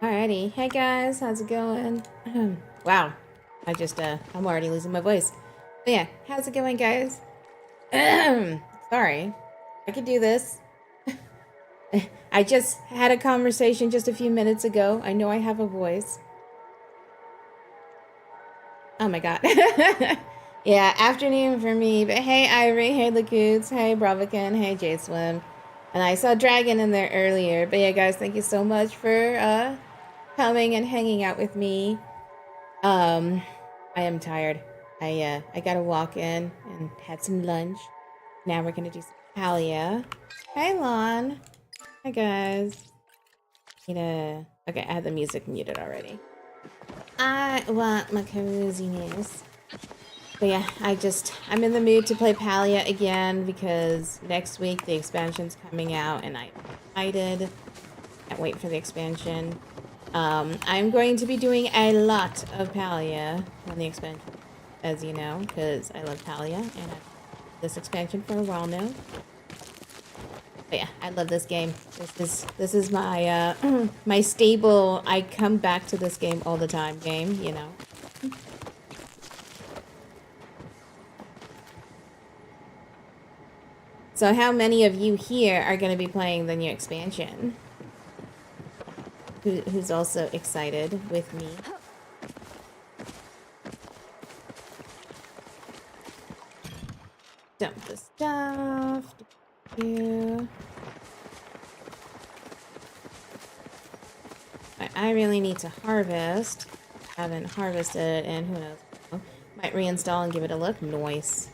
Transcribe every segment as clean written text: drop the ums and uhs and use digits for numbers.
Alrighty, hey guys, how's it going? Wow, I'm already losing my voice. But yeah, how's it going, guys? Sorry, I could do this. I just had a conversation just a few minutes ago. I know I have a voice. Oh my god. Yeah, afternoon for me. But hey, Ivory, hey, Lacoots, hey, Bravakin, hey, J-Swim. And I saw Dragon in there earlier. But yeah, guys, thank you so much for coming and hanging out with me. I am tired. I gotta walk in and had some lunch. Now we're gonna do some Palia. Hey, Lon. Hi, guys. Okay, I had the music muted already. I want my coziness. But yeah, I'm in the mood to play Palia again because next week the expansion's coming out and I'm excited. Can't wait for the expansion. I'm going to be doing a lot of Palia when the expansion, as you know, because I love Palia and I've had this expansion for a while now. But yeah, I love this game. This is my my stable. I come back to this game all the time game, you know. So how many of you here are going to be playing the new expansion? Who's also excited with me? Dump the stuff. I really need to harvest. Haven't harvested, and who knows? Might reinstall and give it a look. Nice.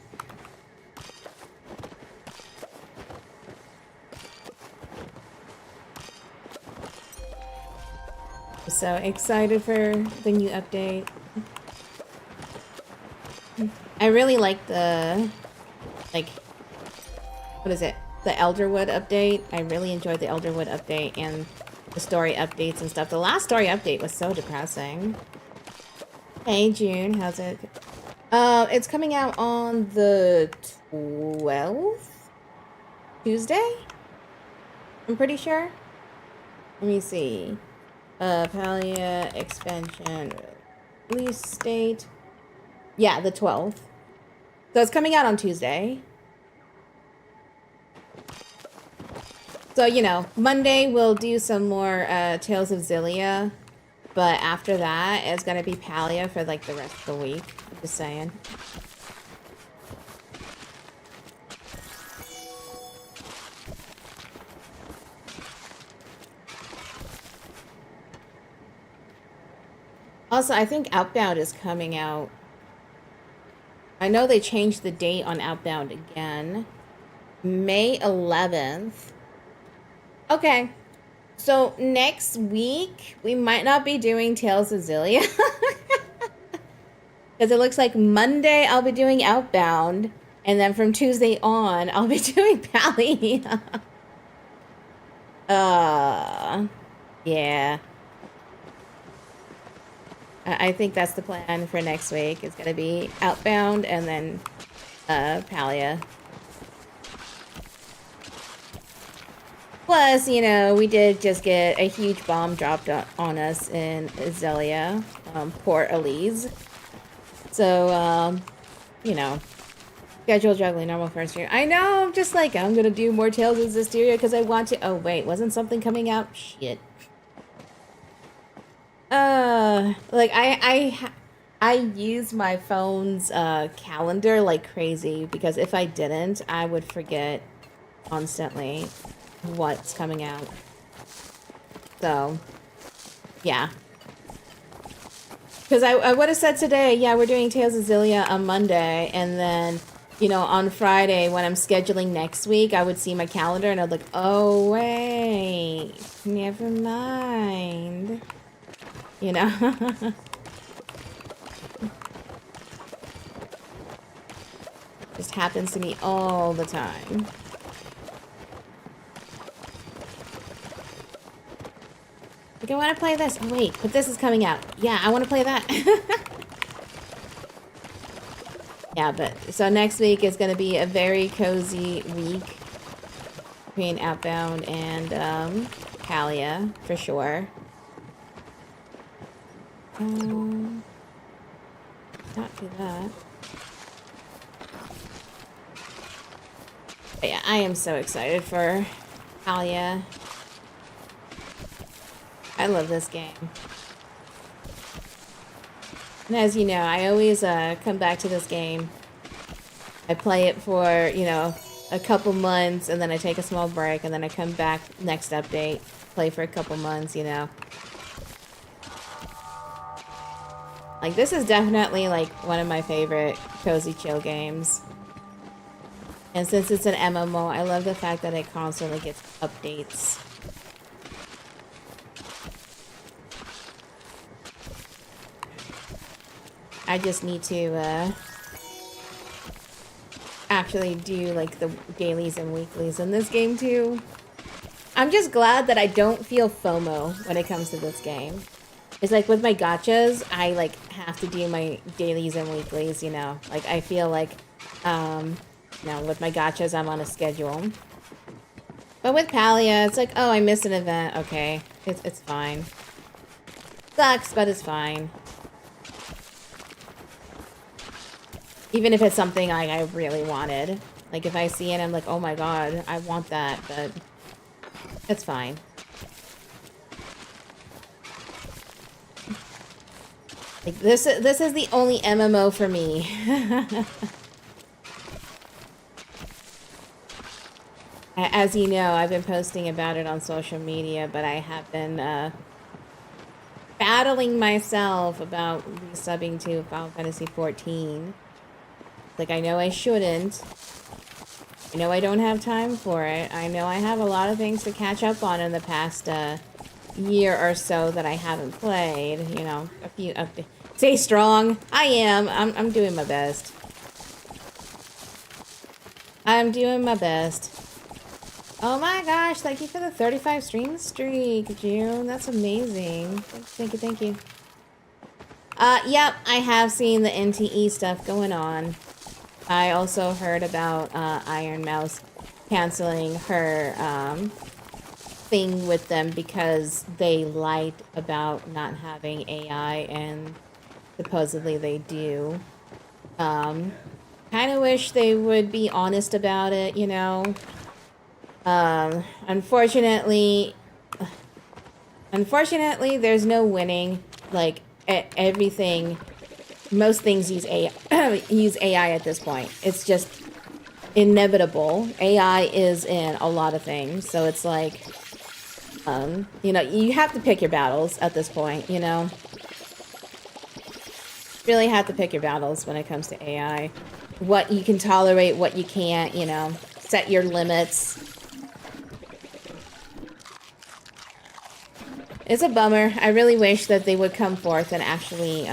So excited for the new update. I really like the, what is it? The Elderwood update. I really enjoyed the Elderwood update and the story updates and stuff. The last story update was so depressing. Hey June, how's it? It's coming out on the 12th? Tuesday? I'm pretty sure. Let me see. Palia expansion release date. Yeah, the 12th. So it's coming out on Tuesday. So, you know, Monday we'll do some more Tales of Xillia. But after that, it's gonna be Palia for like the rest of the week. I'm just saying. Also, I think Outbound is coming out. I know they changed the date on Outbound again. May 11th. Okay. So next week, we might not be doing Tales of Xillia. Because it looks like Monday I'll be doing Outbound. And then from Tuesday on, I'll be doing Palia. Yeah. I think that's the plan for next week. It's gonna be Outbound and then Palia. Plus, you know, we did just get a huge bomb dropped on us in Xillia, Port Elise. So, you know, schedule juggling, normal first year. I know, I'm just like, I'm gonna do more Tales of Zestiria because I want to. Oh, wait, wasn't something coming out? Shit. Like I use my phone's calendar like crazy because if I didn't, I would forget constantly what's coming out. So, yeah. Because I would have said today, yeah, we're doing Tales of Xillia on Monday, and then, you know, on Friday when I'm scheduling next week, I would see my calendar and I'd like, oh wait, never mind. You know? Just happens to me all the time. I want to play this. Oh, wait, but this is coming out. Yeah, I want to play that. Yeah, but so next week is going to be a very cozy week between Outbound and Palia, for sure. Not do that. But yeah, I am so excited for Palia. I love this game. And as you know, I always come back to this game. I play it for, you know, a couple months, and then I take a small break, and then I come back next update, play for a couple months, you know. Like, this is definitely, like, one of my favorite cozy chill games. And since it's an MMO, I love the fact that it constantly gets updates. I just need to, actually do, like, the dailies and weeklies in this game, too. I'm just glad that I don't feel FOMO when it comes to this game. It's like, with my gachas, I, like, have to do my dailies and weeklies, you know? Like, I feel like, no, with my gachas, I'm on a schedule. But with Palia, it's like, oh, I missed an event. Okay, it's fine. Sucks, but it's fine. Even if it's something I really wanted. Like, if I see it, I'm like, oh my god, I want that, but it's fine. Like, this is the only MMO for me. As you know, I've been posting about it on social media, but I have been battling myself about resubbing to Final Fantasy 14. Like, I know I shouldn't. I know I don't have time for it. I know I have a lot of things to catch up on in the past year or so that I haven't played. You know, a few updates. Stay strong. I am. I'm doing my best. I'm doing my best. Oh my gosh, thank you for the 35 stream streak, June. That's amazing. Thank you, thank you. Yep, I have seen the NTE stuff going on. I also heard about Iron Mouse canceling her thing with them because they lied about not having AI, and supposedly they do. Kind of wish they would be honest about it, you know. Unfortunately, there's no winning. Like, everything, most things use AI, use AI at this point. It's just inevitable. AI is in a lot of things, so it's like, you know, you have to pick your battles at this point, you know? Really have to pick your battles when it comes to AI. What you can tolerate, what you can't, you know? Set your limits. It's a bummer. I really wish that they would come forth and actually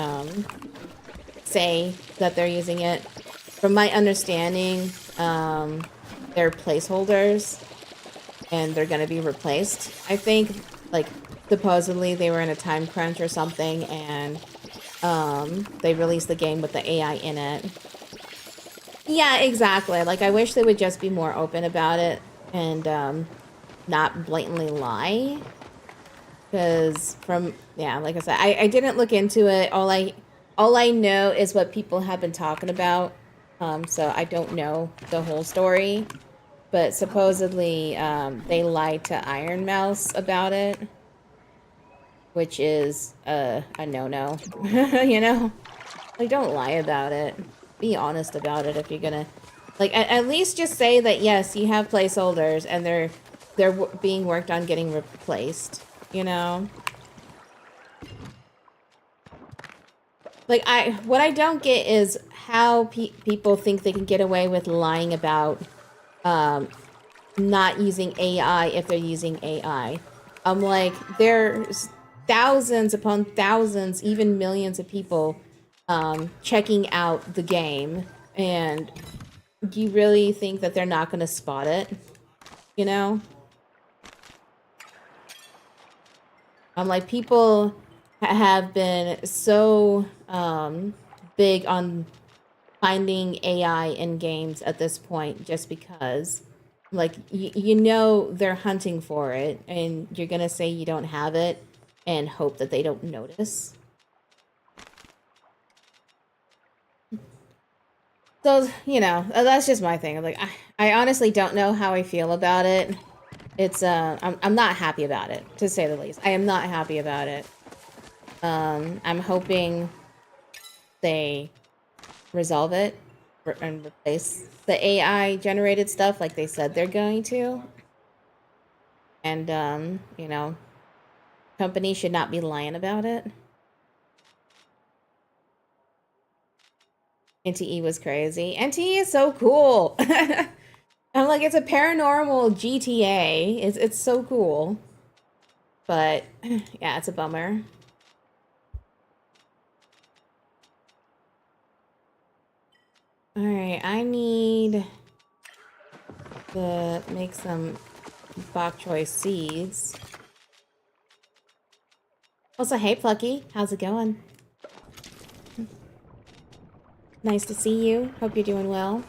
say that they're using it. From my understanding, they're placeholders and they're going to be replaced. I think, like, supposedly they were in a time crunch or something, and they released the game with the AI in it. Yeah, exactly. Like, I wish they would just be more open about it and not blatantly lie. Because yeah, like I said, I didn't look into it. All I know is what people have been talking about. So I don't know the whole story. But supposedly, they lied to Iron Mouse about it. Which is a no-no. You know? Like, don't lie about it. Be honest about it if you're gonna... Like, at least just say that, yes, you have placeholders and they're being worked on getting replaced. You know? Like, what I don't get is how people think they can get away with lying about not using AI if they're using AI. I'm like, there's thousands upon thousands, even millions of people checking out the game, and do you really think that they're not going to spot it? You know? Like people have been so big on finding AI in games at this point just because like you know they're hunting for it and you're gonna say you don't have it and hope that they don't notice. So, you know, that's just my thing. Like I honestly don't know how I feel about it. It's I'm not happy about it, to say the least. I am not happy about it. I'm hoping they resolve it and replace the AI generated stuff like they said they're going to. And you know, companies should not be lying about it. NTE was crazy. NTE is so cool. I'm like, it's a paranormal GTA. It's so cool. But yeah, it's a bummer. Alright, I need to make some bok choy seeds. Also, hey Plucky, how's it going? Nice to see you. Hope you're doing well.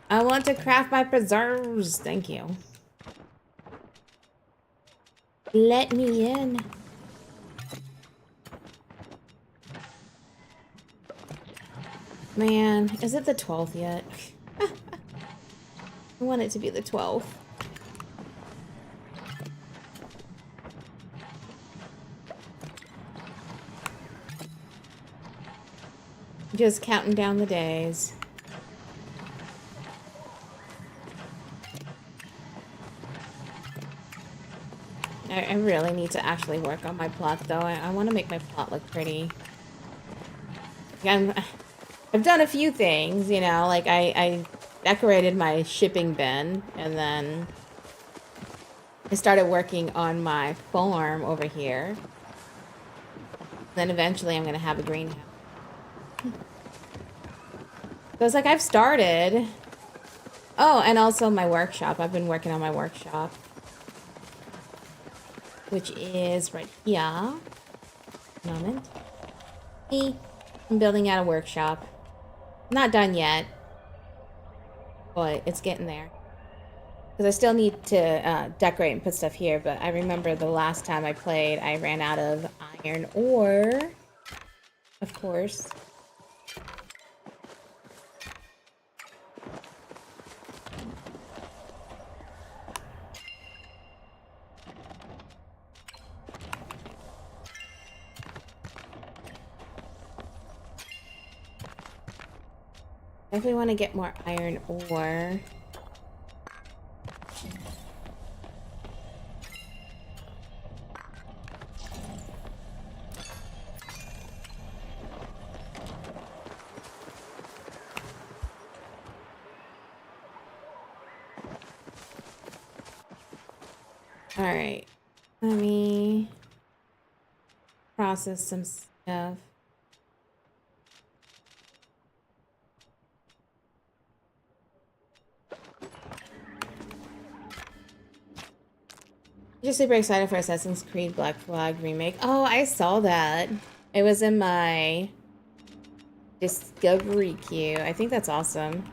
I want to craft my preserves. Thank you. Let me in. Man, is it the 12th yet? I want it to be the 12th. Just counting down the days. I really need to actually work on my plot, though. I want to make my plot look pretty. I've done a few things, you know, like I decorated my shipping bin, and then I started working on my farm over here. Then eventually I'm going to have a greenhouse. So it's like I've started. Oh, and also my workshop. I've been working on my workshop, which is right here. Moment. I'm building out a workshop. Not done yet, but it's getting there. Because I still need to decorate and put stuff here, but I remember the last time I played, I ran out of iron ore. Of course. Definitely want to get more iron ore. Alright. Let me process some stuff. Just super excited for Assassin's Creed Black Flag remake. Oh, I saw that. It was in my discovery queue. I think that's awesome.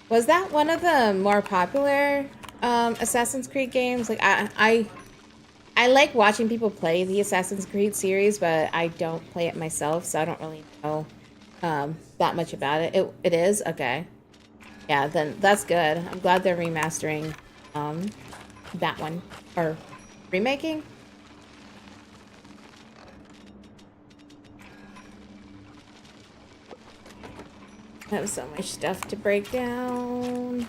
Was that one of the more popular Assassin's Creed games? Like I like watching people play the Assassin's Creed series, but I don't play it myself, so I don't really know that much about it. It is? Okay. Yeah, then that's good. I'm glad they're remastering that one. Or remaking? I have so much stuff to break down.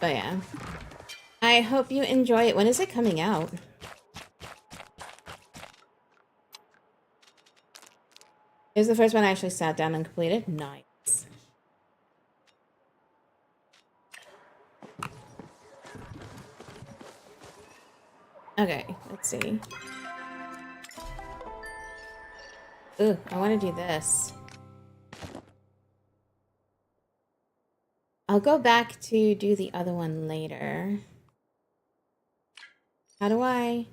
But yeah. I hope you enjoy it. When is it coming out? It was the first one I actually sat down and completed. Nice. Okay, let's see. Ooh, I want to do this. I'll go back to do the other one later. How do I...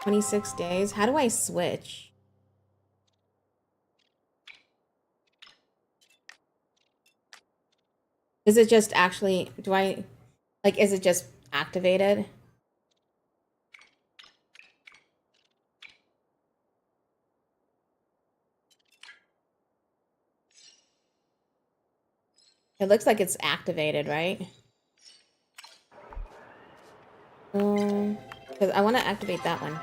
26 days? How do I switch? Is it just actually... Do I... Like, is it just activated? It looks like it's activated, right? Because I want to activate that one.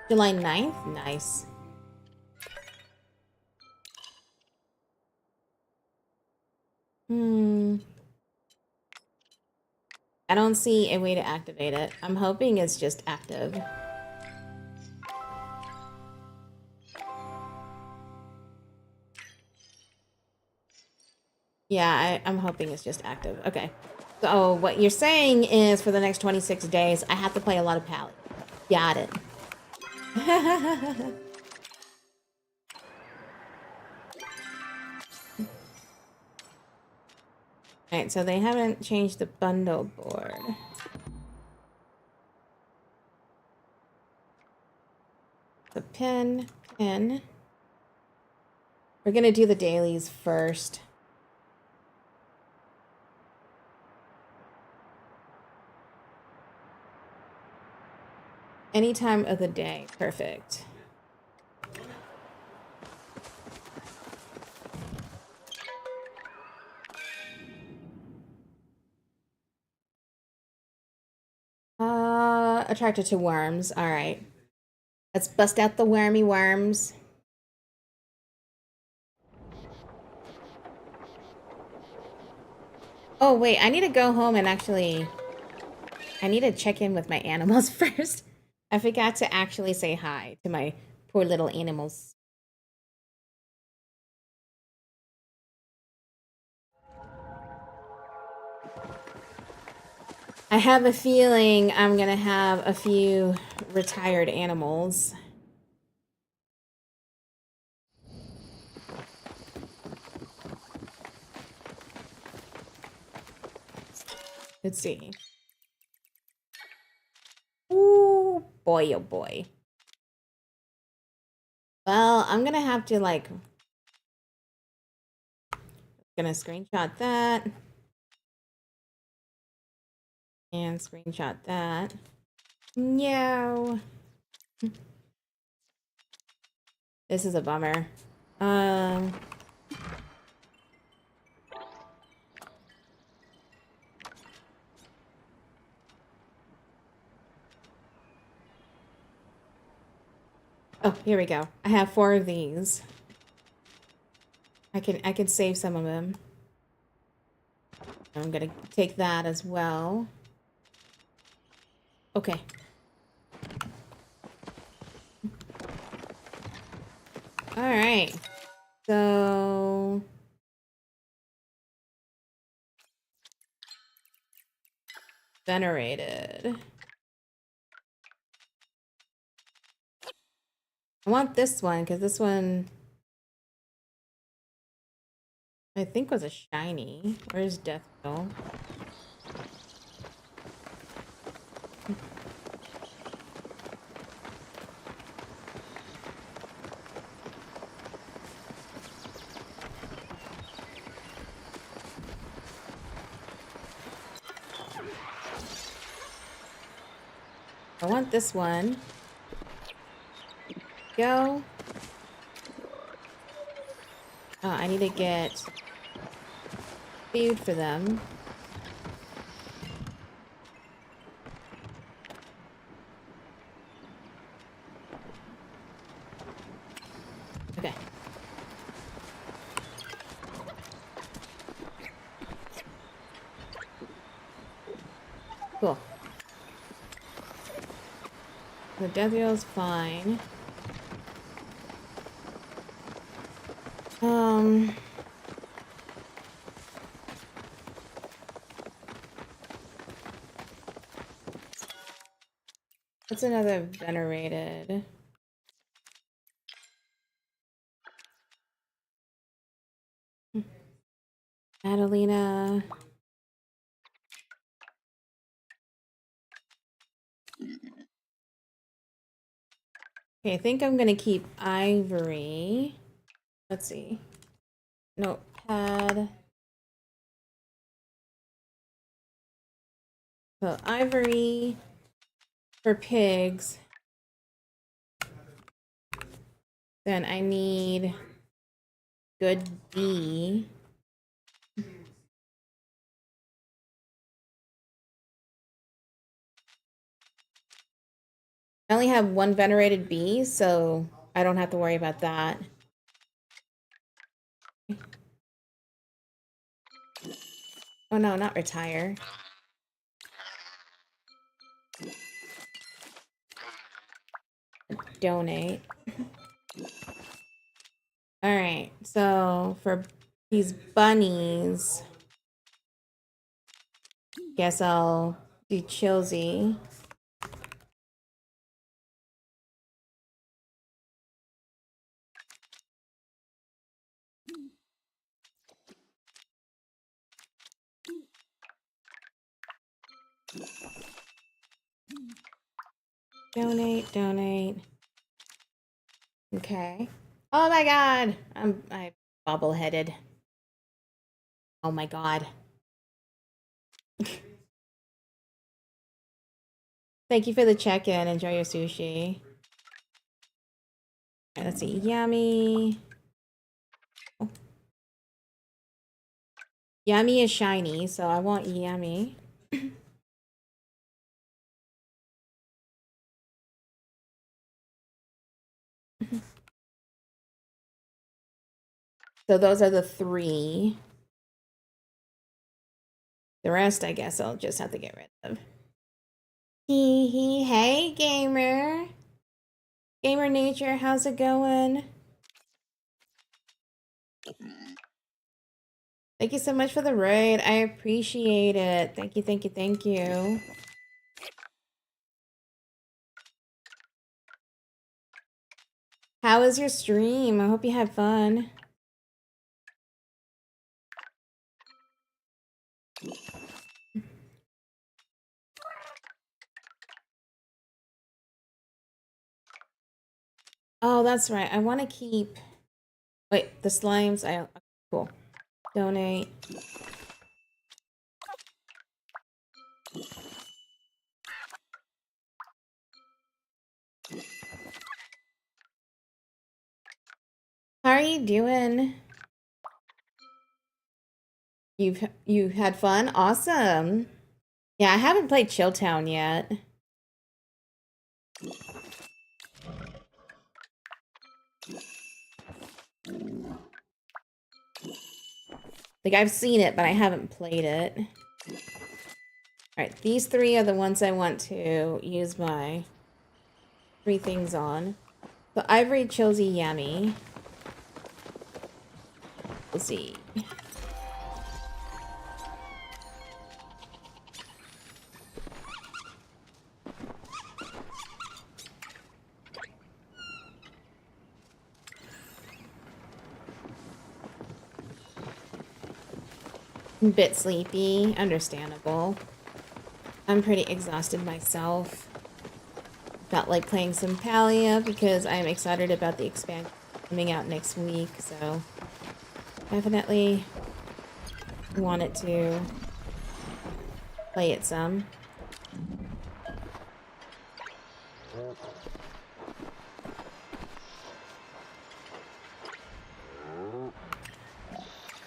July 9th? Nice. I don't see a way to activate it. I'm hoping it's just active. Yeah, I'm hoping it's just active. Okay. So what you're saying is for the next 26 days, I have to play a lot of Palia. Got it. Alright, so they haven't changed the bundle board. The pin. We're gonna do the dailies first. Any time of the day. Perfect. Attracted to worms. Alright. Let's bust out the wormy worms. Oh, wait. I need to go home and actually... I need to check in with my animals first. I forgot to actually say hi to my poor little animals. I have a feeling I'm gonna have a few retired animals. Let's see. Ooh, boy, oh boy. Well, I'm gonna have to, like... Gonna screenshot that. And screenshot that. No. This is a bummer. Oh, here we go. I have 4 of these. I can save some of them. I'm gonna take that as well. Okay. Alright. So... Venerated. I want this one, because this one... I think was a shiny. Where's Death Hill? I want this one. Go. Oh, I need to get food for them. Okay. Cool. The death wheel is fine. What's another venerated? Adelina. Okay, I think I'm gonna keep Ivory. Let's see. Notepad. So Ivory for pigs. Then I need good bee. I only have one venerated bee, so I don't have to worry about that. Oh no, not retire. Donate. Alright, so for these bunnies, guess I'll do Chilsey. Donate. Okay. Oh my god! I bobble-headed. Oh my god. Thank you for the check-in. Enjoy your sushi. All right, let's see. Yummy. Oh. Yummy is shiny, so I want Yummy. So those are the 3. The rest, I guess I'll just have to get rid of. Hey, gamer. Gamer Nature, how's it going? Thank you so much for the raid. I appreciate it. Thank you. How was your stream? I hope you had fun. Oh, that's right. I want to keep... Wait, the slimes. Cool. Donate. How are you doing? You had fun? Awesome. Yeah, I haven't played Chilltown yet. Like, I've seen it, but I haven't played it. Alright, these 3 are the ones I want to use my 3 things on. So, Ivory, Chilsey, Yummy. Let's see. I'm a bit sleepy. Understandable. I'm pretty exhausted myself. Felt like playing some Palia because I'm excited about the expansion coming out next week, so definitely wanted to play it some.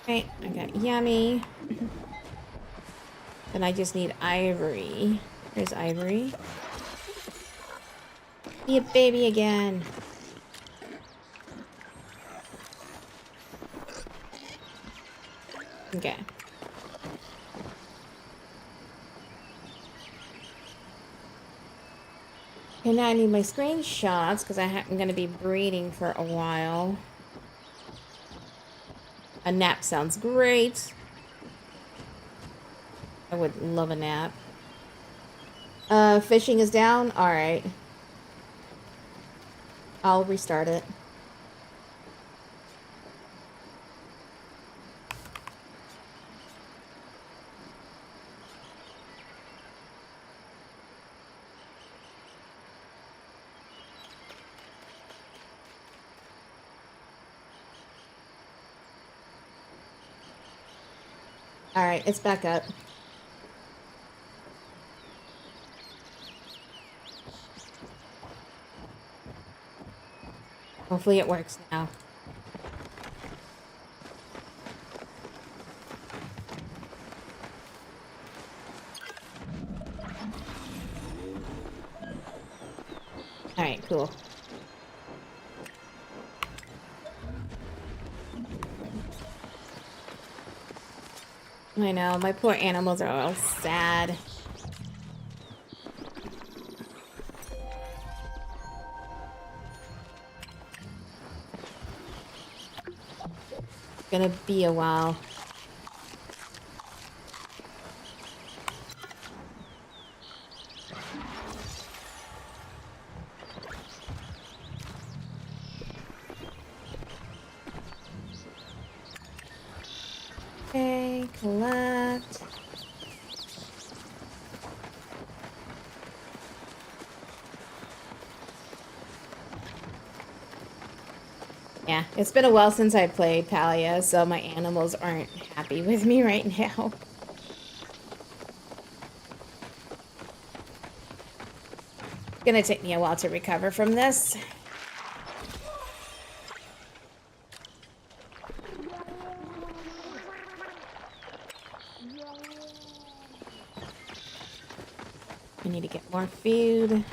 Right, I got Yummy. Then I just need Ivory. There's Ivory. Be a baby again. Okay. Okay, now I need my screenshots because I'm going to be breeding for a while. A nap sounds great. I would love a nap. Fishing is down? Alright. I'll restart it. Alright, it's back up. Hopefully it works now. Alright, cool. I know, my poor animals are all sad. It's gonna be a while. Okay, collect. Yeah, it's been a while since I played Palia, so my animals aren't happy with me right now. It's gonna take me a while to recover from this. I need to get more food.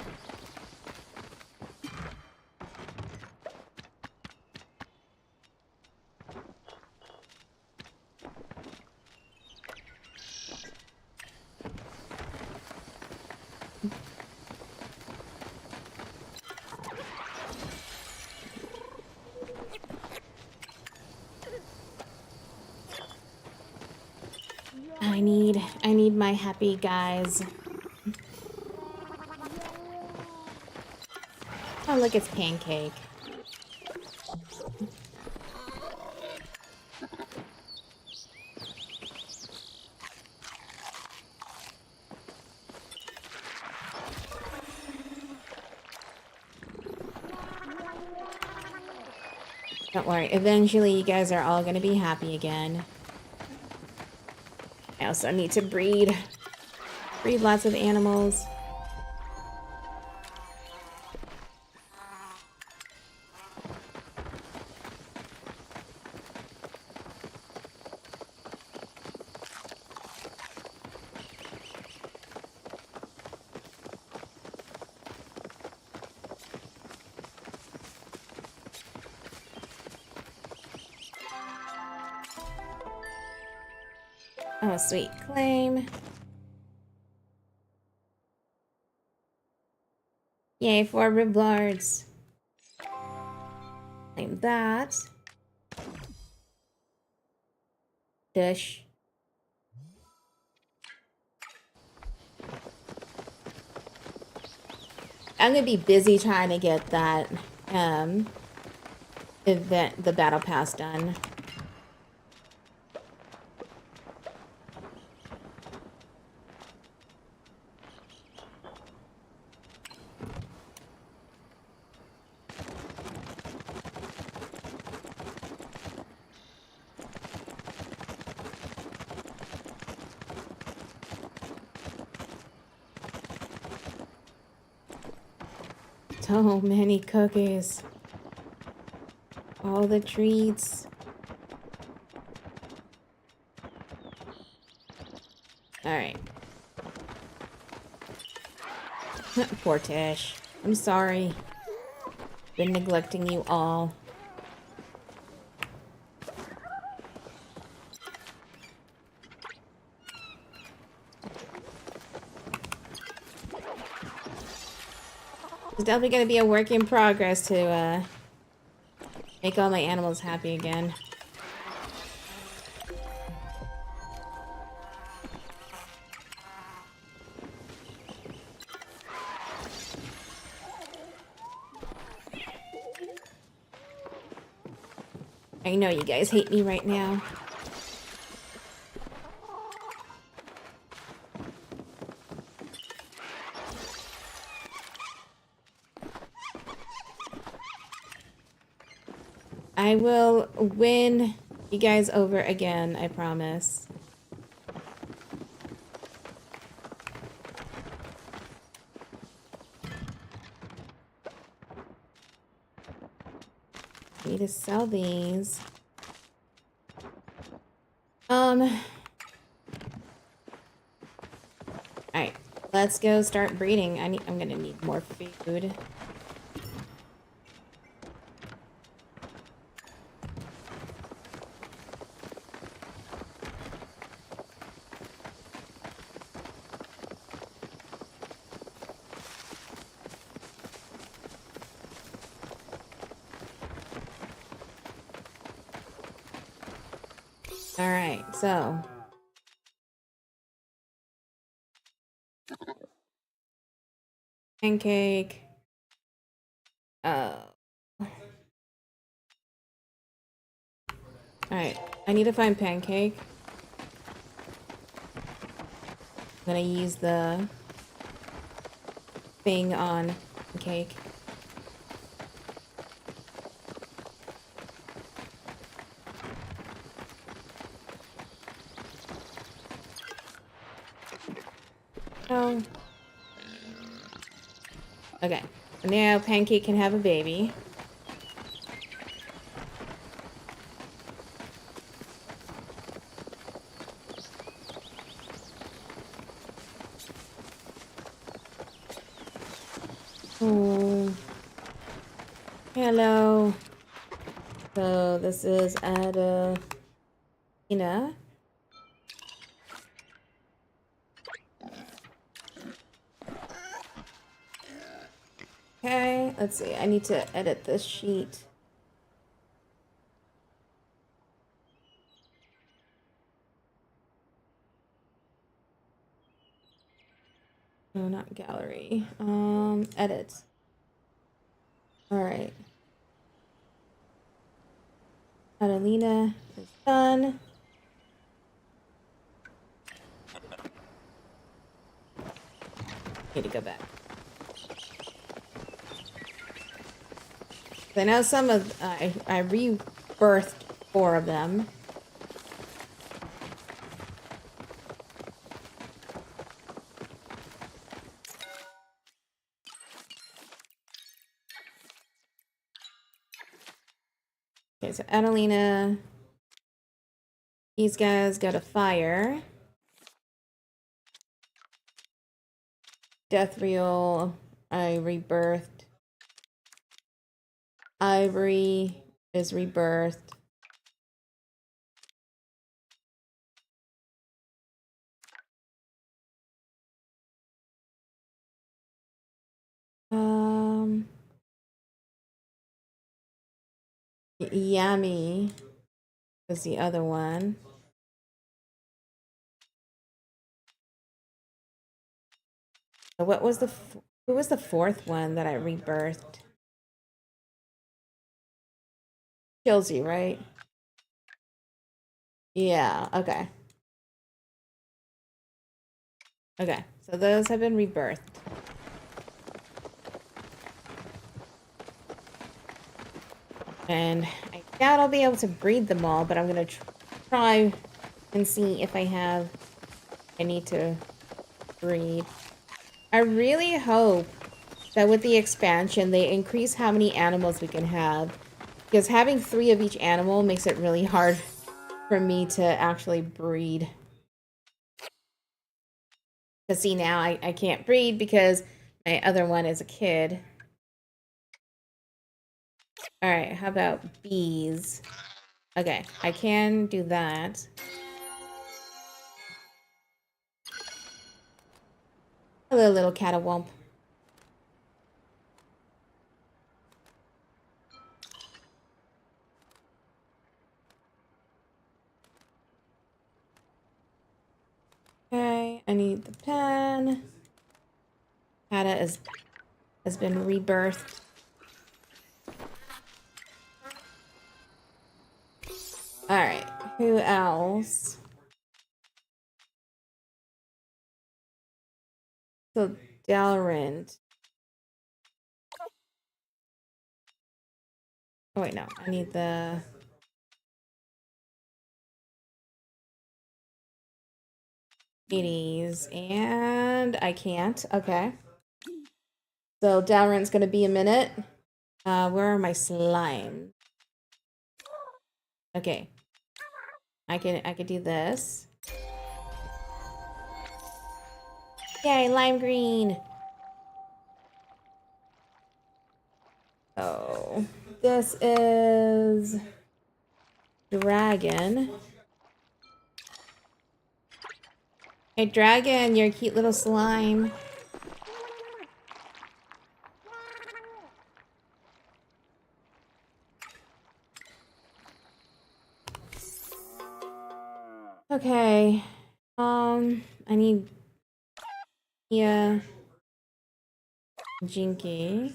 I need my happy guys. Oh, look, it's Pancake. Don't worry, eventually you guys are all gonna be happy again. I also need to breed lots of animals. Oh, sweet. Claim. Yay, 4 riblards. Claim that. Dish. I'm gonna be busy trying to get that event, the battle pass done. So many cookies. All the treats. Alright. Poor Tish. I'm sorry. Been neglecting you all. It's definitely gonna be a work in progress to make all my animals happy again. I know you guys hate me right now. I will win you guys over again, I promise. I need to sell these. Alright, let's go start breeding. I'm gonna need more food. Alright, so pancake. Alright, I need to find pancake. I'm gonna use the thing on pancake. Oh. Okay, so now pancake can have a baby. Oh, hello. So this is Adelina. Okay, let's see. I need to edit this sheet. No, not gallery. Edit. All right. Adelina is done. Need to go back. I know some of I rebirthed 4 of them. Okay, so Adelina, these guys got a fire. Death Reel, I rebirthed. Ivory is rebirthed. Yummy is the other one. What was who was the 4th one that I rebirthed? Chelsea, right? Yeah, okay. Okay, so those have been rebirthed. And I doubt I'll be able to breed them all, but I'm gonna try and see if I need to breed. I really hope that with the expansion, they increase how many animals we can have. Because having 3 of each animal makes it really hard for me to actually breed. But see, now I can't breed because my other one is a kid. Alright, how about bees? Okay, I can do that. Hello, little catawump. Okay, I need the pen. Kata has been rebirthed. Who else? So Dalrand. Oh wait, no. I need the 80s, and I can't. Okay. So Dalrand's gonna be a minute. Where are my slime? Okay. I could do this. Yay, lime green. Oh, this is Dragon. Hey, Dragon, you're a cute little slime. Okay. I need Jinky.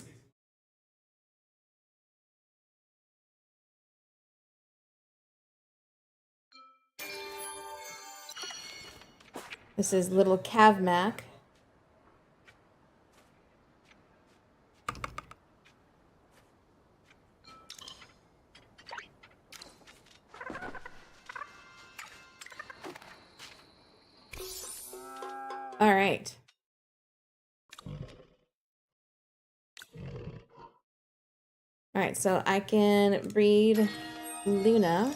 This is little Cavmac. All right. All right, so I can breed Luna.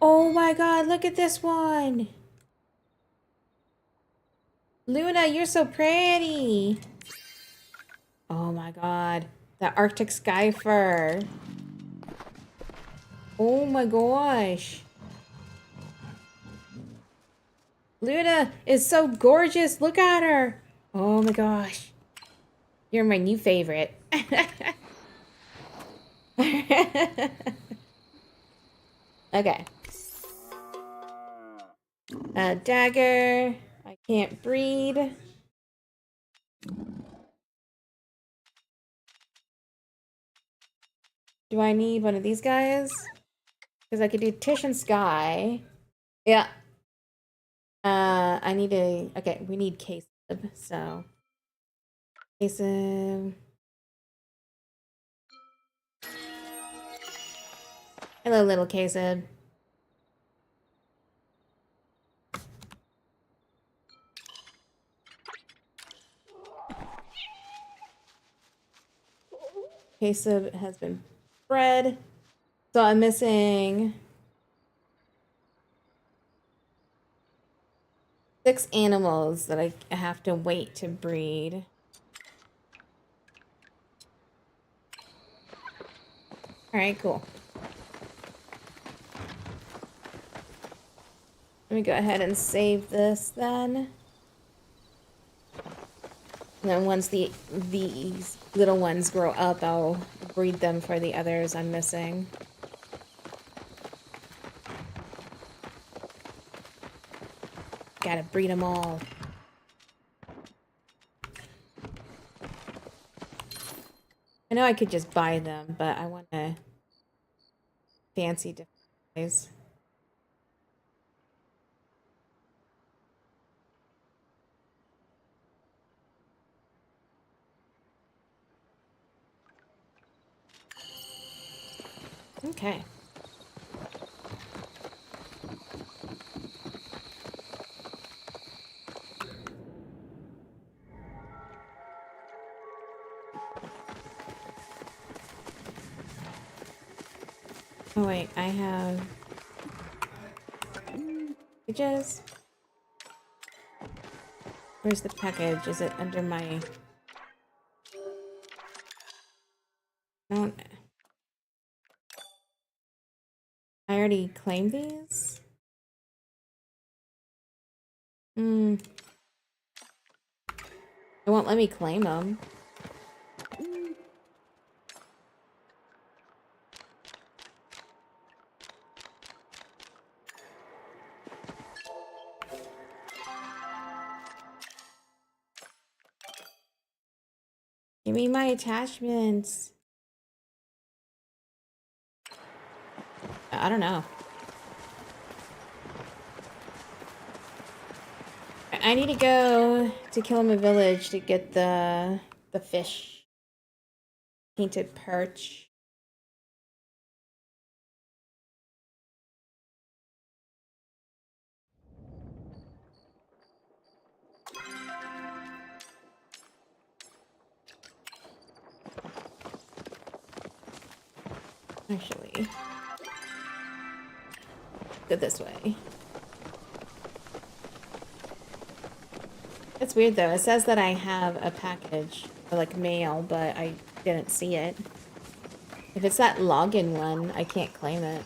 Oh my god, look at this one. Luna, you're so pretty. Oh my god. That Arctic sky fur. Oh my gosh. Luna is so gorgeous. Look at her. Oh my gosh. You're my new favorite. Okay. Dagger. I can't breed. Do I need one of these guys? Because I could do Tish and Sky. Yeah. I need a... Okay, we need Kasib, so... Kasib... Hello, little Kasib. Kasib has been bred. So I'm missing 6 animals that I have to wait to breed. Alright, cool. Let me go ahead and save this then. And then once these little ones grow up, I'll breed them for the others I'm missing. Gotta breed them all. I know I could just buy them, but I want to fancy different ways. Okay. Oh wait, I have packages. Where's the package? Is it under my... Don't... I already claimed these? It won't let me claim them. Give me my attachments. I don't know. I need to go to Kilima Village to get the fish. Painted perch. Actually, go this way. It's weird though. It says that I have a package, or like mail, but I didn't see it. If it's that login one, I can't claim it.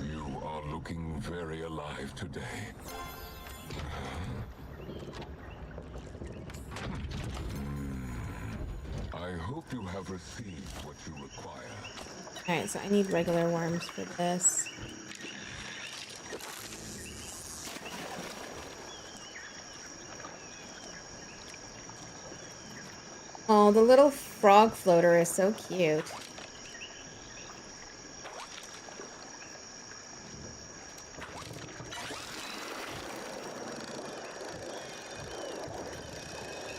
You are looking very alive today. I hope you have received what you require. Alright, so I need regular worms for this. Oh, the little frog floater is so cute.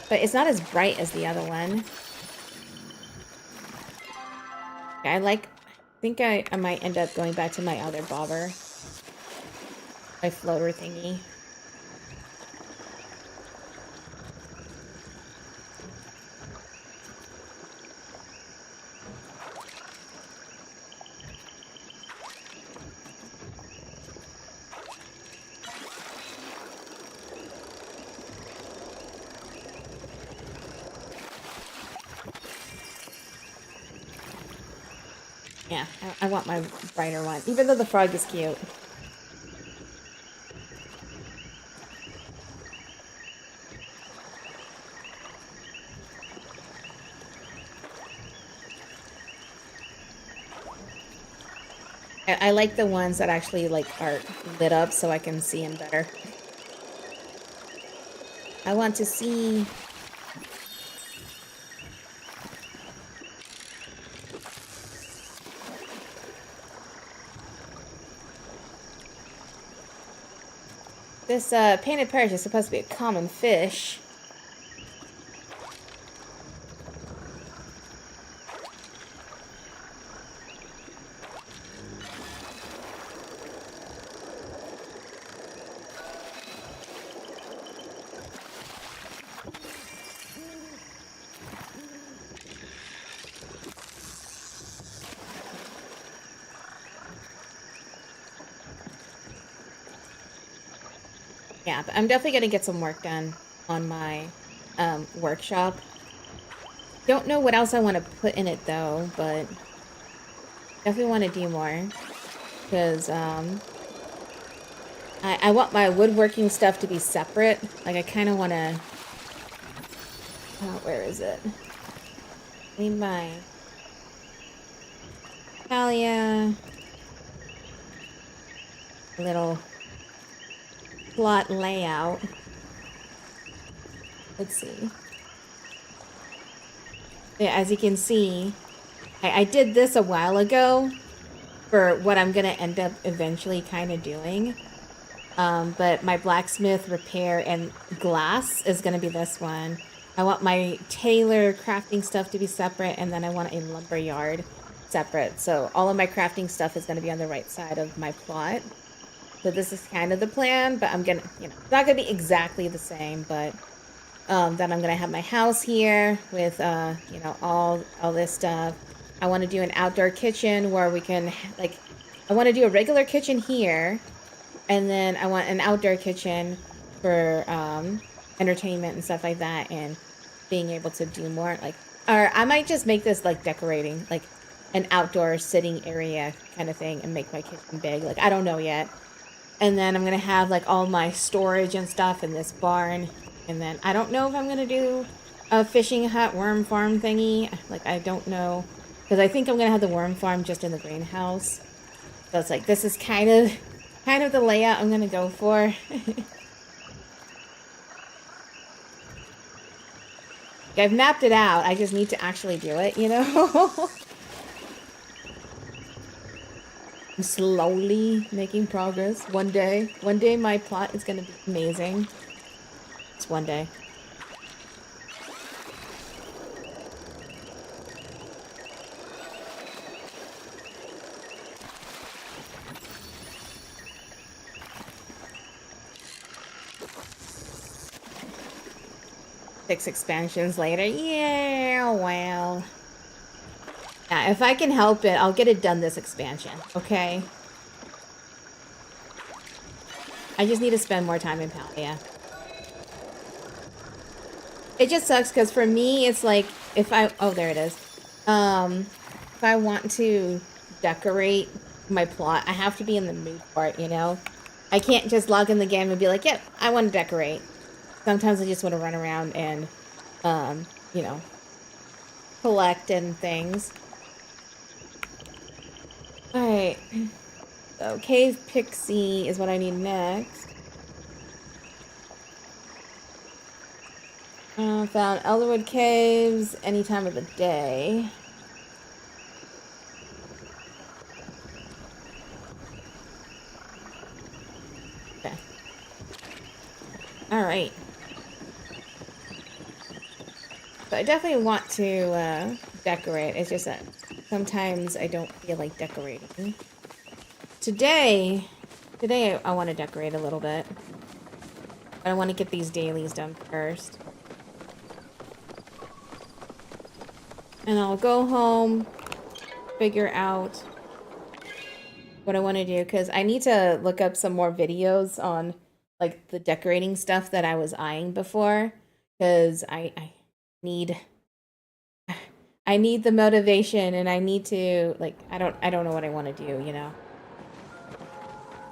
But it's not as bright as the other one. I think I might end up going back to my other bobber. My floater thingy. Yeah, I want my brighter one, even though the frog is cute. I like the ones that actually like are lit up so I can see them better. I want to see. This painted perch is supposed to be a common fish. Yeah, but I'm definitely gonna get some work done on my workshop. Don't know what else I want to put in it though, but definitely want to do more because I want my woodworking stuff to be separate. Like I kind of want to. Oh, where is it? I need my Palia little plot layout. Let's see. Yeah, as you can see, I did this a while ago for what I'm gonna end up eventually kind of doing. But my blacksmith repair and glass is gonna be this one. I want my tailor crafting stuff to be separate, and then I want a lumber yard separate. So all of my crafting stuff is gonna be on the right side of my plot. So this is kind of the plan, but I'm gonna, it's not gonna be exactly the same, but then I'm gonna have my house here with, all this stuff. I want to do an outdoor kitchen where we can, like, I want to do a regular kitchen here, and then I want an outdoor kitchen for entertainment and stuff like that, and being able to do more, like, or I might just make this like decorating, like an outdoor sitting area kind of thing, and make my kitchen big. Like, I don't know yet. And then I'm gonna have like all my storage and stuff in this barn. And then I don't know if I'm gonna do a fishing hut worm farm thingy. Like, I don't know, because I think I'm gonna have the worm farm just in the greenhouse. So it's like, this is kind of the layout I'm gonna go for. I've mapped it out. I just need to actually do it, you know? I'm slowly making progress. One day my plot is gonna be amazing. It's one day. Six expansions later. Yeah, well. Yeah, if I can help it, I'll get it done this expansion, okay? I just need to spend more time in Palia. It just sucks because for me, it's like if I oh there it is. If I want to decorate my plot, I have to be in the mood for it, you know? I can't just log in the game and be like, yep, I want to decorate. Sometimes I just want to run around and you know, collect and things. Alright. So Cave Pixie is what I need next. Found Elderwood Caves any time of the day. Okay. Alright. So I definitely want to decorate. It's just that sometimes I don't feel like decorating. Today I want to decorate a little bit. But I want to get these dailies done first. And I'll go home, figure out what I want to do, because I need to look up some more videos on like the decorating stuff that I was eyeing before, because I need the motivation, and I need to like I don't know what I want to do, you know.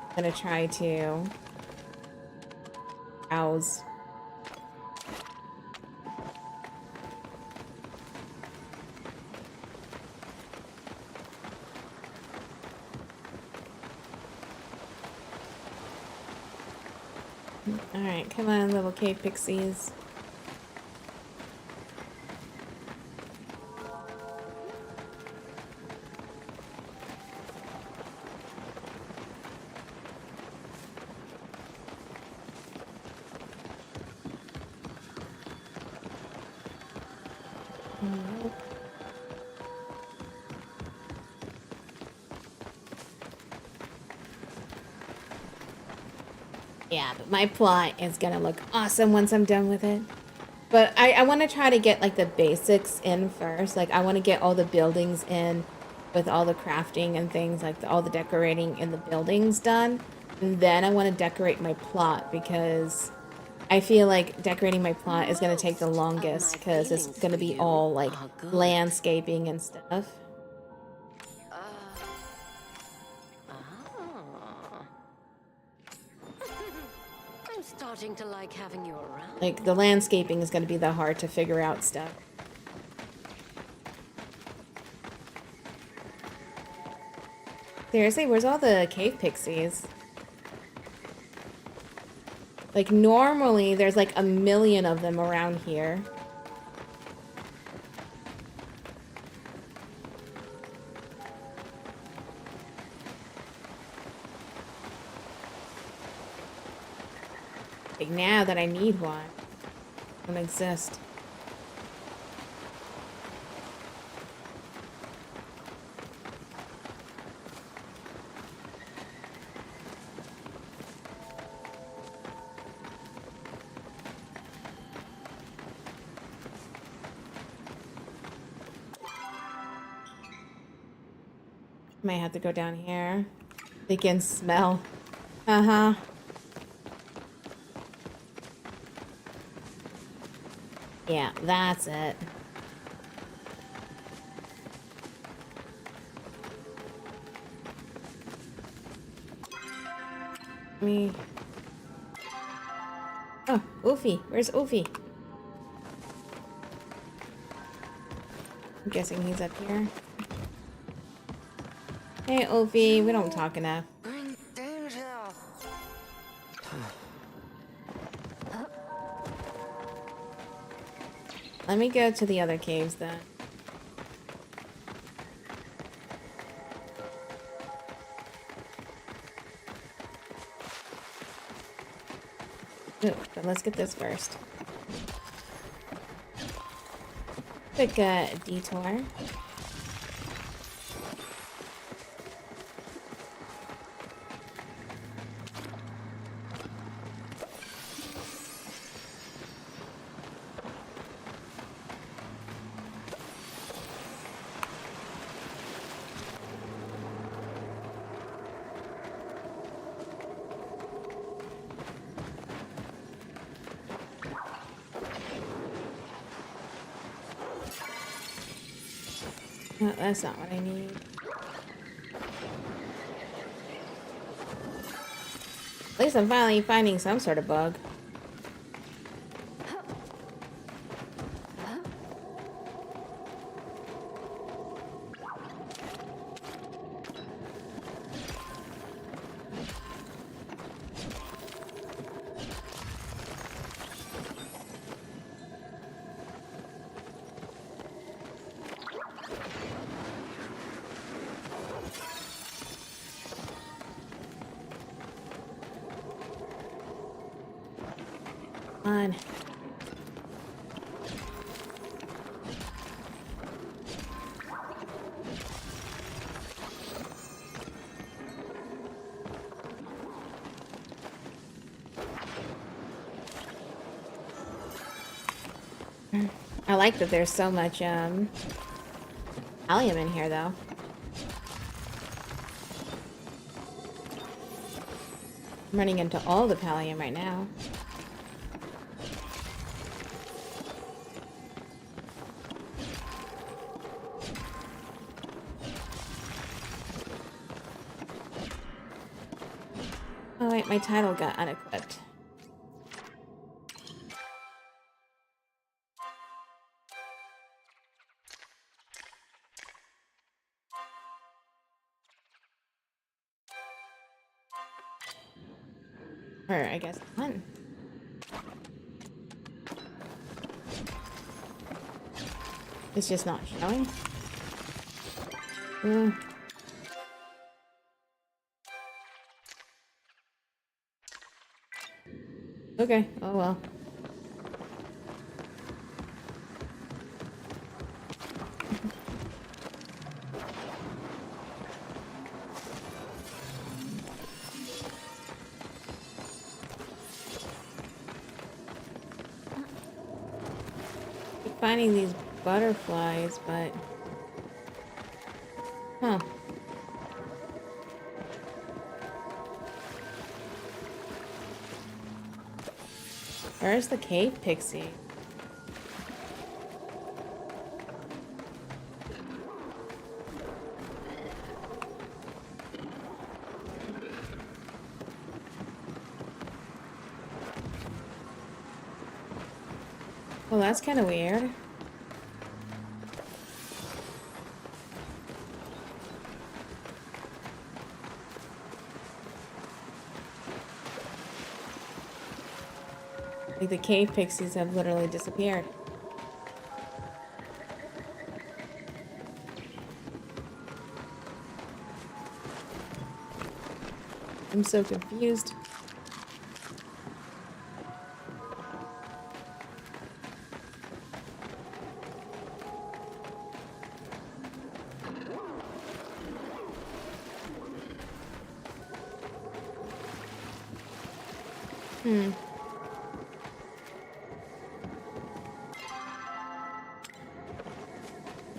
I'm gonna try to browse. Alright, come on, little cave pixies. Yeah, but my plot is gonna look awesome once I'm done with it. But I want to try to get like the basics in first. Like I want to get all the buildings in with all the crafting and things, like all the decorating in the buildings done. And then I want to decorate my plot, because I feel like decorating my plot is going to take the longest, because it's going to be all like landscaping and stuff. I'm starting to like having you around. Like the landscaping is going to be the hard to figure out stuff. Seriously, where's all the cave pixies? Like normally there's like a million of them around here. Like now that I need one, it don't exist. Might have to go down here. They can smell. Uh-huh. Yeah, that's it. Me. Oh, Oofy. Where's Oofy? I'm guessing he's up here. Hey, Oofy. We don't talk enough. Bring danger. let me go to the other caves then. Ooh, but let's get this first. Quick detour. No, that's not what I need. At least I'm finally finding some sort of bug. On. I like that there's so much Palia in here though. I'm running into all the Pallium right now. Oh wait, my title got unequipped. Or I guess one. It's just not showing. Okay, oh well. Keep finding these butterflies, but... Huh. Where's the cave pixie? Well, that's kind of weird. Like the cave pixies have literally disappeared. I'm so confused.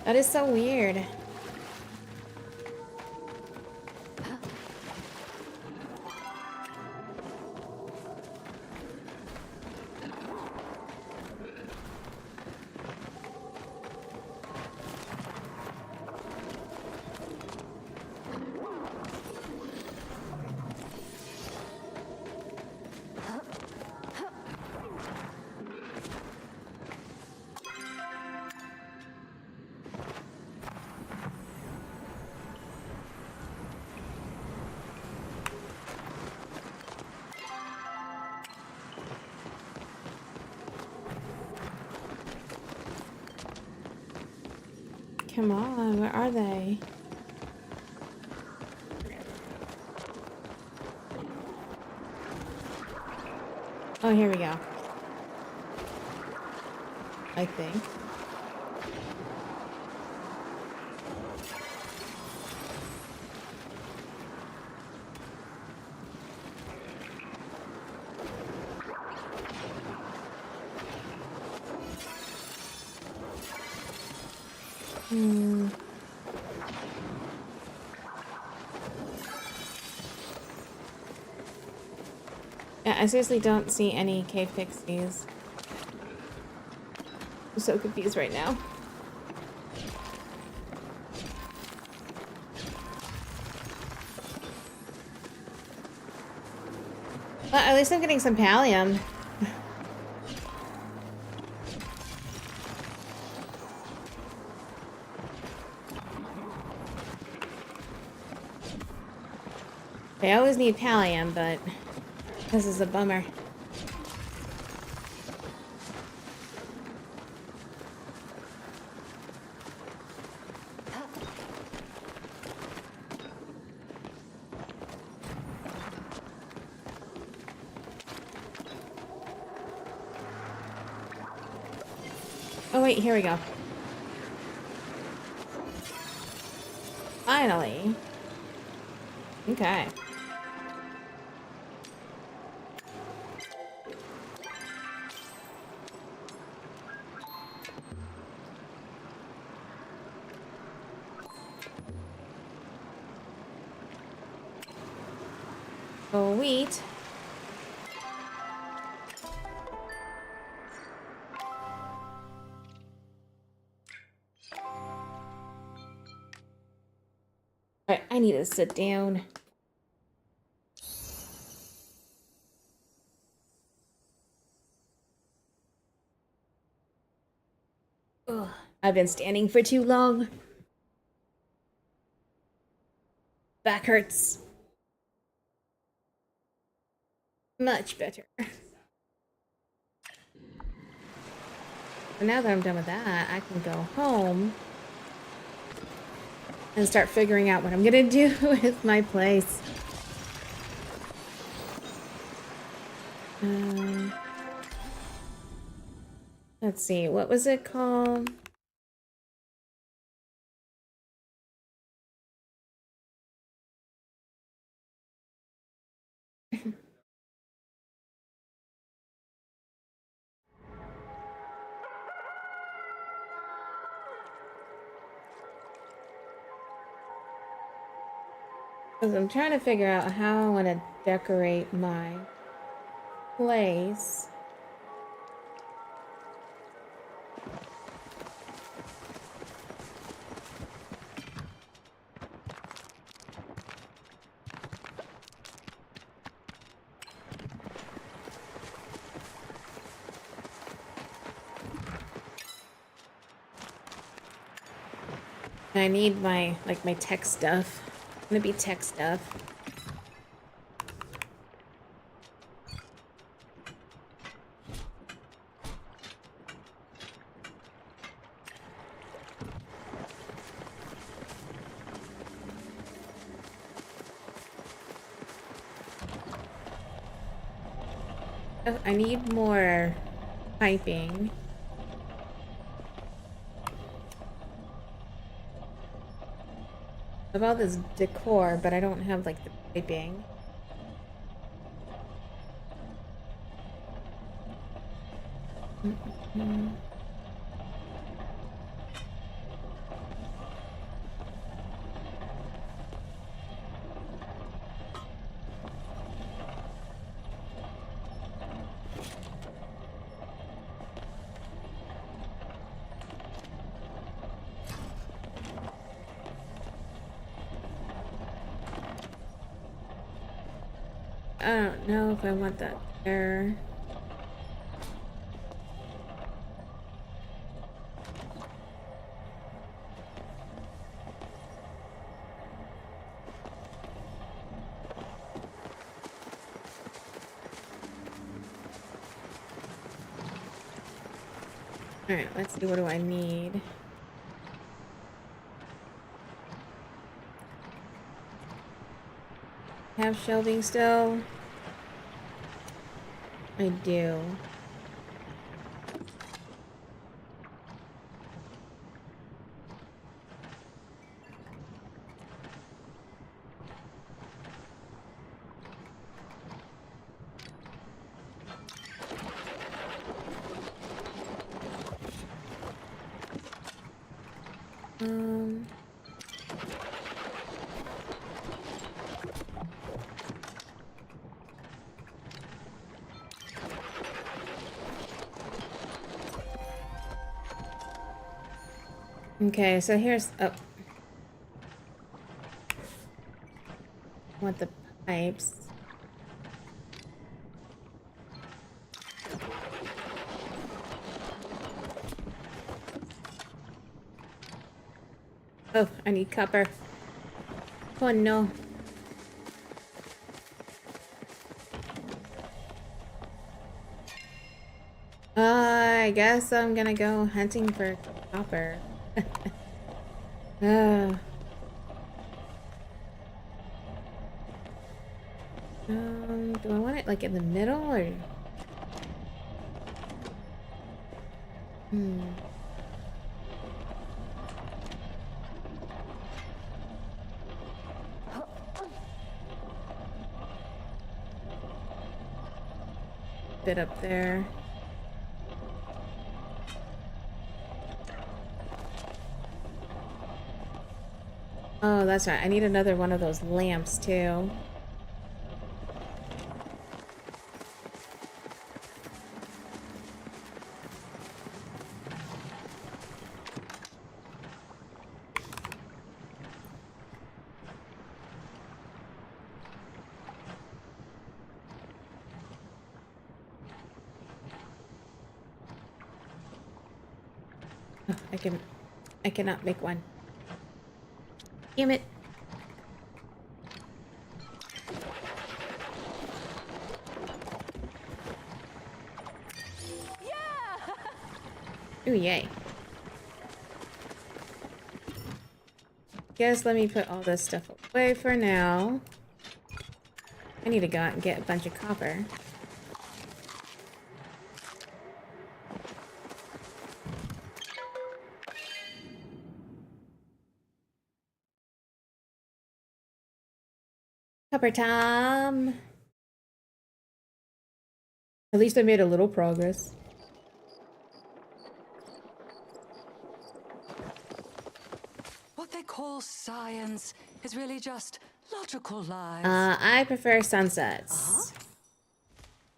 That is so weird. come on, where are they? Oh, here we go. I think. Yeah, I seriously don't see any cave pixies. I'm so confused right now. Well, at least I'm getting some pallium. I always need pallium, but this is a bummer. Oh wait, here we go. Finally. Okay. Oh, wheat. Alright, I need to sit down. Ugh, I've been standing for too long. Back hurts. Much better. So now that I'm done with that, I can go home and start figuring out what I'm gonna do with my place. Let's see, what was it called? Because I'm trying to figure out how I want to decorate my place. I need my, like, my tech stuff. It's gonna be tech stuff. Oh, I need more piping. I have all this decor, but I don't have, like, the piping. I don't know if I want that there. Alright, let's see, what do I need? have shelving still? I do. Um... Okay, so here's... Oh. Want the pipes. Oh, I need copper. Oh no. I guess I'm gonna go hunting for copper. uh. Do I want it like in the middle or? Bit up there. Oh, that's right. I need another one of those lamps too. Oh, I cannot make one. Damn it. Yeah. Ooh, yay. Guess let me put all this stuff away for now. I need to go out and get a bunch of copper. Copper time. At least I made a little progress. What they call science is really just logical lies. I prefer sunsets.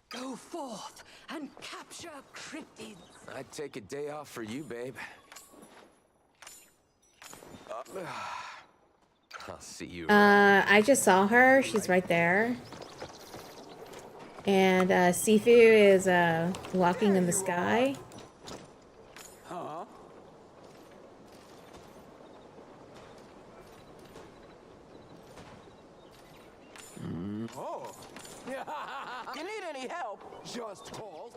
Go forth and capture cryptids. I'd take a day off for you, babe. I'll see you. I just saw her. She's right there. And Sifu is walking in the sky. Huh? Oh. You need any help? Just call.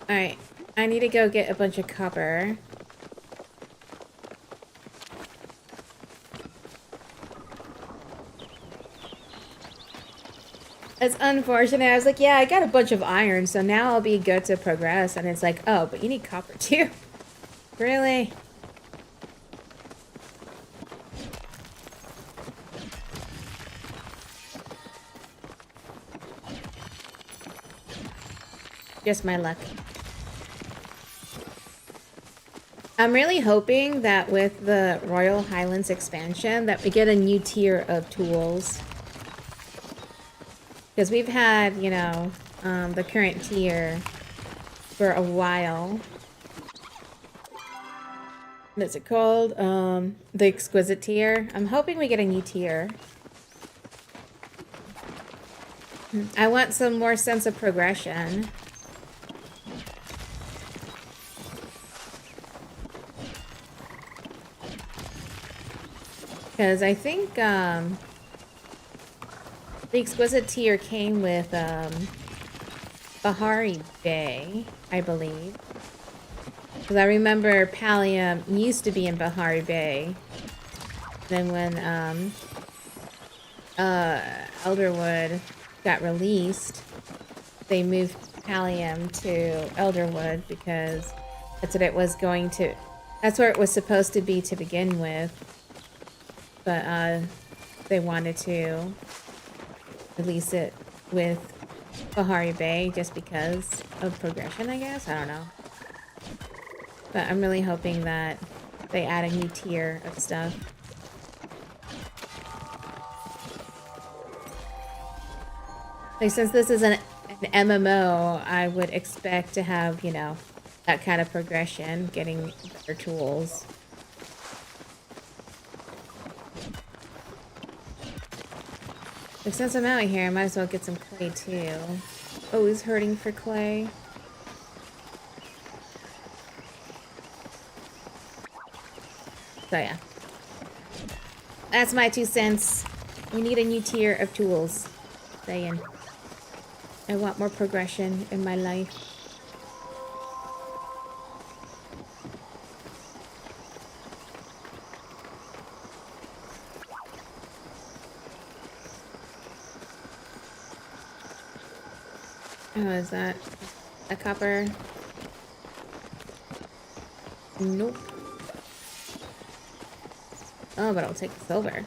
Alright. I need to go get a bunch of copper. It's unfortunate. I was like, yeah, I got a bunch of iron, so now I'll be good to progress. And it's like, oh, but you need copper too. Really? Just my luck. I'm really hoping that with the Royal Highlands expansion that we get a new tier of tools. Because we've had, you know, the current tier for a while. What is it called? The exquisite tier. I'm hoping we get a new tier. I want some more sense of progression. Because I think the exquisite tier came with Bahari Bay, I believe. Because I remember Palia used to be in Bahari Bay. Then when Elderwood got released, they moved Pallium to Elderwood because that's what it was going to. That's where it was supposed to be to begin with. But they wanted to release it with Bahari Bay just because of progression, I guess. I don't know. But I'm really hoping that they add a new tier of stuff. Like, since this is an MMO, I would expect to have, you know, that kind of progression, getting better tools. Like, since I'm out here, I might as well get some clay too. Always hurting for clay. So yeah. That's my 2 cents. We need a new tier of tools. Saying. I want more progression in my life. Oh, is that a copper? Nope. Oh, but I'll take the silver.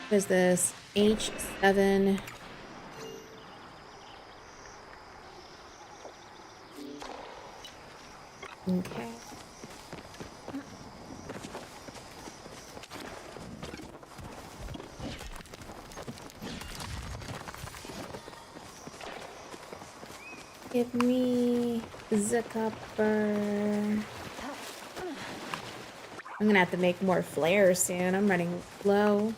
What is this? H7. Okay. Give me the copper. I'm gonna have to make more flares soon. I'm running low.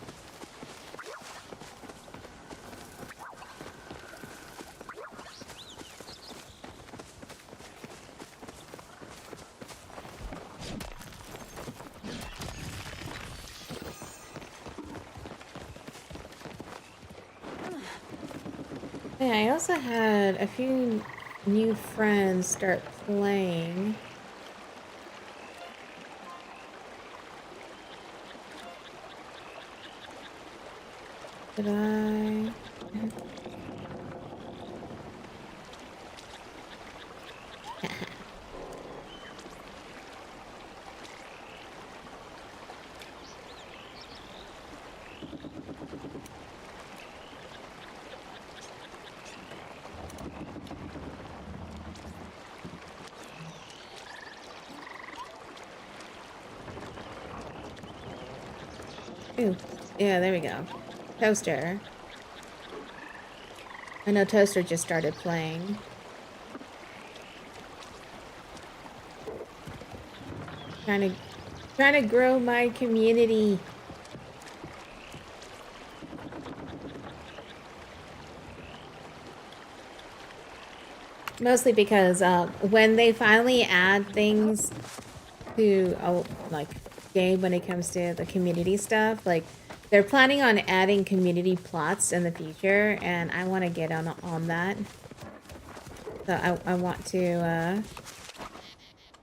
Yeah, I also had a few new friends start playing. Did I? Ooh, yeah, there we go. Toaster. I know Toaster just started playing. Trying to grow my community. Mostly because when they finally add things to like game when it comes to the community stuff, like they're planning on adding community plots in the future, and I want to get on that. So I want to.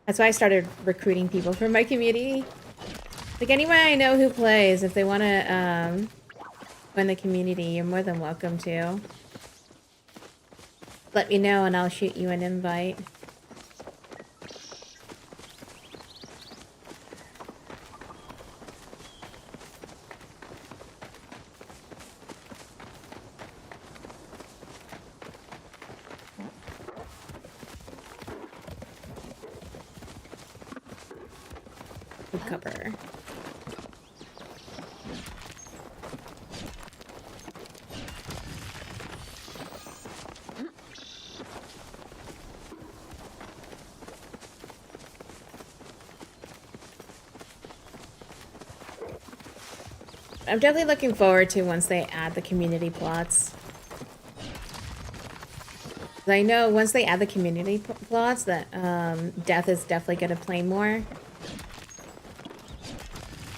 That's why I started recruiting people from my community. Like anyone I know who plays, if they want to join the community, you're more than welcome to. Let me know and I'll shoot you an invite. Cover. I'm definitely looking forward to once they add the community plots. I know once they add the community plots that Death is definitely going to play more.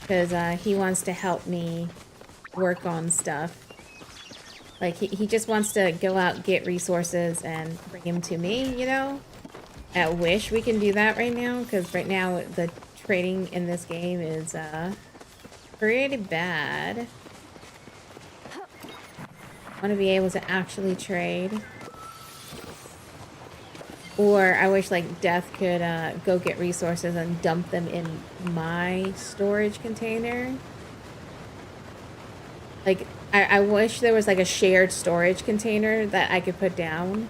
Because he wants to help me work on stuff. Like, he just wants to go out, get resources, and bring them to me, you know? I wish we can do that right now, because right now the trading in this game is, pretty bad. I want to be able to actually trade. Or I wish, like, Death could, go get resources and dump them in my storage container. Like, I wish there was, like, a shared storage container that I could put down.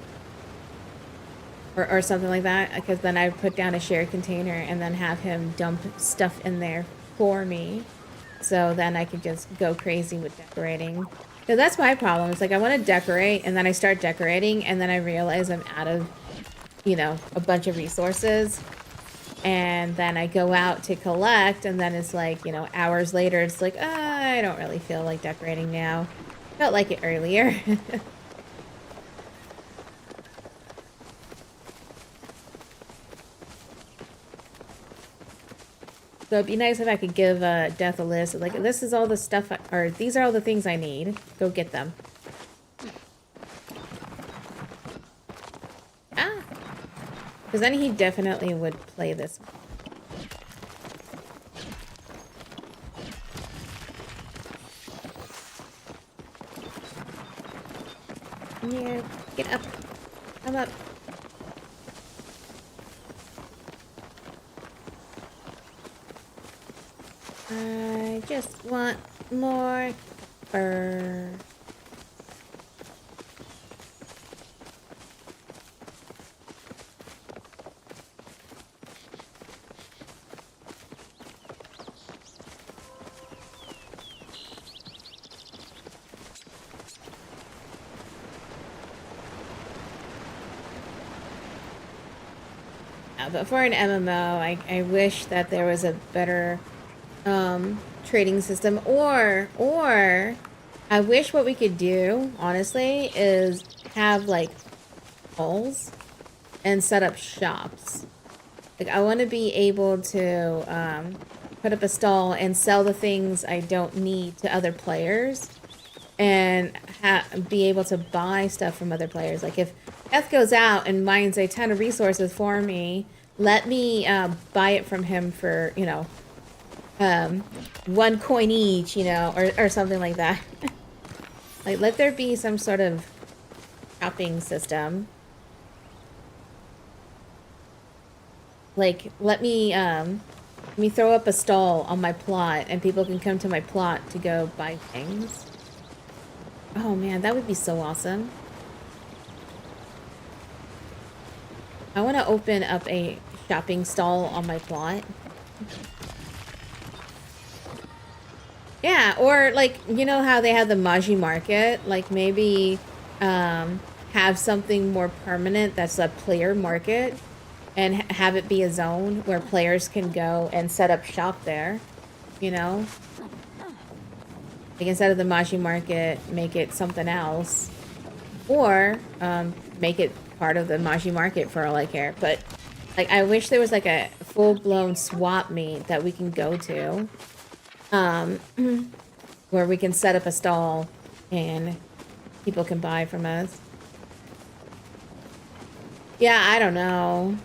Or something like that. Because then I would put down a shared container and then have him dump stuff in there for me. So then I could just go crazy with decorating. Because that's my problem. It's like, I want to decorate, and then I start decorating, and then I realize I'm out of, you know, a bunch of resources. And then I go out to collect, and then it's like, you know, hours later, it's like, I don't really feel like decorating now. Felt like it earlier. So it'd be nice if I could give Death a list. Like, this is all the stuff, or these are all the things I need. Go get them. Ah! Because then he definitely would play this. Yeah, get up. Come up. I just want more fur. But for an MMO, I wish that there was a better trading system, or I wish what we could do, honestly, is have like malls and set up shops. Like, I want to be able to put up a stall and sell the things I don't need to other players, and be able to buy stuff from other players. Like, if Death goes out and mines a ton of resources for me, let me buy it from him for, you know, 1 coin each, you know, or something like that. Like, let there be some sort of shopping system. Like, let me throw up a stall on my plot, and people can come to my plot to go buy things. Oh man, that would be so awesome. I want to open up a shopping stall on my plot. Yeah, or like, you know how they have the Maji market? Like, maybe have something more permanent that's a player market, and have it be a zone where players can go and set up shop there, you know? Like, instead of the Maji market, make it something else. Or make it part of the Maji market for all I care. But, like, I wish there was like a full-blown swap meet that we can go to. Where we can set up a stall and people can buy from us. Yeah, I don't know.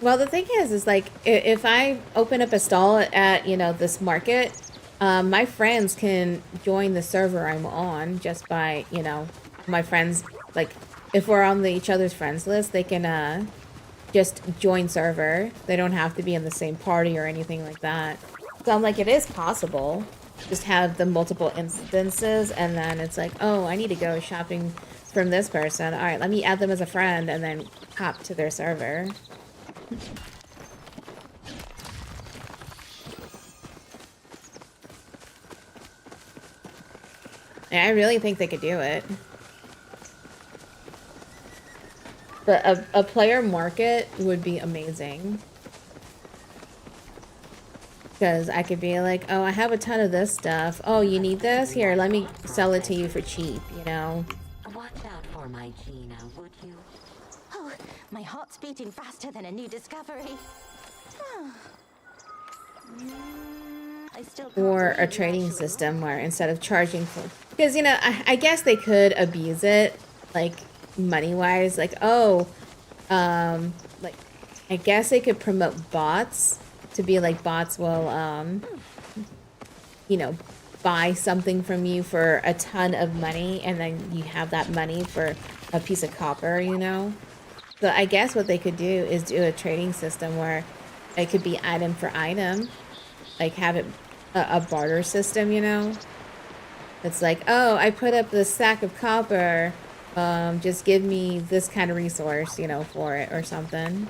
Well, the thing is like, if I open up a stall at, you know, this market, my friends can join the server I'm on just by, you know, my friends, like, if we're on each other's friends list, they can just join server. They don't have to be in the same party or anything like that. So I'm like, it is possible. Just have the multiple instances, and then it's like, oh, I need to go shopping from this person. All right, let me add them as a friend, and then hop to their server. Yeah, I really think they could do it. But a player market would be amazing. Because I could be like, oh, I have a ton of this stuff. Oh, you need this? Here, let me sell it to you for cheap, you know? Watch out for my Gina, would you? Oh, my heart's beating faster than a new discovery. I still can't or believe a you trading actually system where instead of charging for, because you know, I guess they could abuse it, like money wise, like oh, like I guess they could promote bots to be like bots will you know, buy something from you for a ton of money, and then you have that money for a piece of copper, you know. So I guess what they could do is do a trading system where it could be item for item, like have it a barter system, you know. It's like, oh, I put up this sack of copper, just give me this kind of resource, you know, for it or something.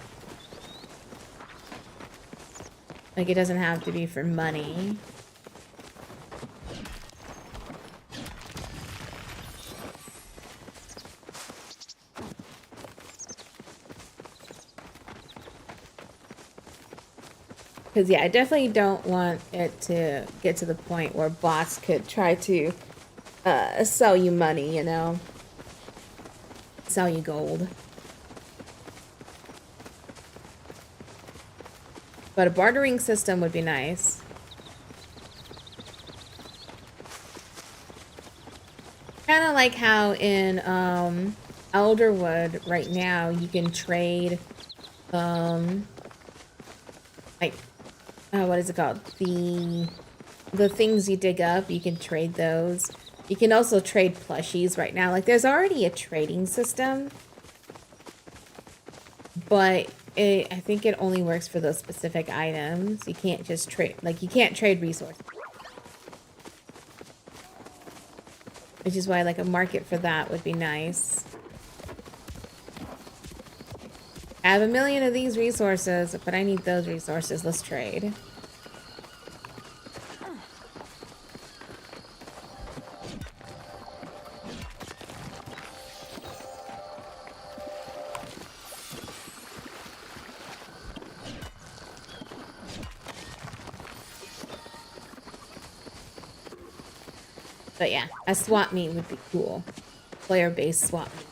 Like it doesn't have to be for money. Because, yeah, I definitely don't want it to get to the point where bots could try to sell you money, you know? Sell you gold. But a bartering system would be nice. Kind of like how in Elderwood right now you can trade, like, what is it called? The things you dig up, you can trade those. You can also trade plushies right now. Like, there's already a trading system, but I think it only works for those specific items. You can't just trade, like, you can't trade resources. Which is why, like, a market for that would be nice. I have 1,000,000 of these resources, but I need those resources. Let's trade. But yeah, a swap meet would be cool. Player-based swap meet.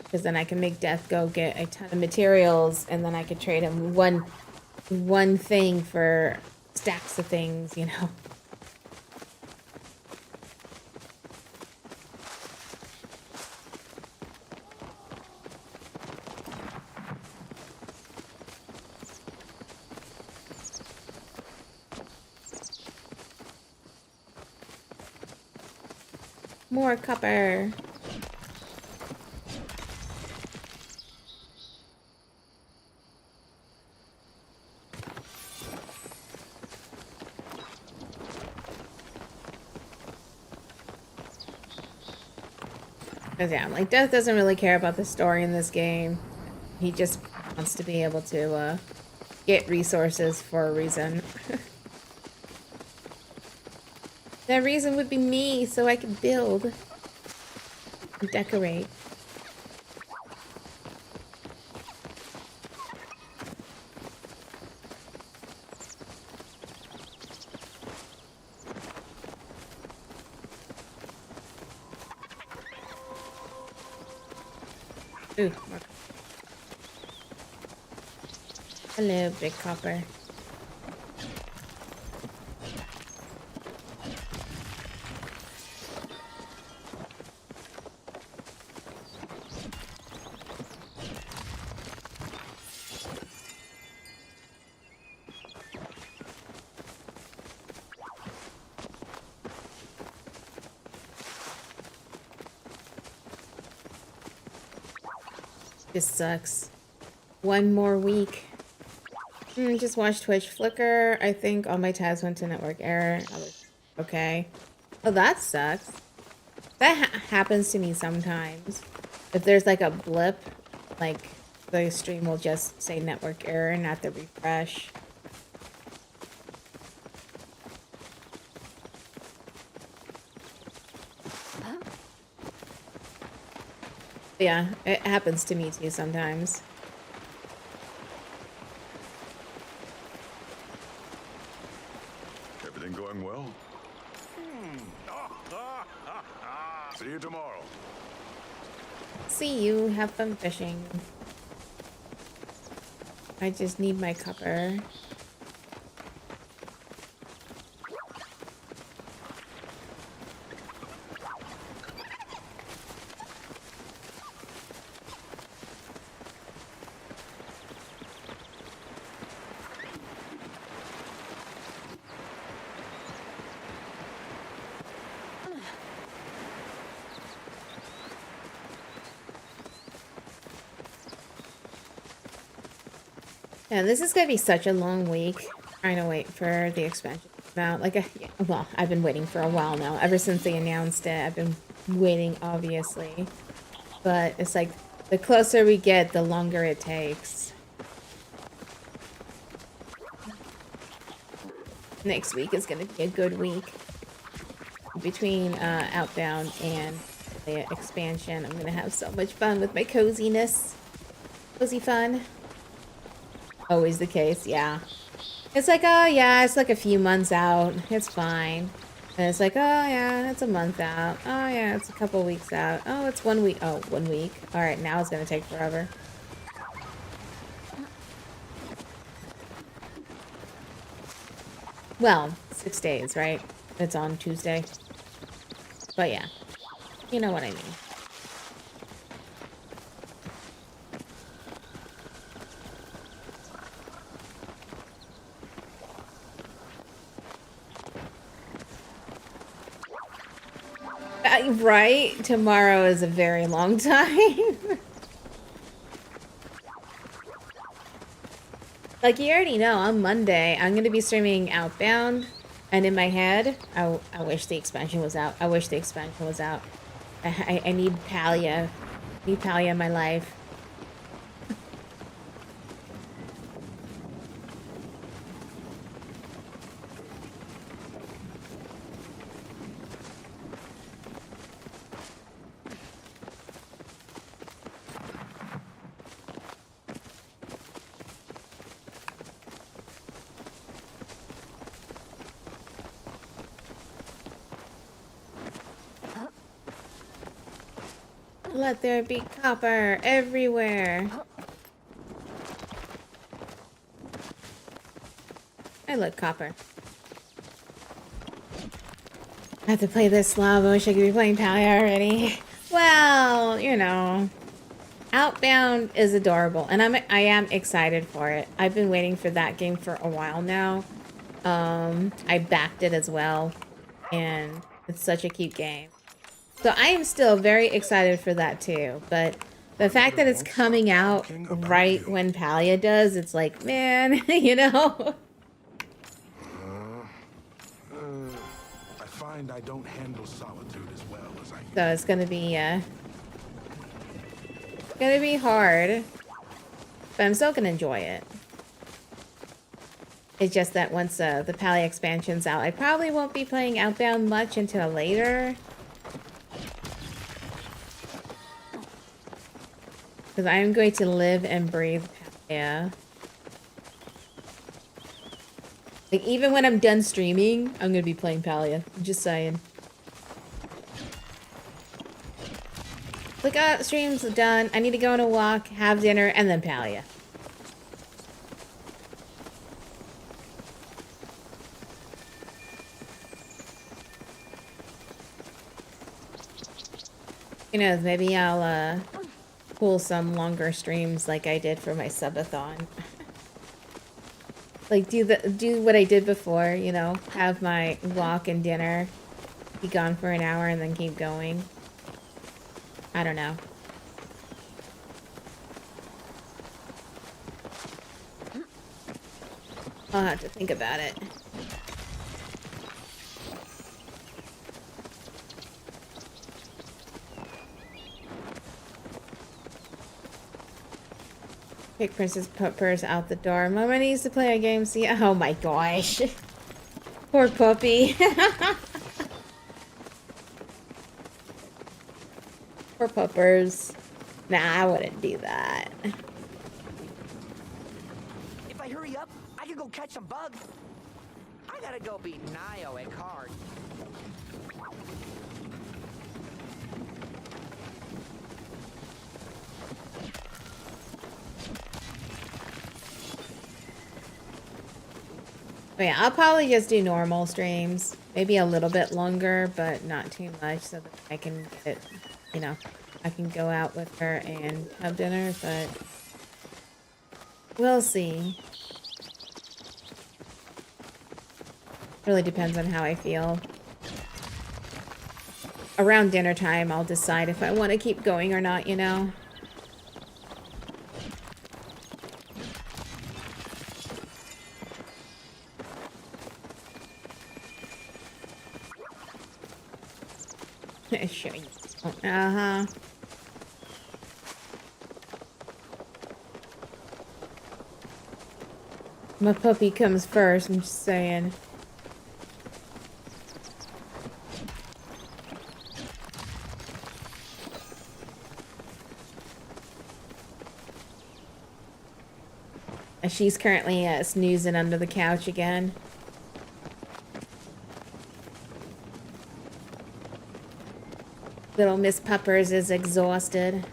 Because then I can make Death go get a ton of materials, and then I could trade him one thing for stacks of things, you know. More copper. Because yeah, like Death doesn't really care about the story in this game. He just wants to be able to get resources for a reason. That reason would be me, so I can build and decorate. Ooh, more. Hello, big copper. This sucks. One more week. Just watch Twitch flicker. I think all my tabs went to network error. I was okay. Oh, that sucks. That happens to me sometimes. If there's like a blip, like the stream will just say network error, not the refresh. Yeah, it happens to me too sometimes. Everything going well? See you tomorrow. See you. Have fun fishing. I just need my copper. Yeah, this is gonna be such a long week. Trying to wait for the expansion to come out. Like, yeah, well, I've been waiting for a while now. Ever since they announced it, I've been waiting, obviously. But it's like, the closer we get, the longer it takes. Next week is gonna be a good week. Between Outbound and the expansion, I'm gonna have so much fun with my coziness. Cozy fun. Always the case, yeah. It's like, oh yeah, it's like a few months out. It's fine. And it's like, oh yeah, it's a month out. Oh yeah, it's a couple weeks out. Oh, it's 1 week. Oh, 1 week. Alright, now it's gonna take forever. Well, 6 days, right? It's on Tuesday. But yeah, you know what I mean. Right? Tomorrow is a very long time. Like, you already know, on Monday, I'm going to be streaming Outbound. And in my head, I wish the expansion was out. I wish the expansion was out. I need Palia. I need Palia in my life. Let there be copper everywhere. I love copper. I have to play this slow. I wish I could be playing Palia already. Well, you know, Outbound is adorable, and I am excited for it. I've been waiting for that game for a while now. I backed it as well, and it's such a cute game. So I am still very excited for that too, but the fact that it's coming out right when Palia does, it's like, man, you know? I find I don't handle solitude as well as I So it's gonna be hard, but I'm still gonna enjoy it. It's just that once the Palia expansion's out, I probably won't be playing Outbound much until later. Because I'm going to live and breathe Palia. Like, even when I'm done streaming, I'm going to be playing Palia. I'm just saying. Like, oh, stream's done. I need to go on a walk, have dinner, and then Palia. You know, maybe I'll, pull some longer streams like I did for my subathon. Like, do what I did before, you know, have my walk and dinner, be gone for an hour, and then keep going. I don't know. I'll have to think about it. Kick Princess Puppers out the door. Mama needs to play a game. See, oh my gosh. Poor puppy. Poor puppers. Nah, I wouldn't do that. If I hurry up, I can go catch some bugs. I gotta go beat Nio at cards. But yeah, I'll probably just do normal streams. Maybe a little bit longer, but not too much so that I can get, you know, I can go out with her and have dinner, but we'll see. Really depends on how I feel. Around dinner time, I'll decide if I want to keep going or not, you know? Sure. Uh-huh. My puppy comes first, I'm just saying. She's currently snoozing under the couch again. Little Miss Puppers is exhausted.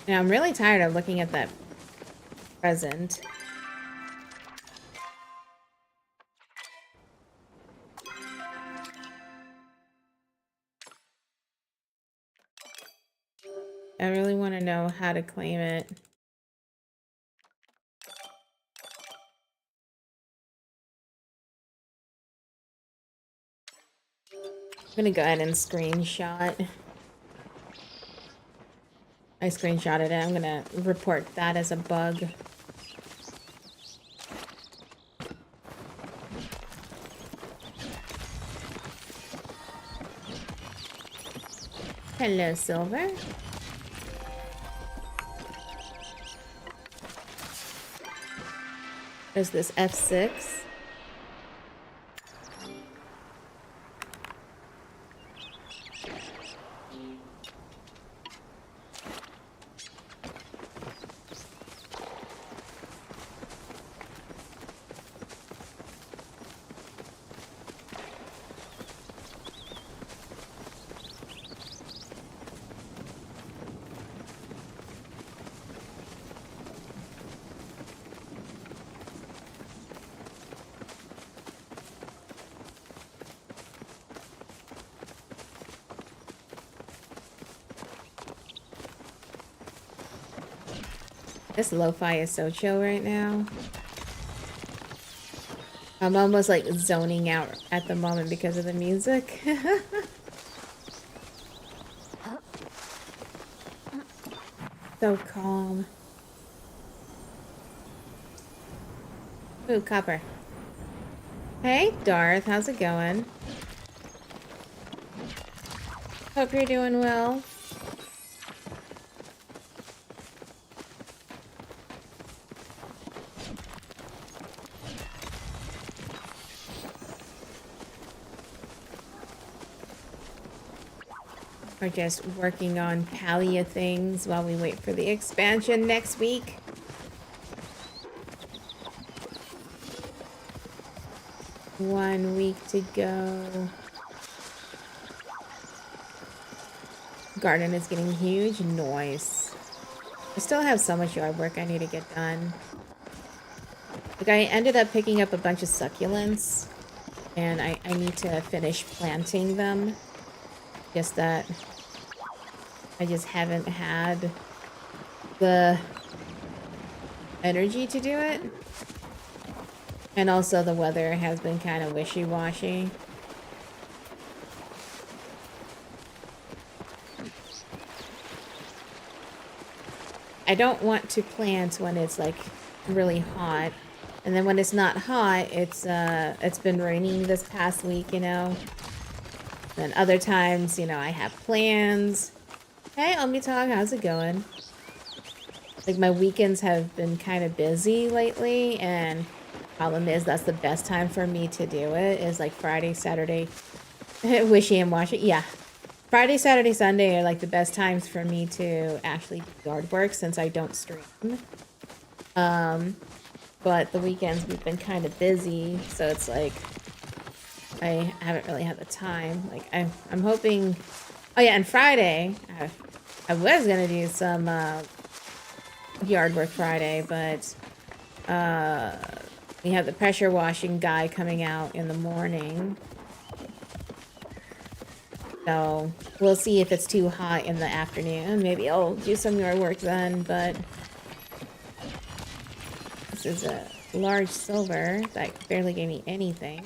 And I'm really tired of looking at that present. I really want to know how to claim it. I'm gonna go ahead and screenshot. I screenshotted it. I'm gonna report that as a bug. Hello, Silver. There's this F6. This lo-fi is so chill right now. I'm almost like zoning out at the moment because of the music. So calm. Ooh, copper. Hey, Darth, how's it going? Hope you're doing well. We're just working on Palia things while we wait for the expansion next week. One week to go. Garden is getting huge. Nice. I still have so much yard work I need to get done. Like, I ended up picking up a bunch of succulents, and I need to finish planting them. Just that I just haven't had the energy to do it. And also the weather has been kind of wishy-washy. I don't want to plant when it's like really hot. And then when it's not hot, it's been raining this past week, you know. Then other times, you know, I have plans. Hey, Omitog, how's it going? Like, my weekends have been kind of busy lately, and problem is that's the best time for me to do it, is like Friday, Saturday, wishy and washy. Yeah. Friday, Saturday, Sunday are like the best times for me to actually do yard work since I don't stream. But the weekends we've been kind of busy, so it's like I haven't really had the time. Like, I'm hoping... Oh yeah, and Friday, I was gonna do some yard work Friday, but we have the pressure washing guy coming out in the morning. So we'll see if it's too hot in the afternoon. Maybe I'll do some yard work then, but this is a large silver that barely gave me anything.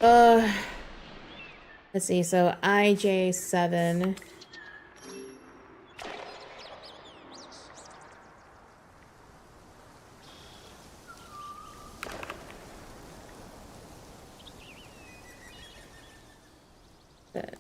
Let's see, so IJ7. Good.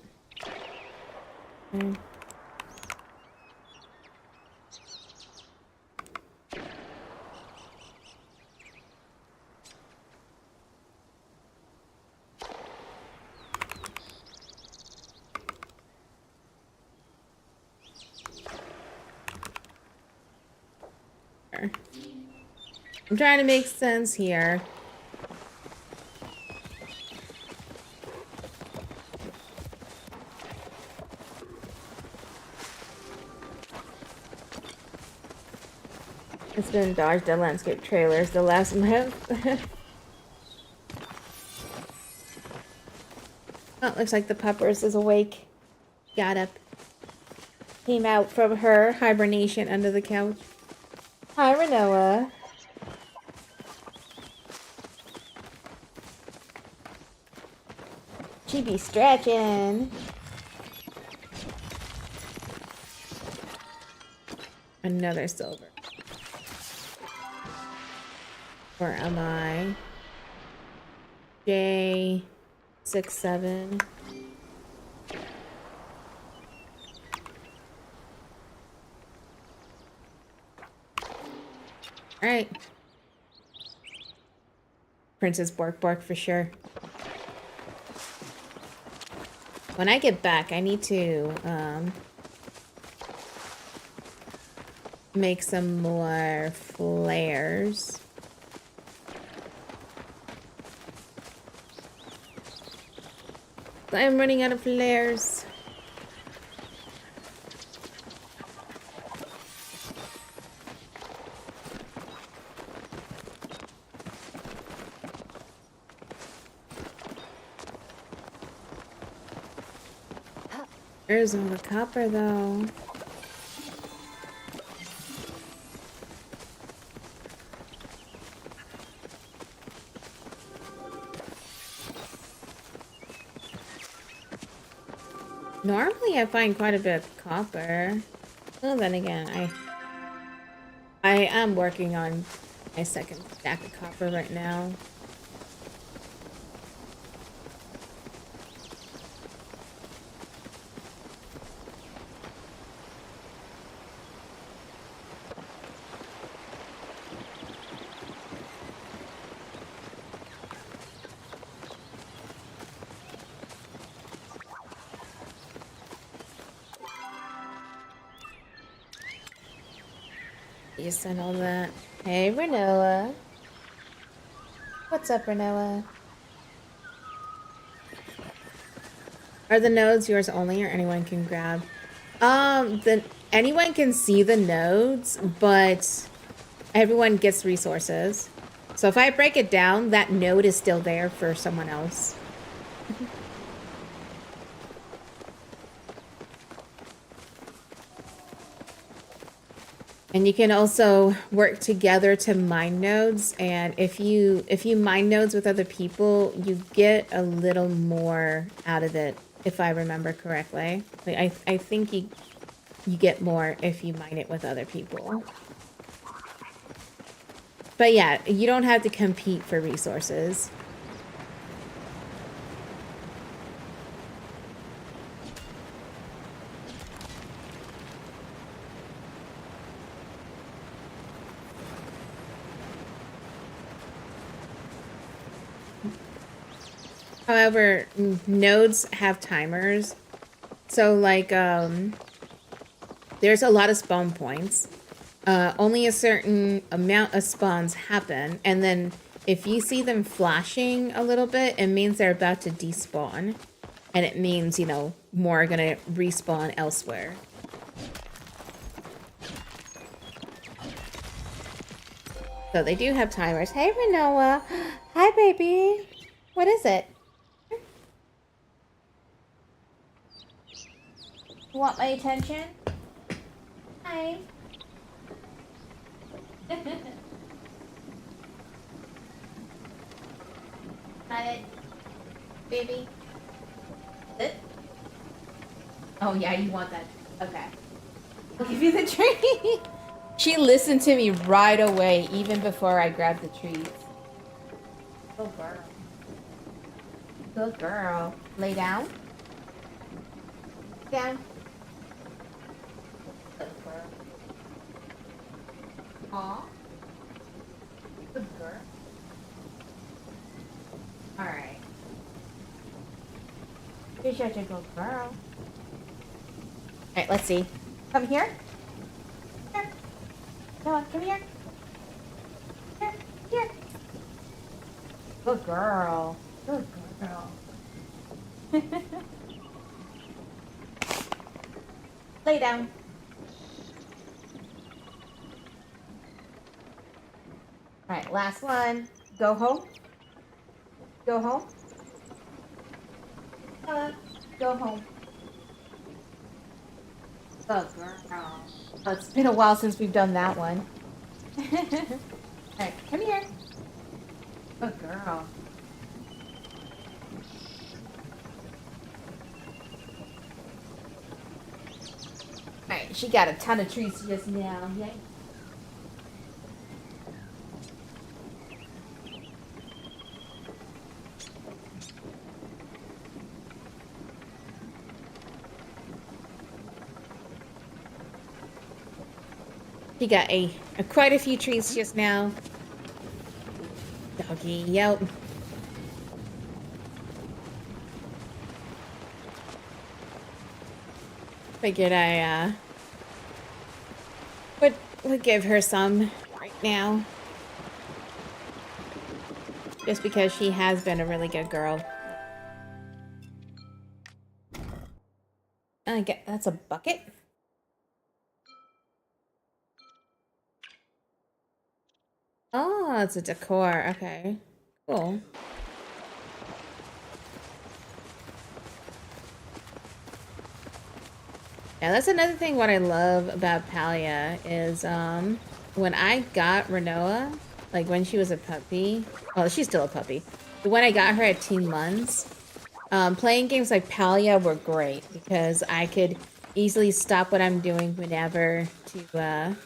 I'm trying to make sense here. It's been dodged the landscape trailers the last month. Oh, looks like the puppers is awake. Got up. Came out from her hibernation under the couch. Hi, Renoa. She be stretching. Another silver. Where am I? J67. All right. Princess Bork Bork for sure. When I get back, I need to make some more flares. I'm running out of flares. Where's all the copper, though? Normally, I find quite a bit of copper. Well, then again, I am working on my second stack of copper right now. You sent all that. Hey, Renoa. What's up, Renoa? Are the nodes yours only, or anyone can grab? Anyone can see the nodes, but everyone gets resources. So if I break it down, that node is still there for someone else. And you can also work together to mine nodes, and if you mine nodes with other people, you get a little more out of it, if I remember correctly. Like, I think you get more if you mine it with other people. But yeah, you don't have to compete for resources. However, nodes have timers. So, like, there's a lot of spawn points. Only a certain amount of spawns happen. And then if you see them flashing a little bit, it means they're about to despawn. And it means, you know, more are going to respawn elsewhere. So they do have timers. Hey, Renoa. Hi, baby. What is it? You want my attention? Hi. Hi, baby. Sit. Oh, yeah, you want that. Okay. I'll give you the treat. She listened to me right away, even before I grabbed the treats. Good girl. Good girl. Lay down. Down. Good girl. Aw. Good girl. Alright. You're such a good girl. Alright, let's see. Come here. Here. Noah, come here. Here. Here. Good girl. Good girl. Lay down. Alright, last one. Go home. Go home. Go home. Good girl. Oh, it's been a while since we've done that one. Alright, come here. Good girl. Alright, she got a ton of treats just now. Yay. She got quite a few treats just now. Doggy, yelp. Figured I would give her some right now. Just because she has been a really good girl. I get that's a bucket. Oh, it's a decor. Okay. Cool. Yeah, that's another thing what I love about Palia is when I got Renoa, like when she was a puppy, well, she's still a puppy, but when I got her at 2 months, playing games like Palia were great because I could easily stop what I'm doing whenever to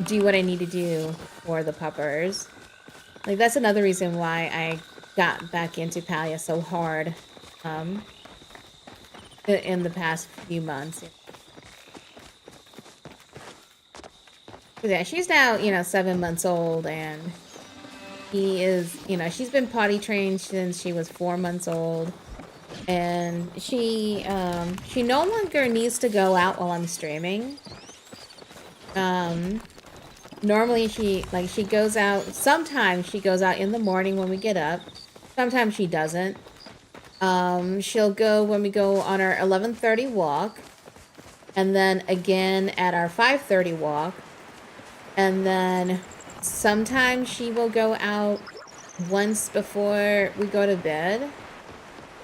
do what I need to do for the puppers. Like that's another reason why I got back into Palia so hard in the past few months. Yeah, she's now, 7 months old, and he is, she's been potty trained since she was 4 months old, and she no longer needs to go out while I'm streaming. Normally she goes out, sometimes she goes out in the morning when we get up, sometimes she doesn't. She'll go when we go on our 11:30 walk, and then again at our 5:30 walk. And then sometimes she will go out once before we go to bed.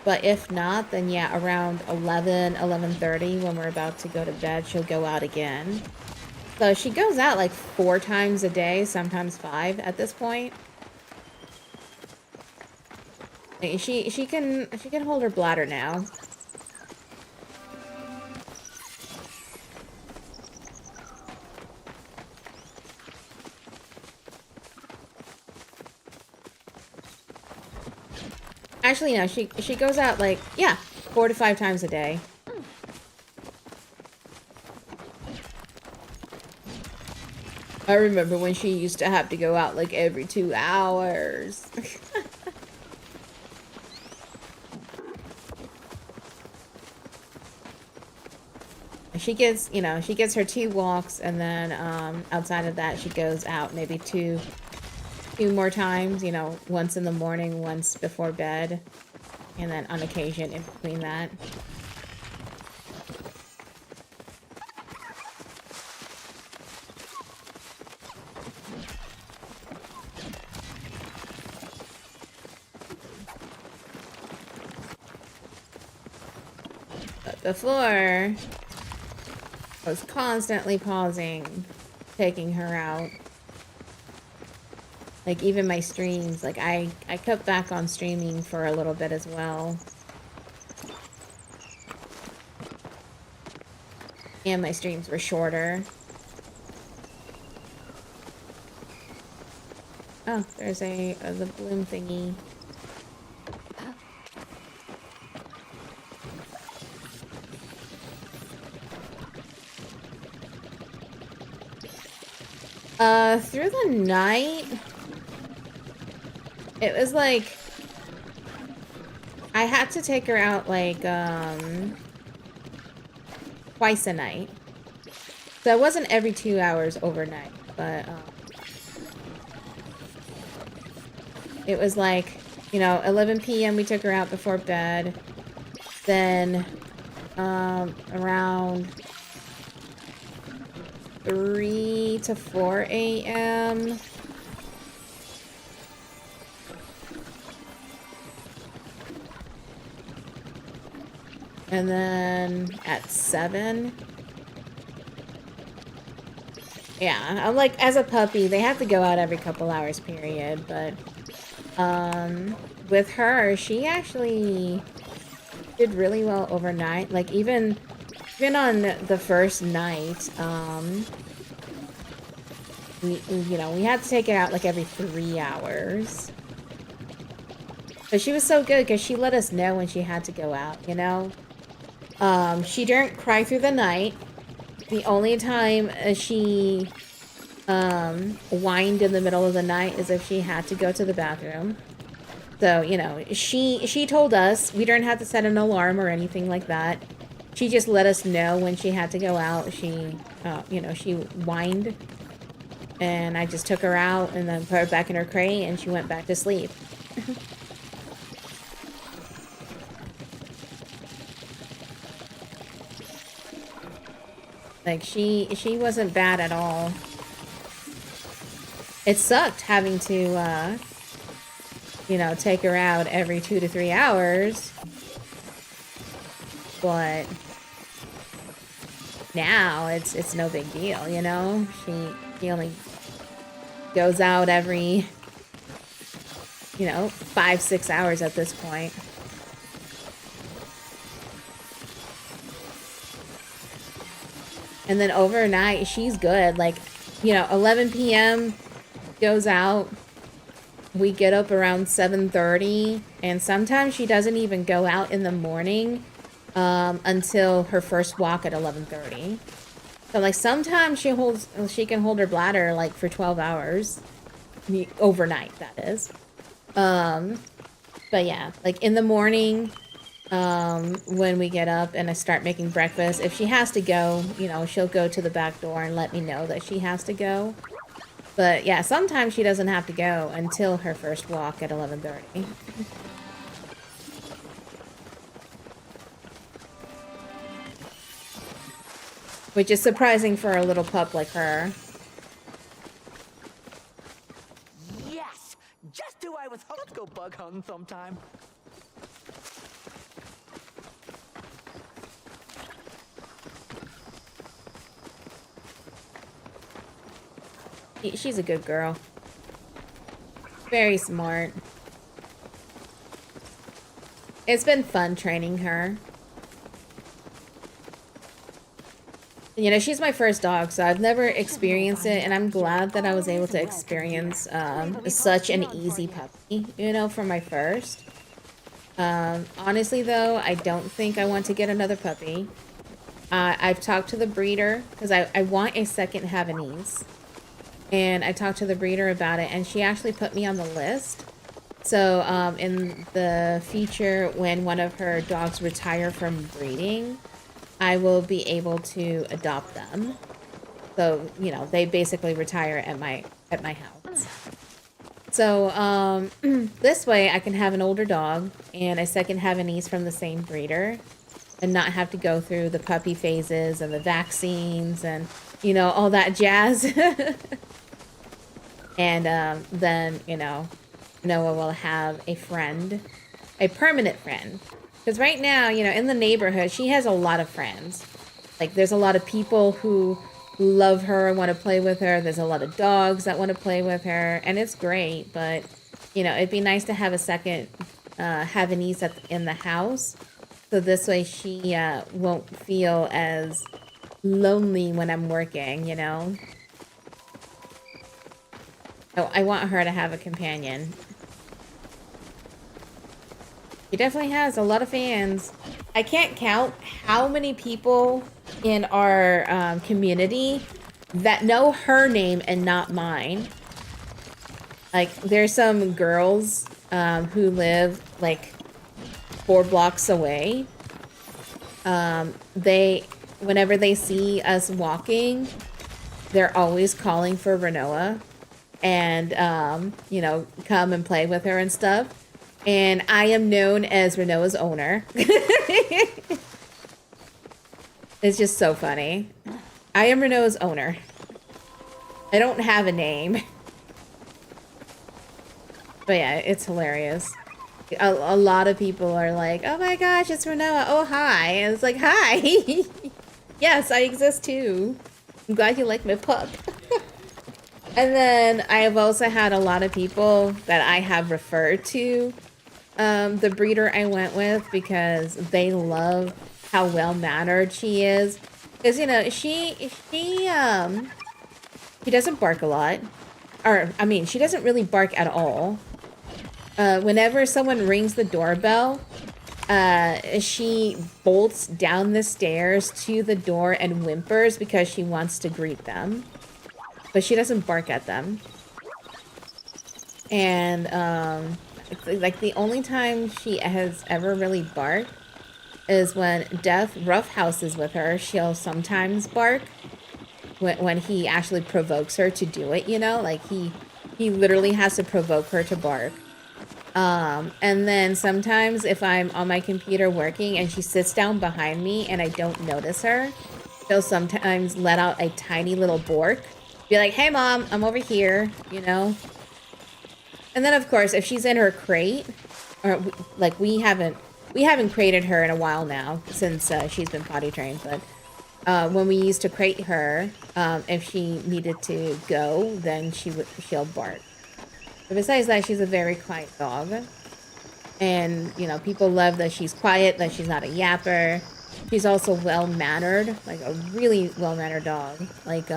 But if not, then yeah, around 11:30 when we're about to go to bed, she'll go out again. So she goes out like 4 times a day, sometimes 5 at this point. She can hold her bladder now. Actually, no, she goes out like, yeah, 4 to 5 times a day. I remember when she used to have to go out like every 2 hours. She gets her 2 walks, and then outside of that she goes out maybe two more times, once in the morning, once before bed, and then on occasion in between that. Before, I was constantly pausing, taking her out. Like, even my streams, like, I cut back on streaming for a little bit as well. And my streams were shorter. Oh, there's the bloom thingy. Through the night, it was like, I had to take her out like, twice a night. So it wasn't every 2 hours overnight, but, it was like, you know, 11 p.m. we took her out before bed. Then, around 3 to 4 a.m. And then at 7. Yeah, I'm like, as a puppy, they have to go out every couple hours period, but with her, she actually did really well overnight. Like, even on the first night, we had to take it out like every 3 hours. But she was so good because she let us know when she had to go out, you know? She didn't cry through the night. The only time she whined in the middle of the night is if she had to go to the bathroom. So, you know, she told us. We didn't have to set an alarm or anything like that. She just let us know when she had to go out. She, she whined. And I just took her out and then put her back in her crate and she went back to sleep. Like, she wasn't bad at all. It sucked having to, take her out every 2 to 3 hours. But now it's no big deal, you know? She only goes out every, 5-6 hours at this point. And then overnight, she's good. Like, 11 p.m. goes out. We get up around 7:30. And sometimes she doesn't even go out in the morning until her first walk at 11:30. So, like, sometimes she can hold her bladder, like, for 12 hours. Overnight, that is. But yeah, like, in the morning, when we get up and I start making breakfast, if she has to go, she'll go to the back door and let me know that she has to go. But yeah, sometimes she doesn't have to go until her first walk at 11:30. Which is surprising for a little pup like her. Yes! Just who I was hoping. Let's go bug hunting sometime. She's a good girl. Very smart. It's been fun training her. She's my first dog, so I've never experienced it, and I'm glad that I was able to experience such an easy puppy, for my first. Honestly, though, I don't think I want to get another puppy. I've talked to the breeder, because I want a second Havanese. And I talked to the breeder about it, and she actually put me on the list. So, in the future, when one of her dogs retire from breeding, I will be able to adopt them. So, they basically retire at my house. So, this way I can have an older dog and a second Havanese from the same breeder and not have to go through the puppy phases and the vaccines and, all that jazz. And then, Noah will have a friend, a permanent friend, Because right now, you know, in the neighborhood, she has a lot of friends. Like, there's a lot of people who love her and want to play with her. There's a lot of dogs that want to play with her, and it's great. But, you know, it'd be nice to have a second Havanese in the house. So this way she won't feel as lonely when I'm working, you know? Oh, I want her to have a companion. She definitely has a lot of fans. I can't count how many people in our community that know her name and not mine. Like, there's some girls who live, like, 4 blocks away. Whenever they see us walking, they're always calling for Renoa and, you know, come and play with her and stuff. And I am known as Renoa's owner. It's just so funny. I am Renoa's owner. I don't have a name. But yeah, it's hilarious. A lot of people are like, oh my gosh, it's Renoa. Oh, hi. And it's like, hi. Yes, I exist too. I'm glad you like my pup. And then I have also had a lot of people that I have referred to the breeder I went with because they love how well-mannered she is. Because, you know, she doesn't bark a lot. Or, I mean, she doesn't really bark at all. Whenever someone rings the doorbell, she bolts down the stairs to the door and whimpers because she wants to greet them. But she doesn't bark at them. And, like, the only time she has ever really barked is when Death roughhouses with her. She'll sometimes bark when he actually provokes her to do it, you know? Like, he literally has to provoke her to bark. And then sometimes if I'm on my computer working and she sits down behind me and I don't notice her, she'll sometimes let out a tiny little bork. Be like, hey mom, I'm over here, you know? And then of course, if she's in her crate, or like we haven't crated her in a while now since she's been potty trained, but when we used to crate her, if she needed to go, then she'll bark. But besides that, she's a very quiet dog. And, you know, people love that she's quiet, that she's not a yapper. She's also well-mannered, like a really well-mannered dog. Like,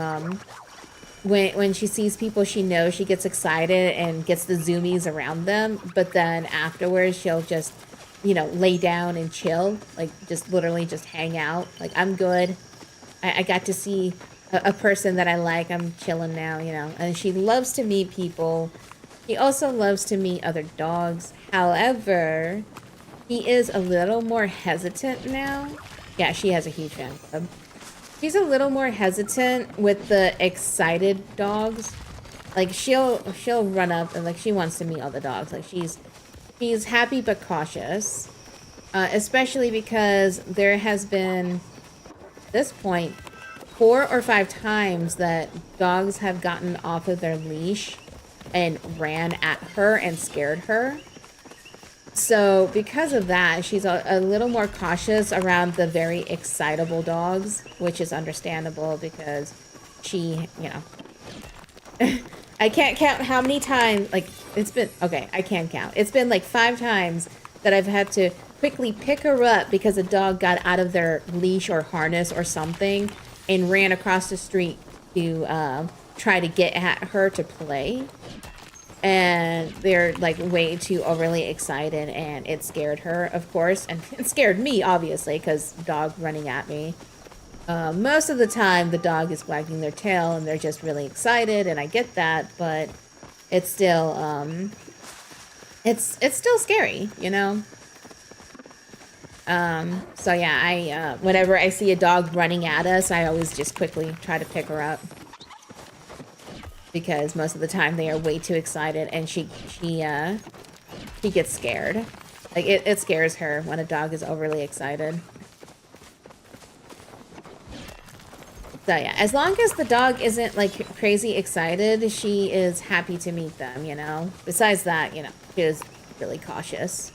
when she sees people she knows, she gets excited and gets the zoomies around them. But then afterwards, she'll just, you know, lay down and chill. Like, just literally just hang out. Like, I'm good. I got to see a person that I like. I'm chilling now, you know. And she loves to meet people. He also loves to meet other dogs. However, he is a little more hesitant now. Yeah, she has a huge fan club. She's a little more hesitant with the excited dogs. Like, she'll run up and, like, she wants to meet all the dogs. Like, she's happy but cautious. Especially because there has been, at this point, 4 or 5 times that dogs have gotten off of their leash and ran at her and scared her. So because of that, she's a little more cautious around the very excitable dogs, which is understandable because she, you know, I can't count how many times, like, it's been, okay, I can count. It's been like 5 times that I've had to quickly pick her up because a dog got out of their leash or harness or something and ran across the street to try to get at her to play. And they're, like, way too overly excited, and it scared her, of course, and it scared me, obviously, because dog running at me. Most of the time, the dog is wagging their tail, and they're just really excited, and I get that, but it's still, it's still scary, you know? So yeah, whenever I see a dog running at us, I always just quickly try to pick her up. Because most of the time they are way too excited and she gets scared. Like, it scares her when a dog is overly excited. So yeah, as long as the dog isn't, like, crazy excited, she is happy to meet them, you know? Besides that, you know, she is really cautious.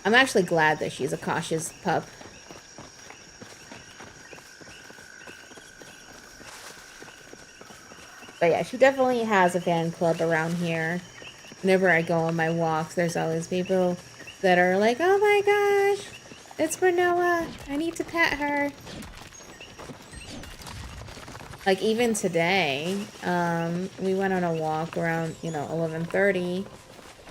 I'm actually glad that she's a cautious pup. But yeah, she definitely has a fan club around here. Whenever I go on my walks, there's always people that are like, oh my gosh, it's Renoa. I need to pet her. Like even today, we went on a walk around, 11:30,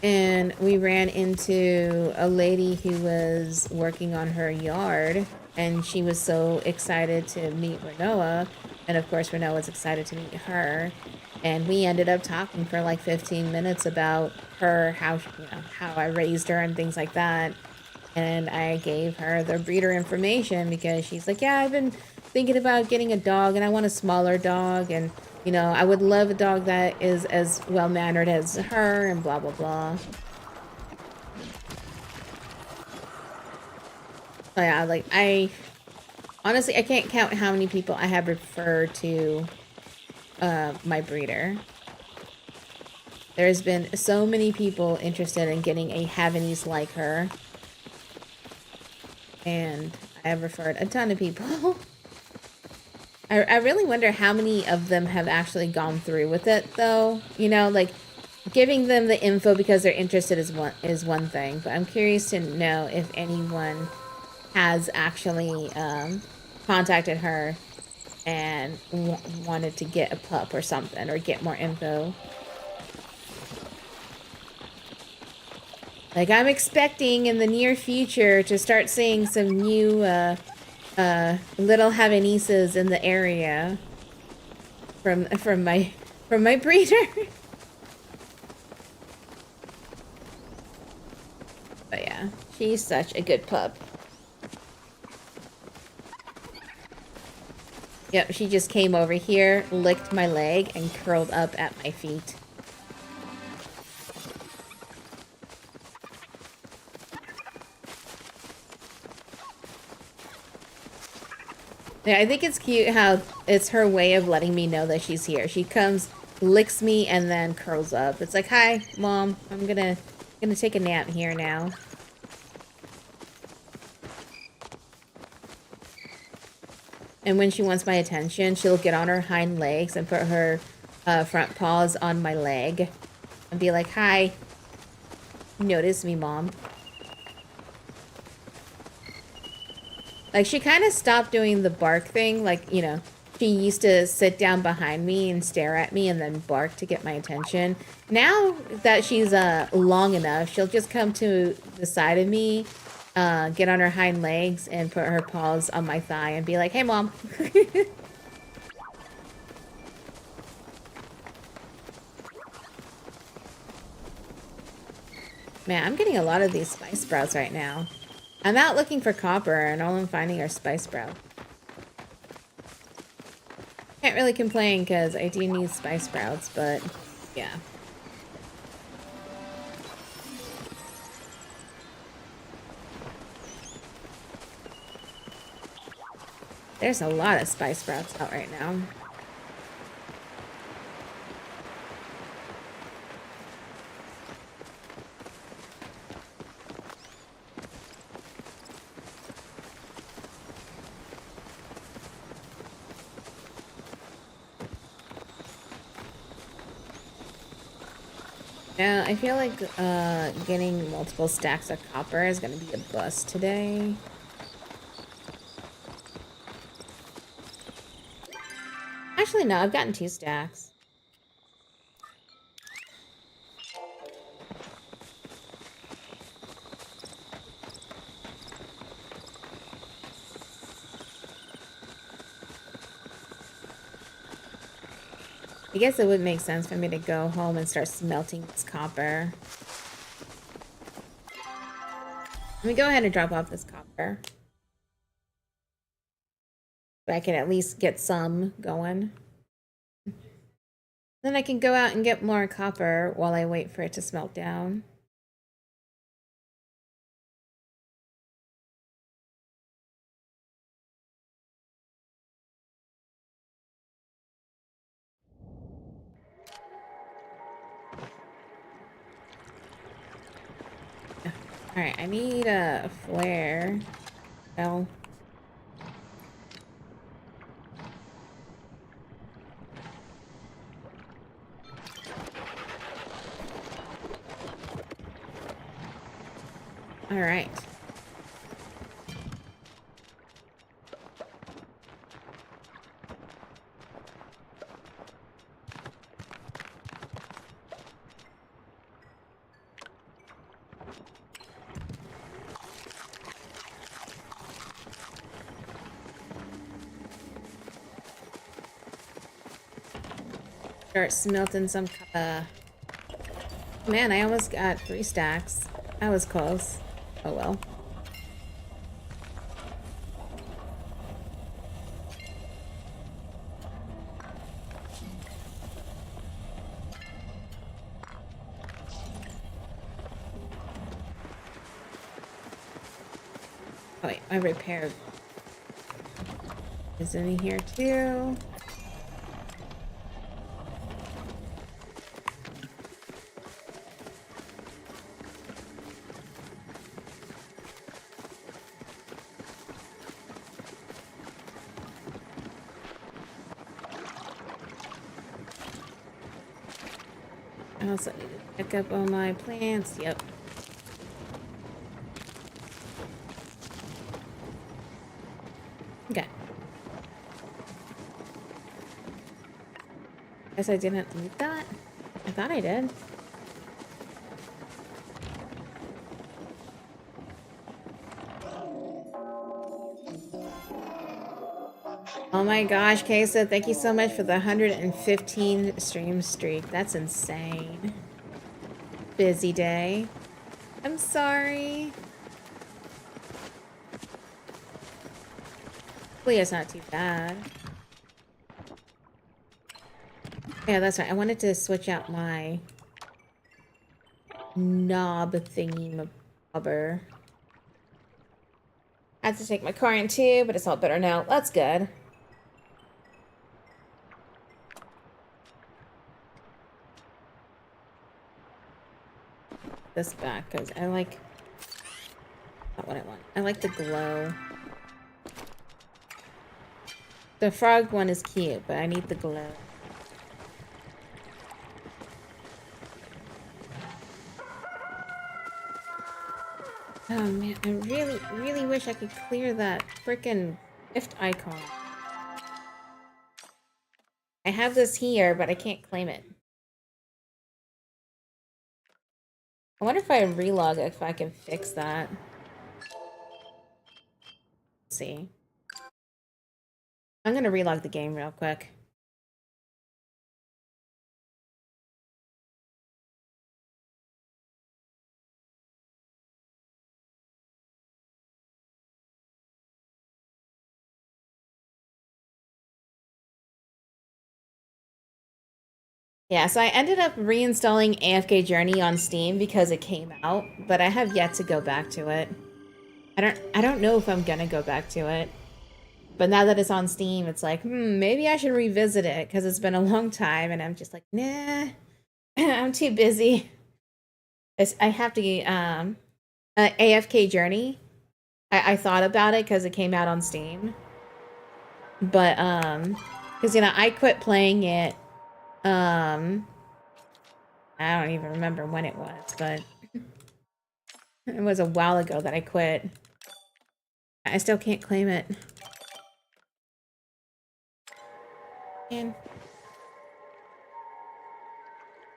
and we ran into a lady who was working on her yard, and she was so excited to meet Renoa, and of course Renoa was excited to meet her, and we ended up talking for like 15 minutes about her, how I raised her and things like that. And I gave her the breeder information because she's like, yeah, I've been thinking about getting a dog and I want a smaller dog, and I would love a dog that is as well mannered as her, and blah blah blah. So yeah, like honestly I can't count how many people I have referred to my breeder. There's been so many people interested in getting a Havanese like her, and I have referred a ton of people. I really wonder how many of them have actually gone through with it, though. Like giving them the info because they're interested is one thing, but I'm curious to know if anyone has actually contacted her and wanted to get a pup or something, or get more info. Like, I'm expecting in the near future to start seeing some new little Havaneses in the area from my breeder. But yeah, she's such a good pup. Yep, she just came over here, licked my leg, and curled up at my feet. Yeah, I think it's cute how it's her way of letting me know that she's here. She comes, licks me, and then curls up. It's like, hi, Mom. I'm gonna take a nap here now. And when she wants my attention, she'll get on her hind legs and put her front paws on my leg and be like, hi. Notice me, Mom. Like, she kind of stopped doing the bark thing. Like, she used to sit down behind me and stare at me and then bark to get my attention. Now that she's long enough, she'll just come to the side of me, get on her hind legs, and put her paws on my thigh and be like, hey, Mom. Man, I'm getting a lot of these spice sprouts right now. I'm out looking for copper, and all I'm finding are spice sprouts. Can't really complain, because I do need spice sprouts, but yeah. There's a lot of spice sprouts out right now. Yeah, I feel like getting multiple stacks of copper is going to be a bust today. Actually, no, I've gotten 2 stacks. I guess it would make sense for me to go home and start smelting this copper. Let me go ahead and drop off this copper. But I can at least get some going. Then I can go out and get more copper while I wait for it to smelt down. Alright, I need a flare. Well. Alright. Start smelting some copper. Man, I almost got 3 stacks. I was close. Oh well. Oh wait, I repaired. Is any here too? I also need to pick up all my plants. Yep. Okay. Guess I didn't need that. I thought I did. Oh my gosh, Kesa, thank you so much for the 115 stream streak. That's insane. Busy day. I'm sorry. Hopefully it's not too bad. Yeah, that's right. I wanted to switch out my knob thingy mabobber. I had to take my car in too, but it's all better now. That's good. This back because I like not what I want. I like the glow. The frog one is cute, but I need the glow. Oh man, I really wish I could clear that frickin' gift icon. I have this here, but I can't claim it. I wonder if I relog it, if I can fix that. Let's see. I'm gonna relog the game real quick. Yeah, so I ended up reinstalling AFK Journey on Steam because it came out, but I have yet to go back to it. I don't know if I'm gonna go back to it. But now that it's on Steam, it's like, maybe I should revisit it because it's been a long time and I'm just like, nah, I'm too busy. I have to AFK Journey. I thought about it because it came out on Steam. But because I quit playing it. I don't even remember when it was, but it was a while ago that I quit. I still can't claim it. Man.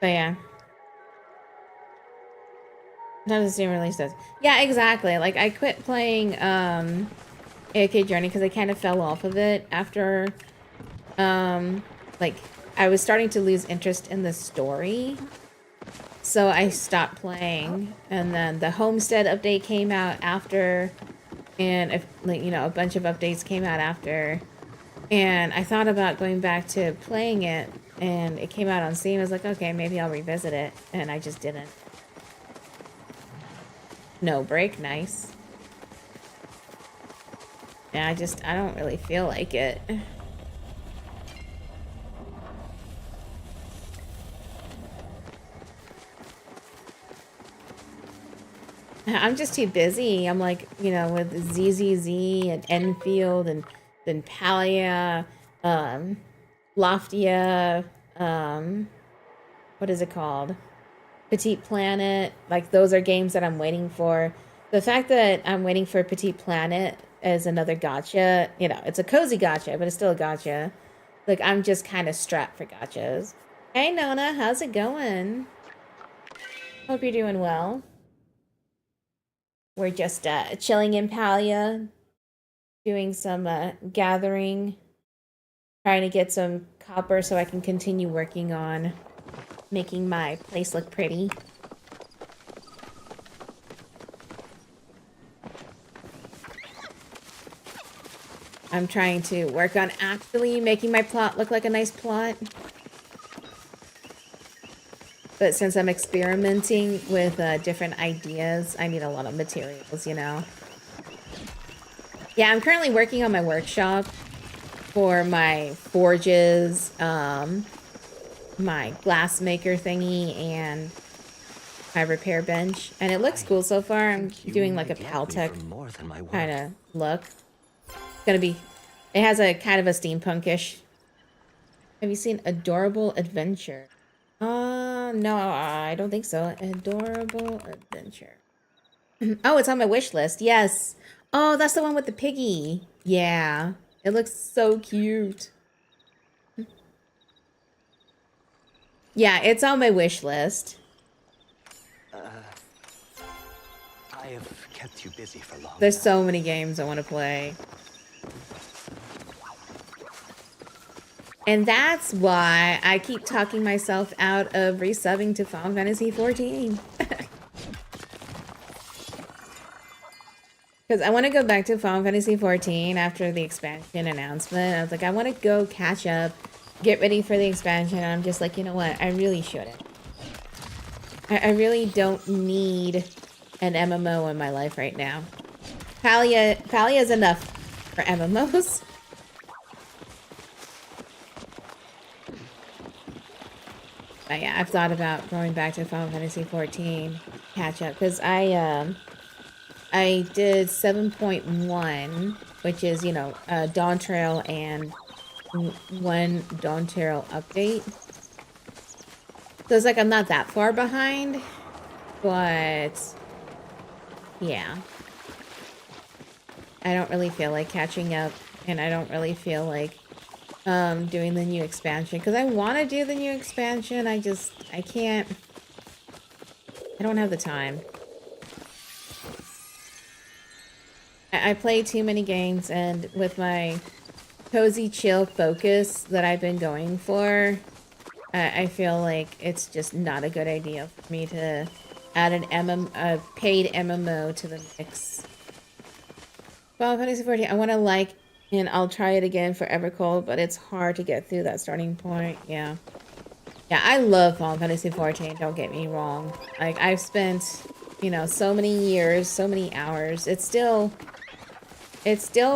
But yeah. Sometimes the Steam release does. Yeah, exactly. Like I quit playing AFK Journey because I kind of fell off of it after like I was starting to lose interest in the story. So I stopped playing, and then the Homestead update came out after, and if like a bunch of updates came out after, and I thought about going back to playing it, and it came out on Steam. I was like, okay, maybe I'll revisit it, and I just didn't. No break, nice. Yeah, I don't really feel like it. I'm just too busy. I'm like, you know, with ZZZ and Enfield and then Palia, Loftia, what is it called? Petite Planet. Like, those are games that I'm waiting for. The fact that I'm waiting for Petite Planet as another gacha, you know, it's a cozy gacha, but it's still a gacha. Like, I'm just kind of strapped for gachas. Hey, Nona, how's it going? Hope you're doing well. We're just chilling in Palia, doing some gathering, trying to get some copper so I can continue working on making my place look pretty. I'm trying to work on actually making my plot look like a nice plot. But since I'm experimenting with different ideas, I need a lot of materials, you know? Yeah, I'm currently working on my workshop for my forges, my glass maker thingy, and my repair bench. And it looks cool so far. I'm doing like a Paltech kind of look. It's gonna be, it has a kind of a steampunkish. Have you seen Adorable Adventure? No, I don't think so. Adorable Adventure. Oh, it's on my wish list. Yes. Oh, that's the one with the piggy. Yeah. It looks so cute. Yeah, it's on my wish list. I have kept you busy for long. There's so many games I want to play. And that's why I keep talking myself out of resubbing to Final Fantasy 14. Because I want to go back to Final Fantasy 14 after the expansion announcement. I was like, I want to go catch up, get ready for the expansion. And I'm just like, you know what? I really shouldn't. I really don't need an MMO in my life right now. Palia is enough for MMOs. But yeah, I've thought about going back to Final Fantasy 14, catch up, because I did 7.1, which is, you know, Dawn Trail and one Dawn Trail update. So it's like I'm not that far behind, but yeah. I don't really feel like catching up, and I don't really feel like doing the new expansion, because I want to do the new expansion. I can't. I don't have the time. I play too many games, and with my cozy chill focus that I've been going for, I feel like it's just not a good idea for me to add a paid MMO to the mix. Final Fantasy 14, I want to like, and I'll try it again for Evercold, but it's hard to get through that starting point. Yeah. Yeah, I love Final Fantasy 14, don't get me wrong. Like, I've spent, you know, so many years, so many hours. It's still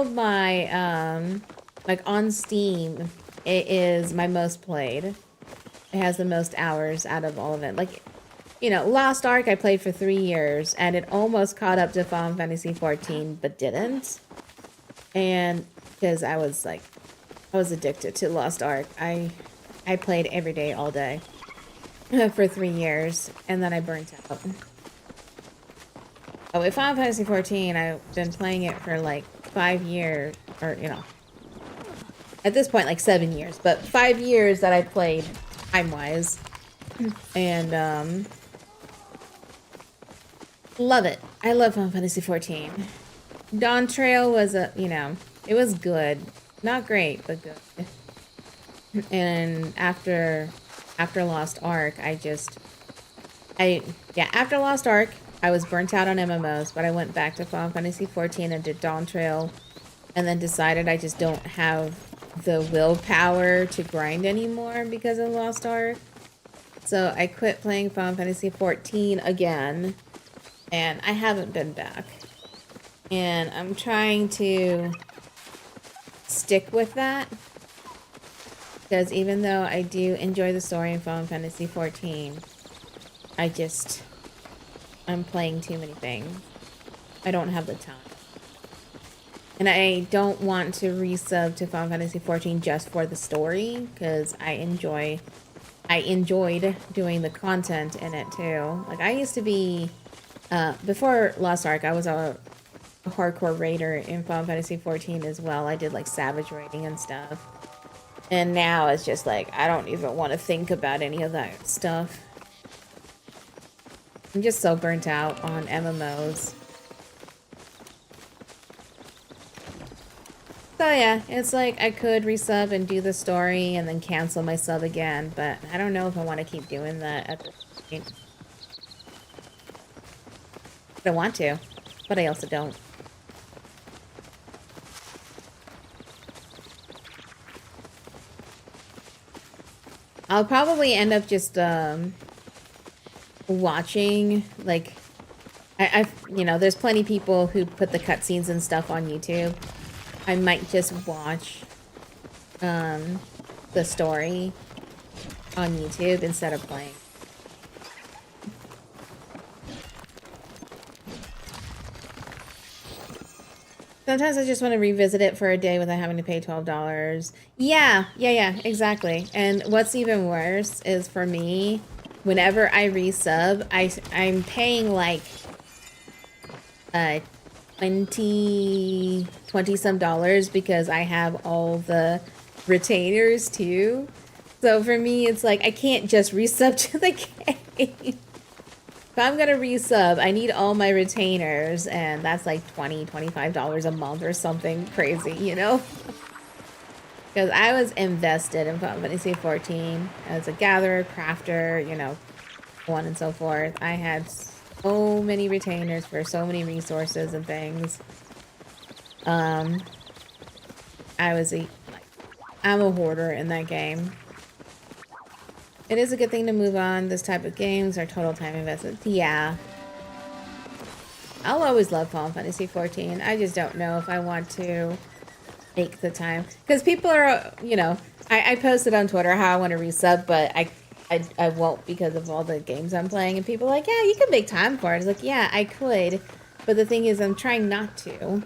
my, like, on Steam, it is my most played. It has the most hours out of all of it. Like, you know, Lost Ark I played for 3 years, and it almost caught up to Final Fantasy 14, but didn't. And because I was addicted to Lost Ark. I played every day, all day, for 3 years, and then I burnt out. Oh, with Final Fantasy 14, I've been playing it for like 5 years, or, you know, at this point, like 7 years, but 5 years that I played time-wise. And, love it. I love Final Fantasy 14. Dawn Trail was you know, it was good. Not great, but good. And after Lost Ark, after Lost Ark, I was burnt out on MMOs, but I went back to Final Fantasy 14 and did Dawn Trail, and then decided I just don't have the willpower to grind anymore because of Lost Ark. So I quit playing Final Fantasy 14 again, and I haven't been back. And I'm trying to stick with that, because even though I do enjoy the story in Final Fantasy 14, I'm playing too many things. I don't have the time. And I don't want to resub to Final Fantasy XIV just for the story, because I enjoyed doing the content in it too. Like, I used to be, before Lost Ark, I was a hardcore raider in Final Fantasy XIV as well. I did like savage raiding and stuff. And now it's just like, I don't even want to think about any of that stuff. I'm just so burnt out on MMOs. So yeah, it's like I could resub and do the story and then cancel my sub again, but I don't know if I want to keep doing that at this point. I want to, but I also don't. I'll probably end up just watching, like, you know, there's plenty of people who put the cutscenes and stuff on YouTube. I might just watch the story on YouTube instead of playing. Sometimes I just want to revisit it for a day without having to pay $12. Yeah, exactly. And what's even worse is, for me, whenever I resub, I'm paying like 20 some dollars because I have all the retainers too. So for me, it's like I can't just resub to the game. If I'm gonna resub, I need all my retainers, and that's like $25 a month or something crazy, you know? Because I was invested in Final Fantasy XIV as a gatherer, crafter, you know, so on and so forth. I had so many retainers for so many resources and things. I'm a hoarder in that game. It is a good thing to move on. This type of games are total time investments. Yeah. I'll always love Final Fantasy XIV. I just don't know if I want to make the time. Because people are, you know, I posted on Twitter how I want to resub, but I won't because of all the games I'm playing. And people are like, yeah, you can make time for it. It's like, yeah, I could. But the thing is, I'm trying not to.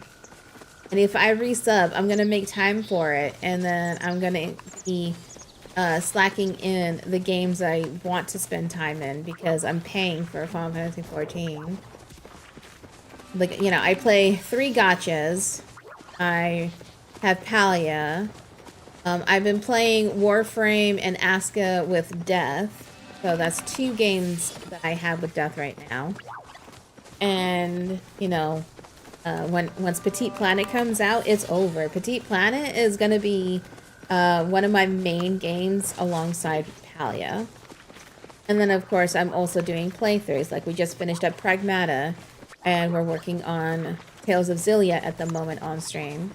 And if I resub, I'm going to make time for it. And then I'm going to be slacking in the games I want to spend time in because I'm paying for Final Fantasy XIV. Like, you know, I play 3 gachas. I have Palia. I've been playing Warframe and Asuka with Death. So that's 2 games that I have with Death right now. And, you know, once Petite Planet comes out, it's over. Petite Planet is going to be one of my main games alongside Palia. And then, of course, I'm also doing playthroughs. Like, we just finished up Pragmata, and we're working on Tales of Xillia at the moment on stream.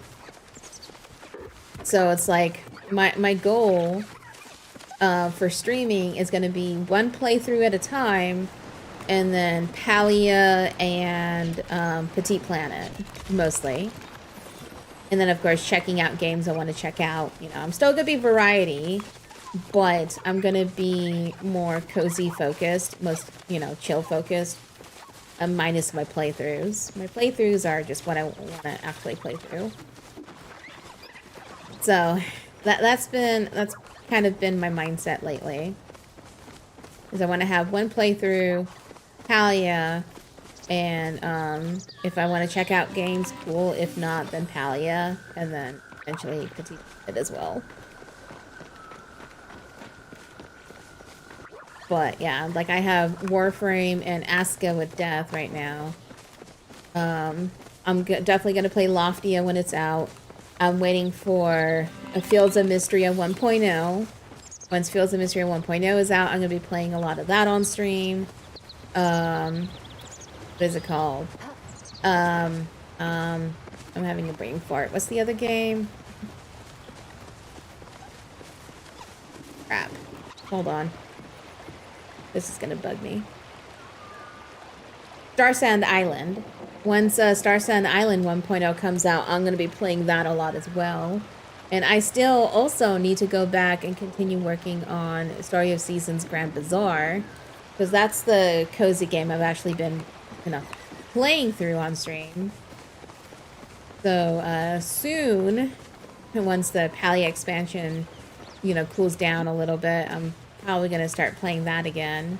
So it's like, my goal for streaming is going to be 1 playthrough at a time, and then Palia and Petite Planet, mostly. And then, of course, checking out games I want to check out. You know, I'm still going to be variety, but I'm going to be more cozy focused, most, you know, chill focused, minus my playthroughs. My playthroughs are just what I want to actually play through. So that's kind of been my mindset lately. Is I want to have 1 playthrough, Palia, and if I want to check out games, cool. If not, then Palia, and then eventually Petite Planet as well. But yeah, like I have Warframe and Asuka with Death right now. I'm definitely going to play Loftia when it's out. I'm waiting for Fields of Mysteria 1.0. Once Fields of Mysteria 1.0 is out, I'm going to be playing a lot of that on stream. What is it called? I'm having a brain fart. What's the other game? Crap. Hold on. This is gonna bug me. Star Sand Island. Once Star Sand Island 1.0 comes out, I'm gonna be playing that a lot as well. And I still also need to go back and continue working on Story of Seasons Grand Bazaar, because that's the cozy game I've actually been you know, playing through on stream. So soon, once the Palia expansion, you know, cools down a little bit, I'm probably gonna start playing that again.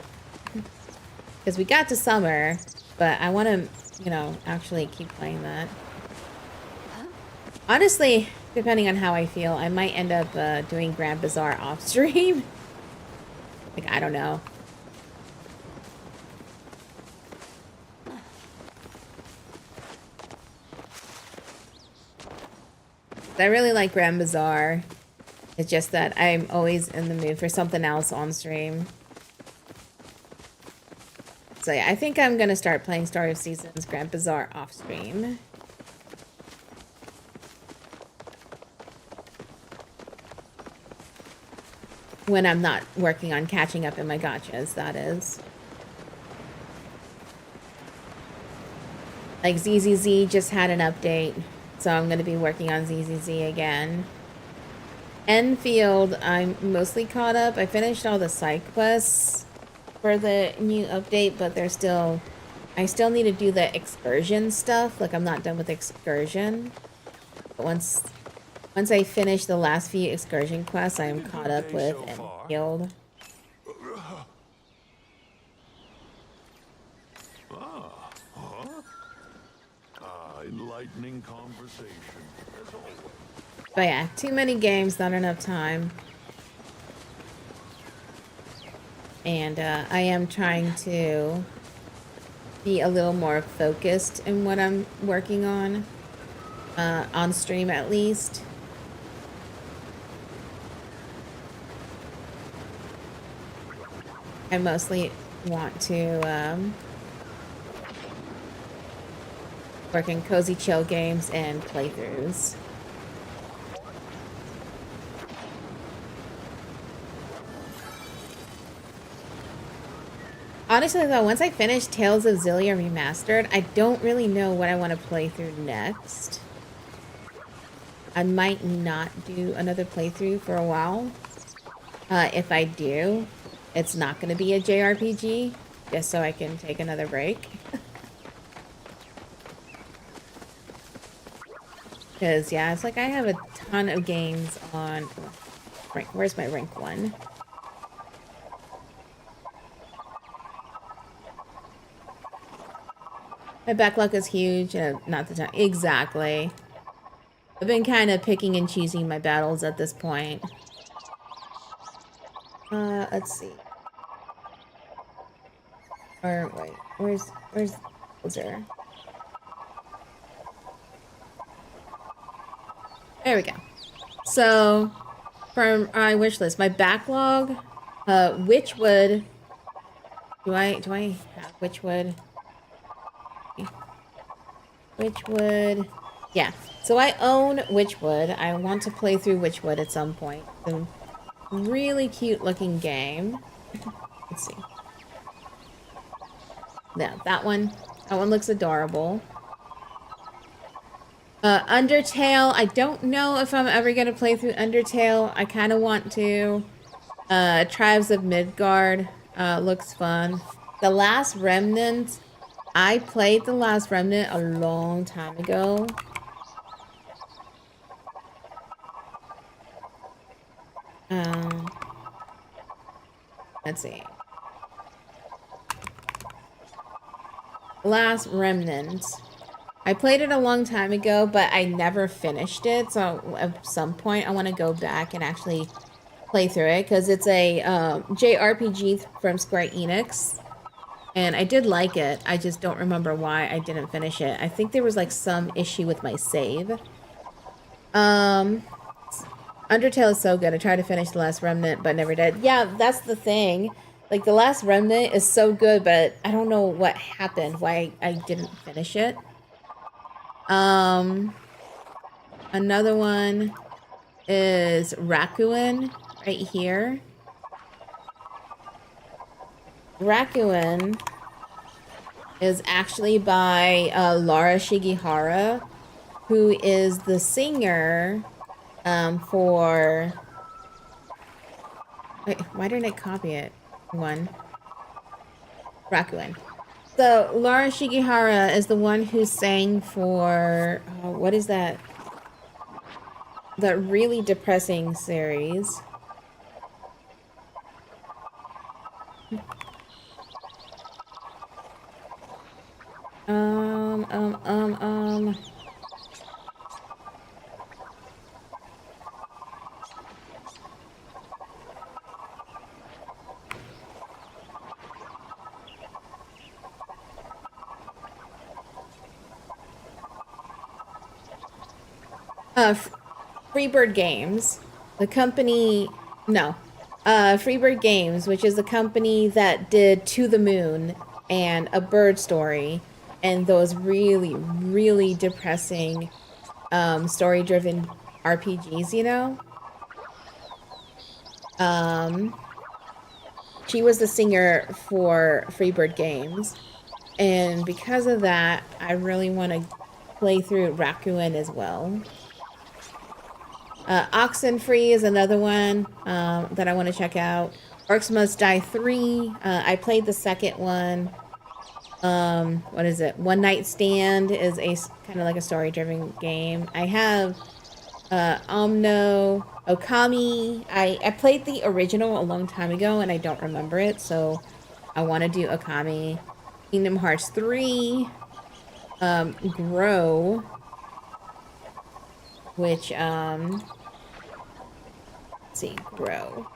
Because we got to summer, but I want to, you know, actually keep playing that. Honestly, depending on how I feel, I might end up doing Grand Bazaar off stream. Like, I don't know. I really like Grand Bazaar. It's just that I'm always in the mood for something else on stream. So yeah, I think I'm gonna start playing Story of Seasons Grand Bazaar off stream. When I'm not working on catching up in my gachas, that is. Like ZZZ just had an update, so I'm gonna be working on ZZZ again. Enfield, I'm mostly caught up. I finished all the side quests for the new update, but there's still, I still need to do the excursion stuff. Like, I'm not done with excursion. But once I finish the last few excursion quests, I am caught up with Enfield. Enlightening conversation, as always. But yeah, too many games, not enough time. And I am trying to be a little more focused in what I'm working on stream at least. I mostly want to work in cozy chill games and playthroughs. Honestly though, once I finish Tales of Xillia Remastered, I don't really know what I want to play through next. I might not do another playthrough for a while. If I do, it's not going to be a JRPG, just so I can take another break. Because, yeah, it's like I have a ton of games on... Rank. Where's my rank 1? My backlog is huge. Not the time. Exactly. I've been kind of picking and choosing my battles at this point. Let's see. Or, wait. Where's Bowser? There we go. So, from my wish list, my backlog, Witchwood. Do I have Witchwood? Witchwood. Yeah. So I own Witchwood. I want to play through Witchwood at some point. It's a really cute looking game. Let's see. Yeah, that one. That one looks adorable. Undertale. I don't know if I'm ever going to play through Undertale. I kind of want to. Tribes of Midgard. Looks fun. The Last Remnant. I played The Last Remnant a long time ago. Let's see. Last Remnant. I played it a long time ago, but I never finished it. So at some point, I want to go back and actually play through it because it's a JRPG from Square Enix. And I did like it. I just don't remember why I didn't finish it. I think there was like some issue with my save. Undertale is so good. I tried to finish The Last Remnant, but never did. Yeah, that's the thing. Like, The Last Remnant is so good, but I don't know what happened, why I didn't finish it. Another one is Rakuen, right here. Rakuen is actually by Lara Shigihara, who is the singer for... Wait, why didn't I copy it? Rakuen. So Laura Shigihara is the one who sang for what is that? That really depressing series. Um, um, um, um. Freebird Games, the company, no, Freebird Games, which is the company that did To the Moon and A Bird Story, and those really, really depressing, story-driven RPGs, you know? She was the singer for Freebird Games, and because of that, I really want to play through Rakuen as well. Oxenfree is another one that I want to check out. Orcs Must Die 3. I played the second one. What is it? One Night Stand is a kind of like a story-driven game. I have Omno, Okami. I played the original a long time ago and I don't remember it, so I want to do Okami. Kingdom Hearts 3. Grow, which let's see, Grow.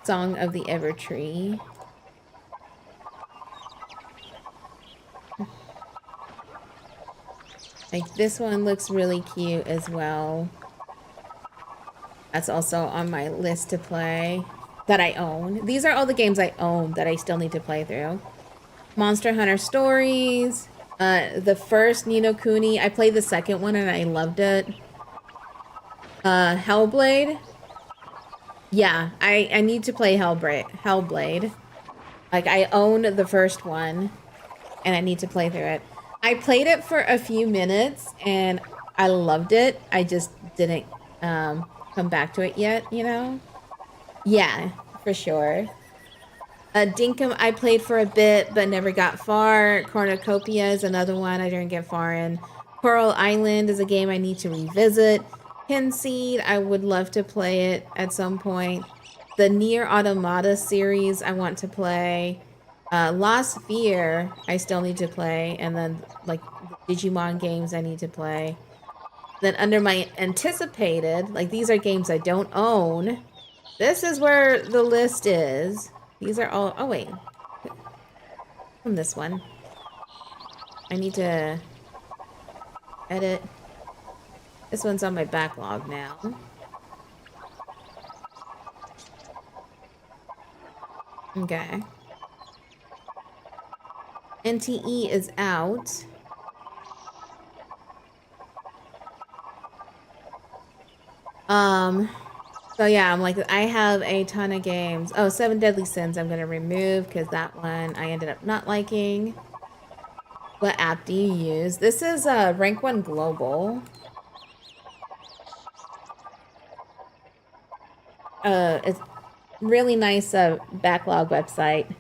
Song of the Evertree. Like this one looks really cute as well. That's also on my list to play that I own. These are all the games I own that I still need to play through. Monster Hunter Stories. The first Ni no Kuni. I played the second one and I loved it. Hellblade. Yeah, I need to play Hellblade. Like, I own the first one, and I need to play through it. I played it for a few minutes, and I loved it. I just didn't come back to it yet, you know? Yeah, for sure. Dinkum, I played for a bit, but never got far. Cornucopia is another one I didn't get far in. Coral Island is a game I need to revisit. Pinseed, I would love to play it at some point. The Nier Automata series, I want to play. Lost Sphear, I still need to play. And then, like, the Digimon games I need to play. Then under my anticipated, like, these are games I don't own. This is where the list is. These are all, oh wait. From this one. I need to edit. This one's on my backlog now. Okay. NTE is out. So yeah, I'm like, I have a ton of games. Oh, Seven Deadly Sins I'm gonna remove because that one I ended up not liking. What app do you use? This is Rank 1 Global. It's really nice backlog website.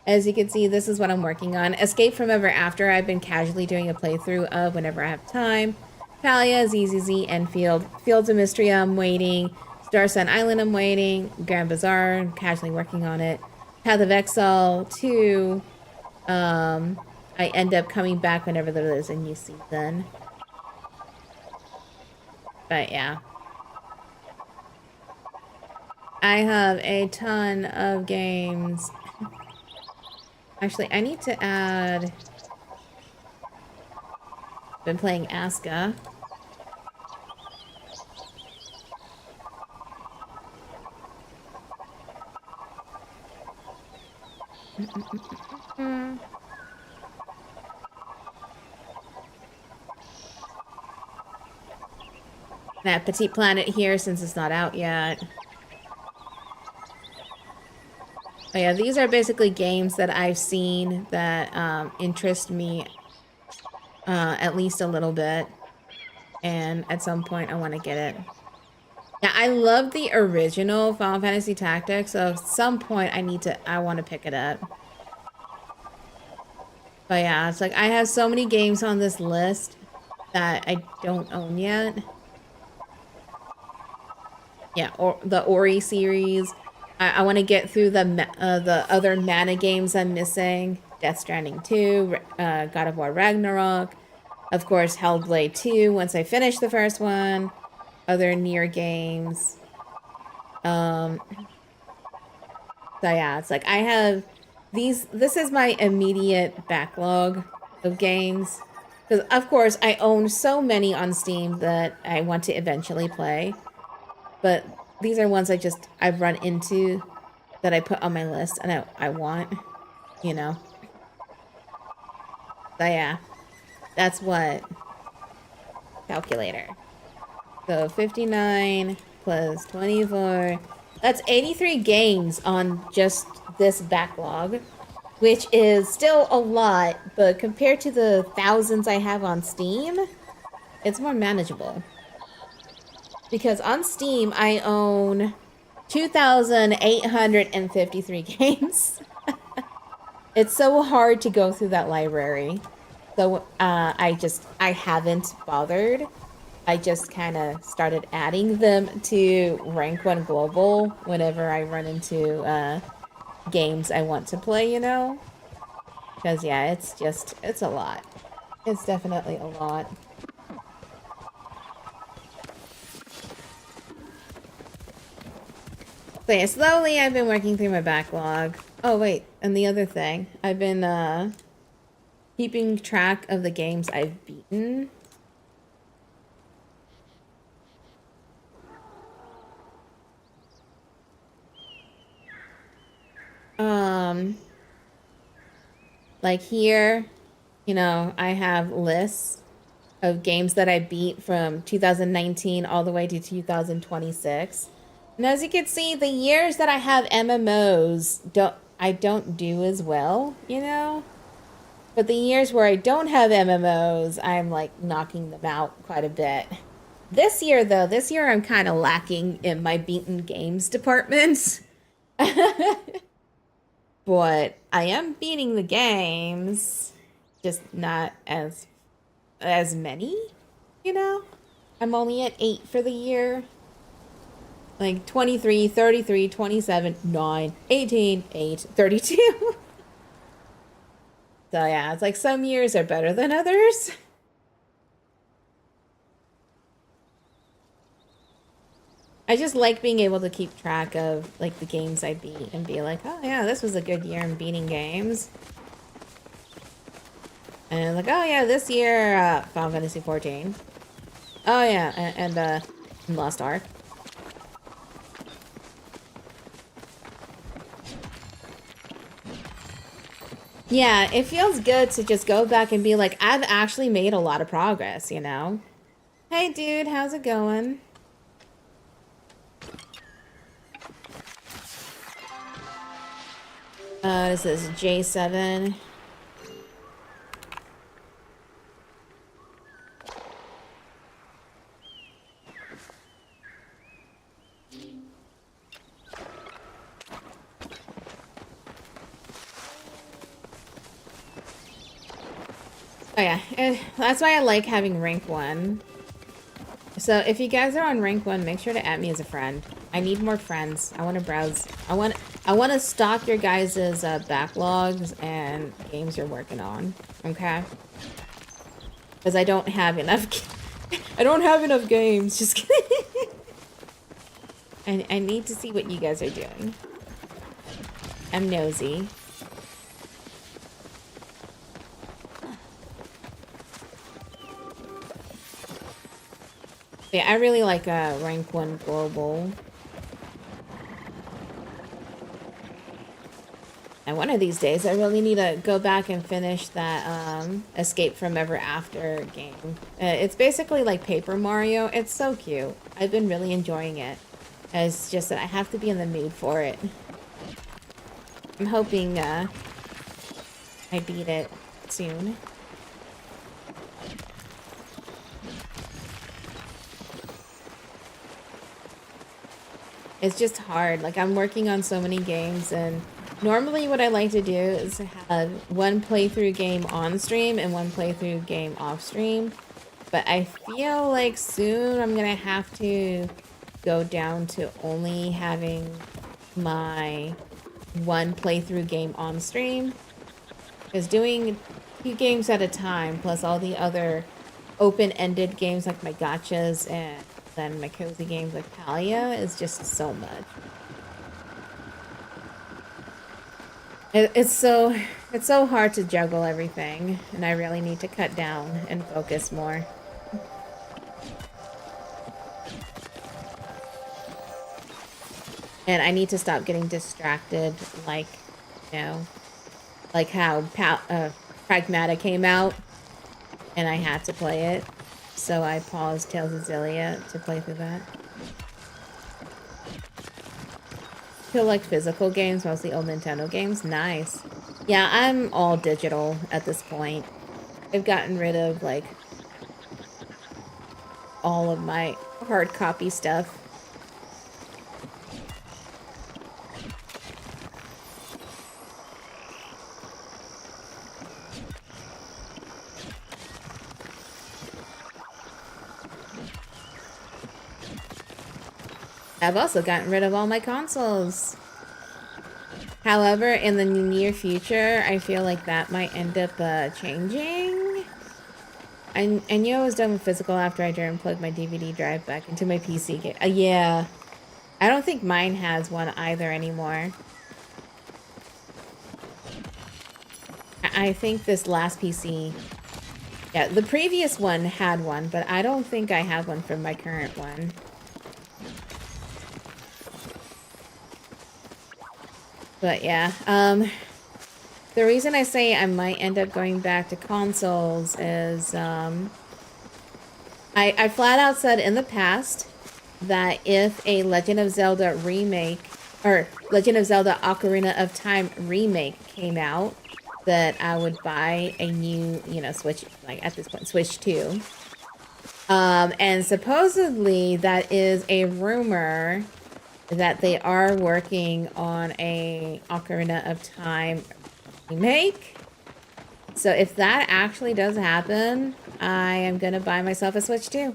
As you can see, this is what I'm working on. Escape from Ever After, I've been casually doing a playthrough of whenever I have time. Palia, ZZZ, Enfield. Fields of Mystery, I'm waiting. Star Sun Island, I'm waiting. Grand Bazaar, I'm casually working on it. Path of Exile 2. I end up coming back whenever there is a new season. But yeah. I have a ton of games. Actually, I need to add... Been playing Aska. That Petite Planet here since it's not out yet. Oh yeah, these are basically games that I've seen that interest me at least a little bit. And at some point I want to get it. Yeah, I love the original Final Fantasy Tactics, so at some point I want to pick it up. But yeah, it's like I have so many games on this list that I don't own yet. Yeah, or the Ori series. I want to get through the other mana games I'm missing. Death Stranding 2, God of War Ragnarok, of course Hellblade 2 once I finish the first one, other Nier games. So yeah, it's like I have this is my immediate backlog of games. Because of course I own so many on Steam that I want to eventually play. But these are ones I've run into that I put on my list and I want, you know. So yeah, that's what calculator. So 59 plus 24. That's 83 games on just this backlog, which is still a lot, but compared to the thousands I have on Steam, it's more manageable. Because on Steam, I own 2,853 games. It's so hard to go through that library. So I haven't bothered. I just kind of started adding them to Rank 1 Global whenever I run into games I want to play, you know? Because, yeah, it's a lot. It's definitely a lot. So yeah, slowly I've been working through my backlog. Oh, wait, and the other thing. I've been keeping track of the games I've beaten. Like here, you know, I have lists of games that I beat from 2019 all the way to 2026. And as you can see, the years that I have MMOs, I don't do as well, you know? But the years where I don't have MMOs, I'm like knocking them out quite a bit. This year though, I'm kind of lacking in my beaten games department. But I am beating the games, just not as many, you know? I'm only at 8 for the year. Like 23, 33, 27, 9, 18, 8, 32. So yeah, it's like some years are better than others. I just like being able to keep track of like the games I beat and be like, oh yeah, this was a good year in beating games. And like, oh yeah, this year, Final Fantasy 14. Oh yeah, and Lost Ark. Yeah, it feels good to just go back and be like, I've actually made a lot of progress, you know? Hey dude, how's it going? This is J7. Oh yeah, that's why I like having rank 1. So if you guys are on rank 1, make sure to add me as a friend. I need more friends. I want to browse. I want to stock your guys' backlogs and games you're working on. Okay? Because I don't have enough. I don't have enough games. Just kidding. I need to see what you guys are doing. I'm nosy. Yeah, I really like rank 1 global. And one of these days, I really need to go back and finish that Escape from Ever After game. It's basically like Paper Mario. It's so cute. I've been really enjoying it. It's just that I have to be in the mood for it. I'm hoping I beat it soon. It's just hard. Like, I'm working on so many games, and normally what I like to do is have one playthrough game on stream and one playthrough game off stream. But I feel like soon I'm gonna have to go down to only having my one playthrough game on stream. Because doing 2 games at a time, plus all the other open-ended games like my gachas and then my cozy games like Palia is just so much. It's so hard to juggle everything, and I really need to cut down and focus more. And I need to stop getting distracted, like, you know, like how Pragmata came out, and I had to play it, so I paused Tales of Xillia to play through that. Feel like physical games, mostly old Nintendo games. Nice. Yeah, I'm all digital at this point. I've gotten rid of, like, all of my hard copy stuff. I've also gotten rid of all my consoles. However, in the near future, I feel like that might end up changing. I knew I was done with physical after I unplugged my DVD drive back into my PC game. Yeah. I don't think mine has one either anymore. I think this last PC... Yeah, the previous one had one, but I don't think I have one from my current one. But yeah, the reason I say I might end up going back to consoles is, I flat out said in the past that if a Legend of Zelda remake, or Legend of Zelda Ocarina of Time remake came out, that I would buy a new, you know, Switch, like at this point, Switch 2. And supposedly that is a rumor that they are working on a Ocarina of Time remake. So if that actually does happen, I am gonna buy myself a Switch 2.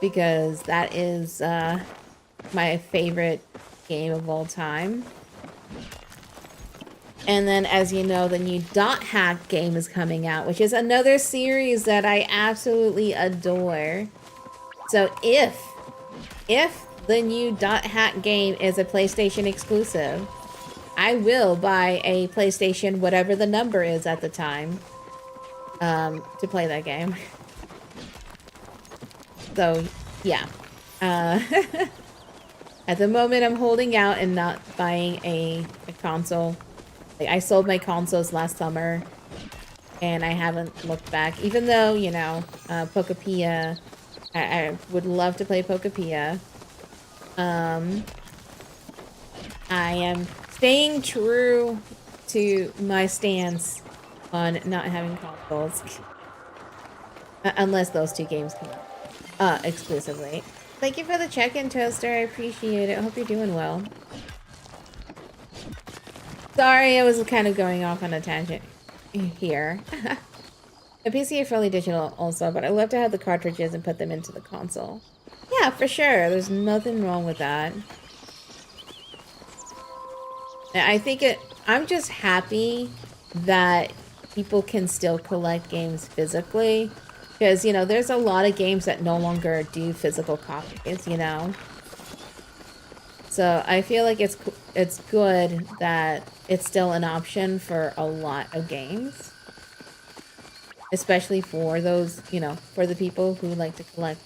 Because that is my favorite game of all time. And then, as you know, the new Dot Hack game is coming out, which is another series that I absolutely adore. So if the new Dot Hack game is a PlayStation exclusive, I will buy a PlayStation, whatever the number is at the time, to play that game. So, yeah. At the moment, I'm holding out and not buying a console. Like, I sold my consoles last summer, and I haven't looked back. Even though, you know, Pokepia, I would love to play Pokepia. I am staying true to my stance on not having consoles. Unless those 2 games come out exclusively. Thank you for the check-in, Toaster. I appreciate it. I hope you're doing well. Sorry, I was kind of going off on a tangent here. The PC are fairly digital also, but I love to have the cartridges and put them into the console. Yeah, for sure. There's nothing wrong with that. I think I'm just happy that people can still collect games physically. Because, you know, there's a lot of games that no longer do physical copies, you know? So I feel like it's good that it's still an option for a lot of games. Especially for those, you know, for the people who like to collect.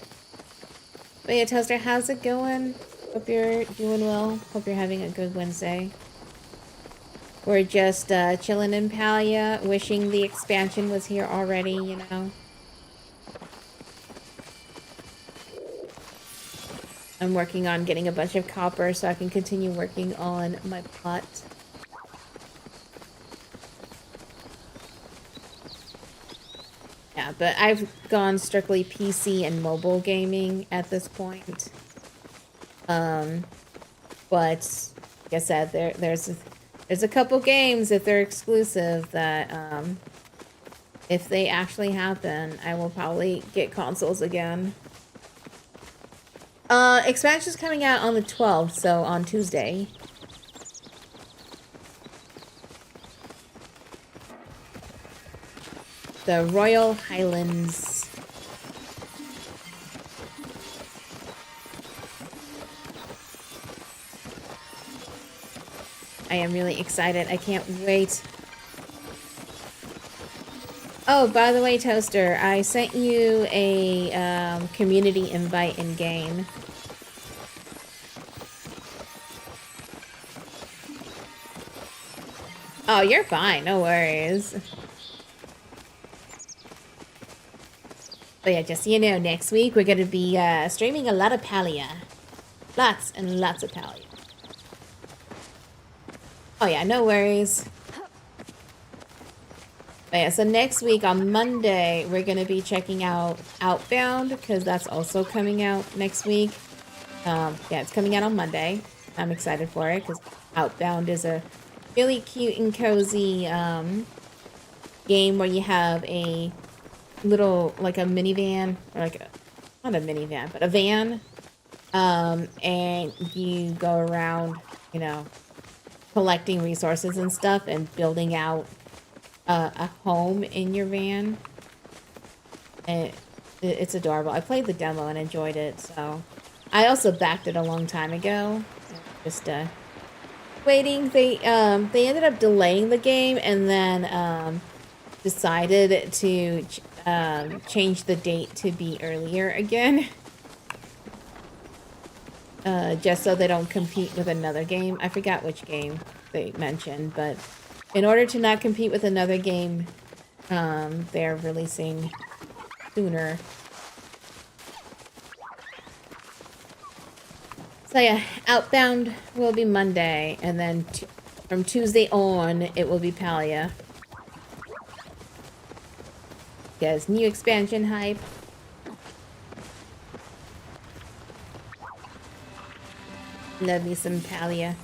But yeah, Toaster, how's it going? Hope you're doing well. Hope you're having a good Wednesday. We're just chilling in Palia, wishing the expansion was here already, you know. I'm working on getting a bunch of copper so I can continue working on my plot. Yeah, but I've gone strictly PC and mobile gaming at this point. But like I said, there's a couple games if they're exclusive that if they actually happen, I will probably get consoles again. Expansion's coming out on the 12th, so on Tuesday. The Royal Highlands. I am really excited. I can't wait. Oh, by the way, Toaster, I sent you a community invite in game. Oh, you're fine. No worries. But yeah, just so you know, next week we're going to be streaming a lot of Palia. Lots and lots of Palia. Oh yeah, no worries. But yeah, so next week on Monday, we're going to be checking out Outbound, because that's also coming out next week. Yeah, it's coming out on Monday. I'm excited for it, because Outbound is a really cute and cozy game where you have a little, like a minivan, or like not a minivan, but a van, and you go around, you know, collecting resources and stuff and building out a home in your van. And it's adorable. I played the demo and enjoyed it, so I also backed it a long time ago. Just waiting. They ended up delaying the game and then decided to change the date to be earlier again. Just so they don't compete with another game. I forgot which game they mentioned, but in order to not compete with another game, they're releasing sooner. So yeah, Outbound will be Monday, and then from Tuesday on, it will be Palia. Yes, new expansion hype. Love me some Palia.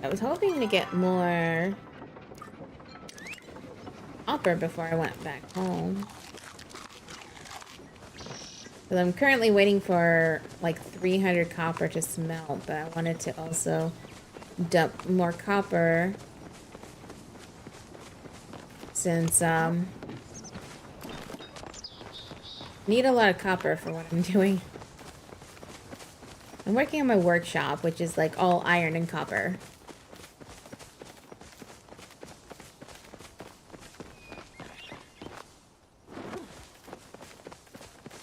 I was hoping to get more copper before I went back home. But I'm currently waiting for like 300 copper to smelt, but I wanted to also dump more copper since need a lot of copper for what I'm doing. I'm working on my workshop, which is like all iron and copper.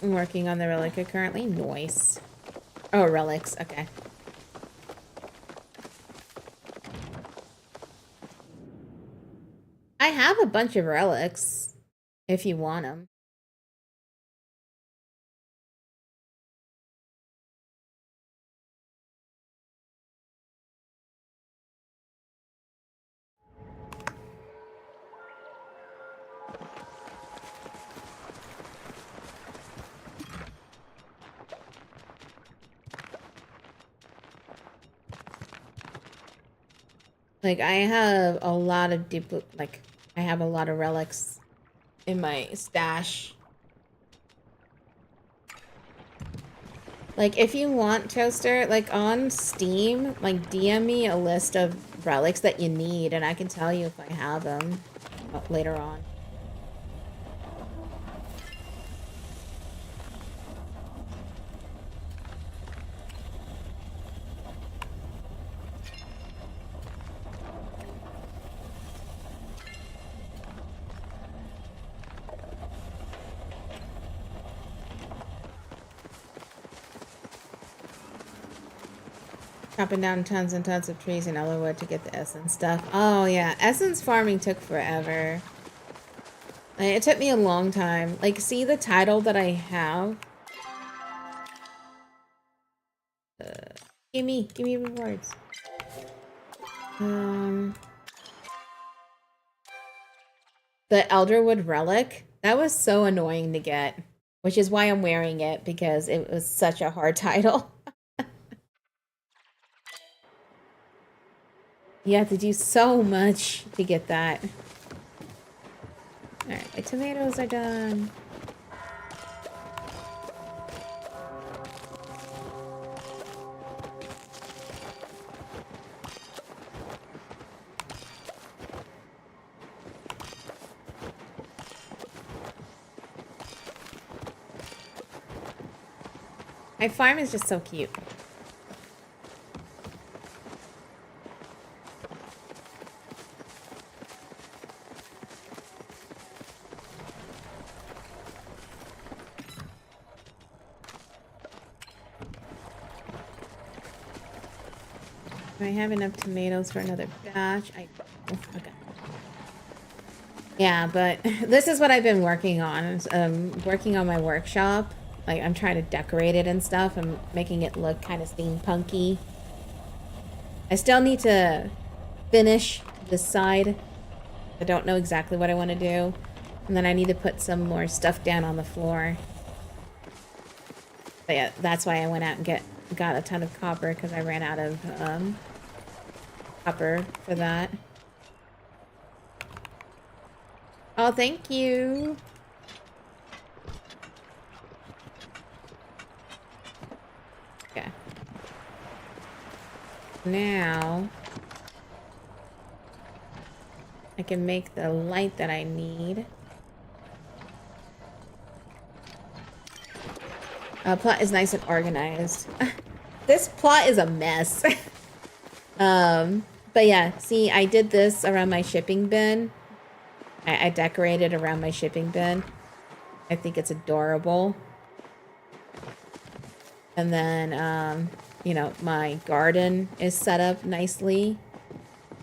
I'm working on the relic currently. Nice. Oh, relics. Okay. I have a bunch of relics if you want them. Like, I have a lot of I have a lot of relics in my stash. Like, if you want, Toaster, like, on Steam, like, DM me a list of relics that you need, and I can tell you if I have them later on. Chopping down tons and tons of trees in Ellerwood to get the essence stuff. Oh yeah, essence farming took forever. It took me a long time. Like, see the title that I have? Give me rewards. The Elderwood Relic, that was so annoying to get, which is why I'm wearing it, because it was such a hard title. You have to do so much to get that. Alright, my tomatoes are done. My farm is just so cute. Do I have enough tomatoes for another batch? Oh, okay. Yeah, but this is what I've been working on. Working on my workshop. Like, I'm trying to decorate it and stuff. I'm making it look kind of steampunky. I still need to finish this side. I don't know exactly what I want to do. And then I need to put some more stuff down on the floor. But yeah, that's why I went out and got a ton of copper, because I ran out of copper for that. Oh, thank you. Okay. Now I can make the light that I need. Plot is nice and organized. This plot is a mess. But yeah, see, I did this around my shipping bin. I decorated around my shipping bin. I think it's adorable. And then, you know, my garden is set up nicely.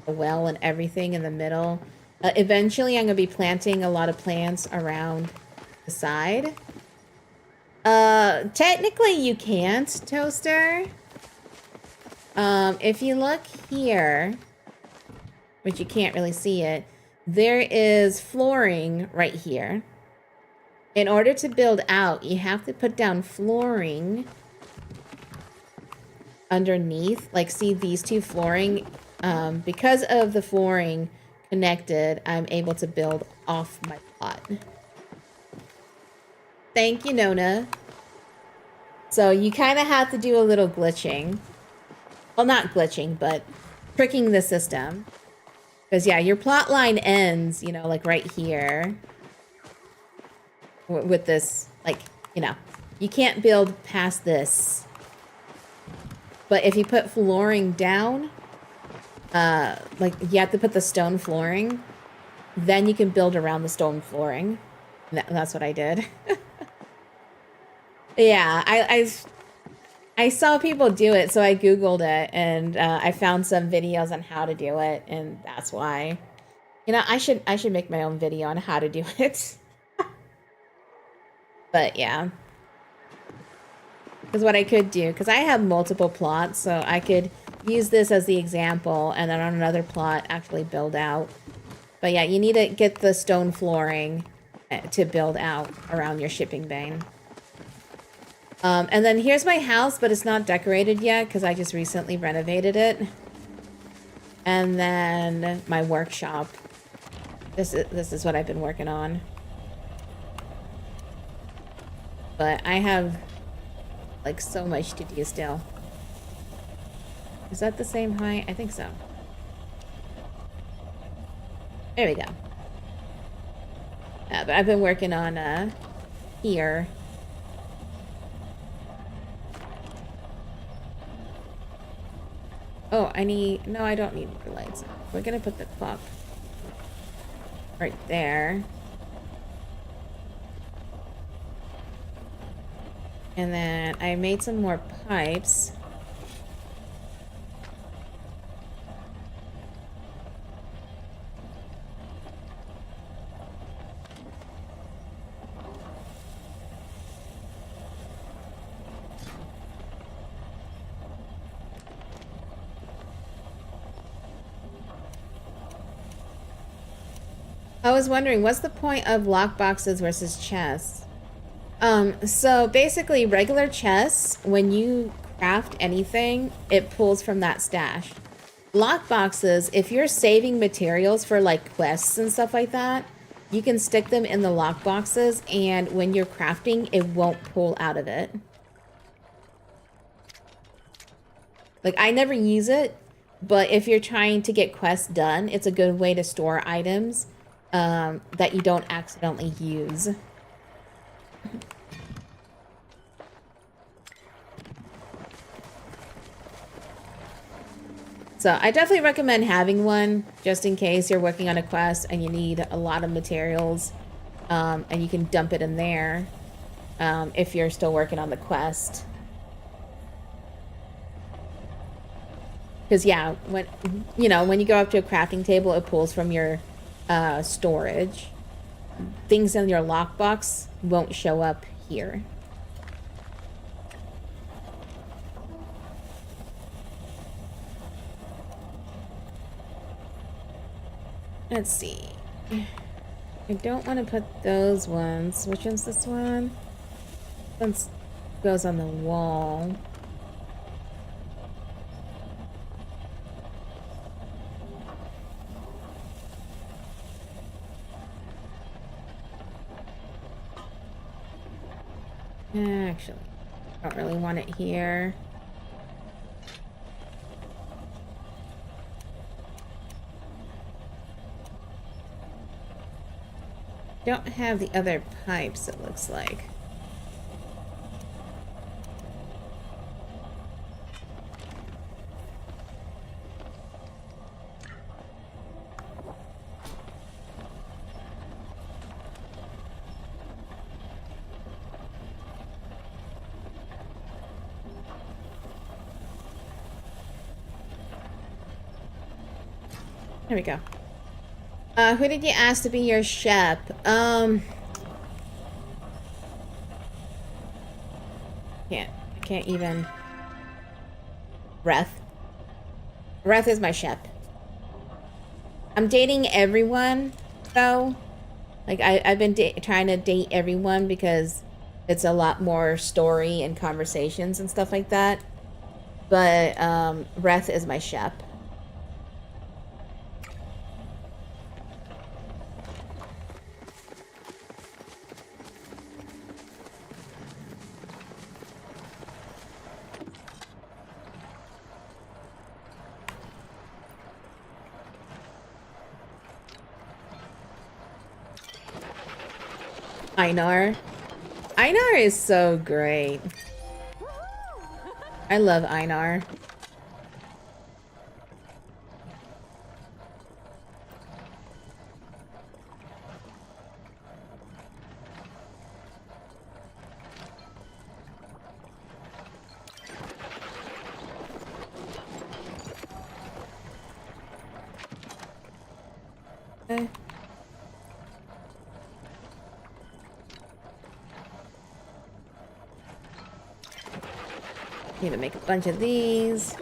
A well and everything in the middle. Eventually, I'm going to be planting a lot of plants around the side. Technically, you can't, Toaster. If you look here, which you can't really see it, there is flooring right here. In order to build out, you have to put down flooring underneath. Like, see these two flooring? Because of the flooring connected, I'm able to build off my plot. Thank you, Nona. So you kind of have to do a little glitching. Well, not glitching, but tricking the system. Because, yeah, your plot line ends, you know, like right here. With this, like, you know, you can't build past this. But if you put flooring down, like, you have to put the stone flooring, then you can build around the stone flooring. And that's what I did. Yeah, I saw people do it, so I Googled it, and I found some videos on how to do it, and that's why. You know, I should make my own video on how to do it. But yeah. Because what I could do, because I have multiple plots, so I could use this as the example, and then on another plot actually build out. But yeah, you need to get the stone flooring to build out around your shipping bay. And then here's my house, but it's not decorated yet because I just recently renovated it. And then my workshop. This is what I've been working on. But I have like so much to do still. Is that the same height? I think so. There we go. But I've been working on here. Oh, no, I don't need more lights. We're gonna put the clock right there. And then I made some more pipes. I was wondering, what's the point of lockboxes versus chests? So basically regular chests, when you craft anything, it pulls from that stash. Lockboxes, if you're saving materials for like quests and stuff like that, you can stick them in the lockboxes, and when you're crafting, it won't pull out of it. Like, I never use it, but if you're trying to get quests done, it's a good way to store items that you don't accidentally use. So I definitely recommend having one just in case you're working on a quest and you need a lot of materials, and you can dump it in there if you're still working on the quest. Because yeah, when you go up to a crafting table, it pulls from your storage. Things in your lockbox won't show up here. Let's see. I don't want to put those ones. Which one's this one? This one goes on the wall. Actually, I don't really want it here. Don't have the other pipes, it looks like. There we go. Who did you ask to be your chef? I can't even. Reth is my chef. I'm dating everyone, though. Like, I've been trying to date everyone because it's a lot more story and conversations and stuff like that. But, Reth is my chef. Einar. Einar is so great. I love Einar. Okay. Need to make a bunch of these.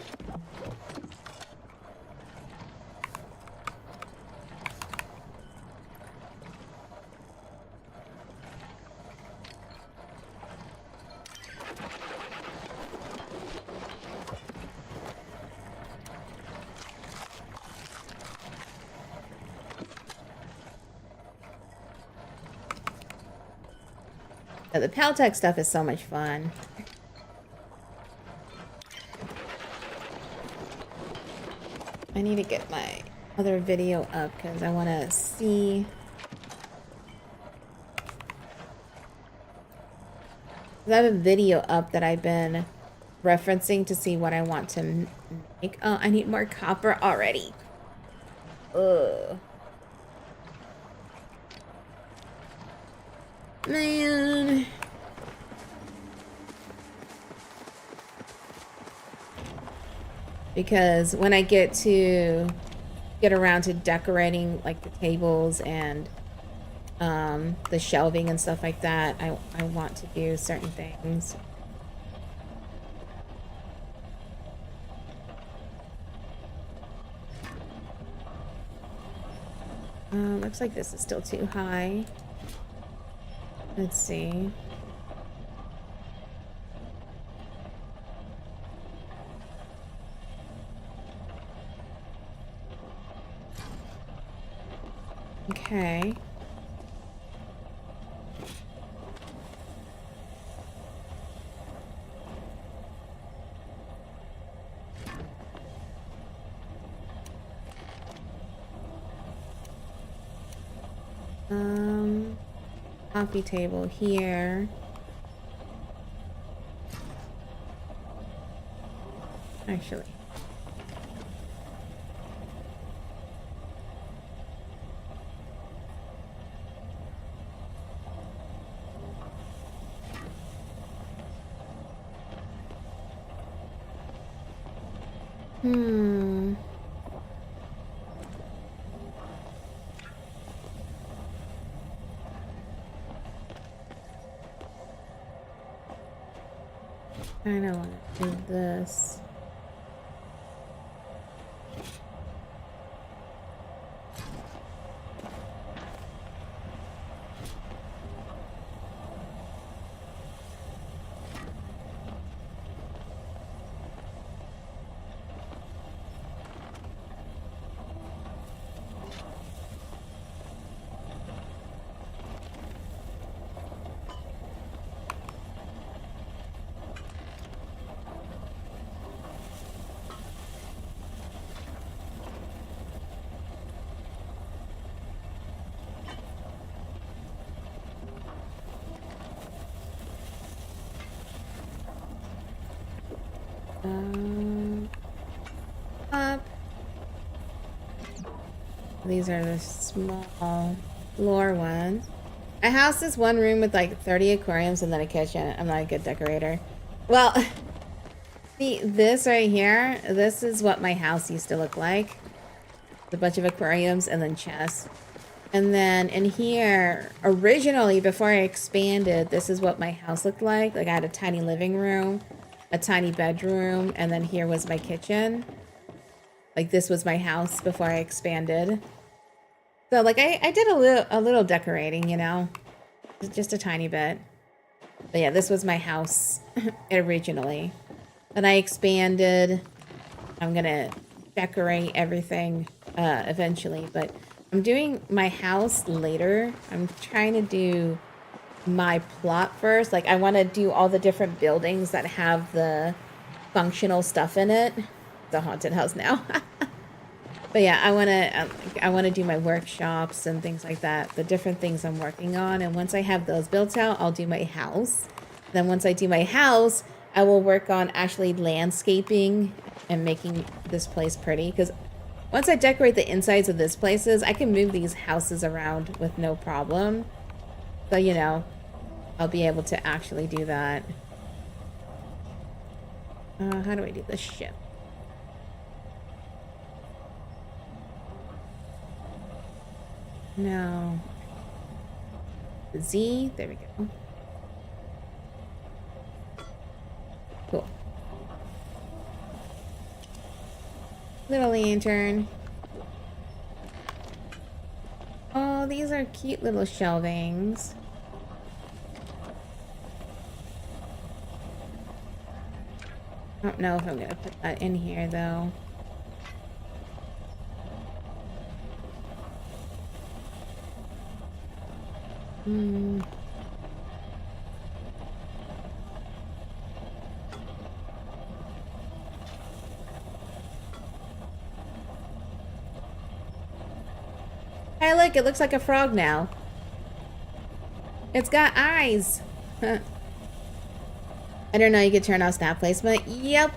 The Paltech stuff is so much fun. I need to get my other video up because I want to see. I have a video up that I've been referencing to see what I want to make. Oh, I need more copper already. Ugh. Man. Because when I get around to decorating like the tables and the shelving and stuff like that, I want to do certain things. Looks like this is still too high. Let's see. Okay. Coffee table here. Actually. I don't want to do this. Up. These are the small floor ones. A house is one room with like 30 aquariums and then a kitchen. I'm not a good decorator. Well, see, this right here, this is what my house used to look like. A bunch of aquariums and then chests. And then in here, originally, before I expanded, this is what my house looked like. Like I had a tiny living room, a tiny bedroom, and then here was my kitchen. Like this was my house before I expanded. So like I did a little decorating, you know, just a tiny bit. But yeah, this was my house originally. Then I expanded. I'm gonna decorate everything eventually, but I'm doing my house later. I'm trying to do my plot first. Like I want to do all the different buildings that have the functional stuff in it. It's a haunted house now. But yeah, I want to do my workshops and things like that. The different things I'm working on. And once I have those built out, I'll do my house. Then once I do my house, I will work on actually landscaping and making this place pretty. Because once I decorate the insides of these places, I can move these houses around with no problem. So, you know, I'll be able to actually do that. How do I do this ship? No. Z, there we go. Cool. Little lantern. Oh, these are cute little shelvings. I don't know if I'm gonna put that in here though. Hey, look, it looks like a frog now. It's got eyes. Huh. I don't know, you can turn off snap placement. Yep.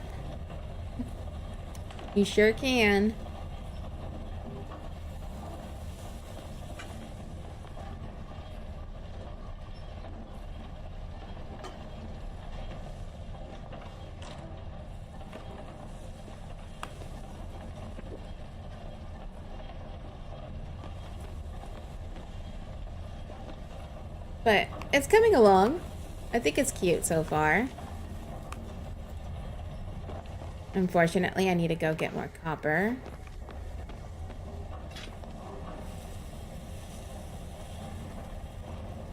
You sure can. But it's coming along. I think it's cute so far. Unfortunately, I need to go get more copper.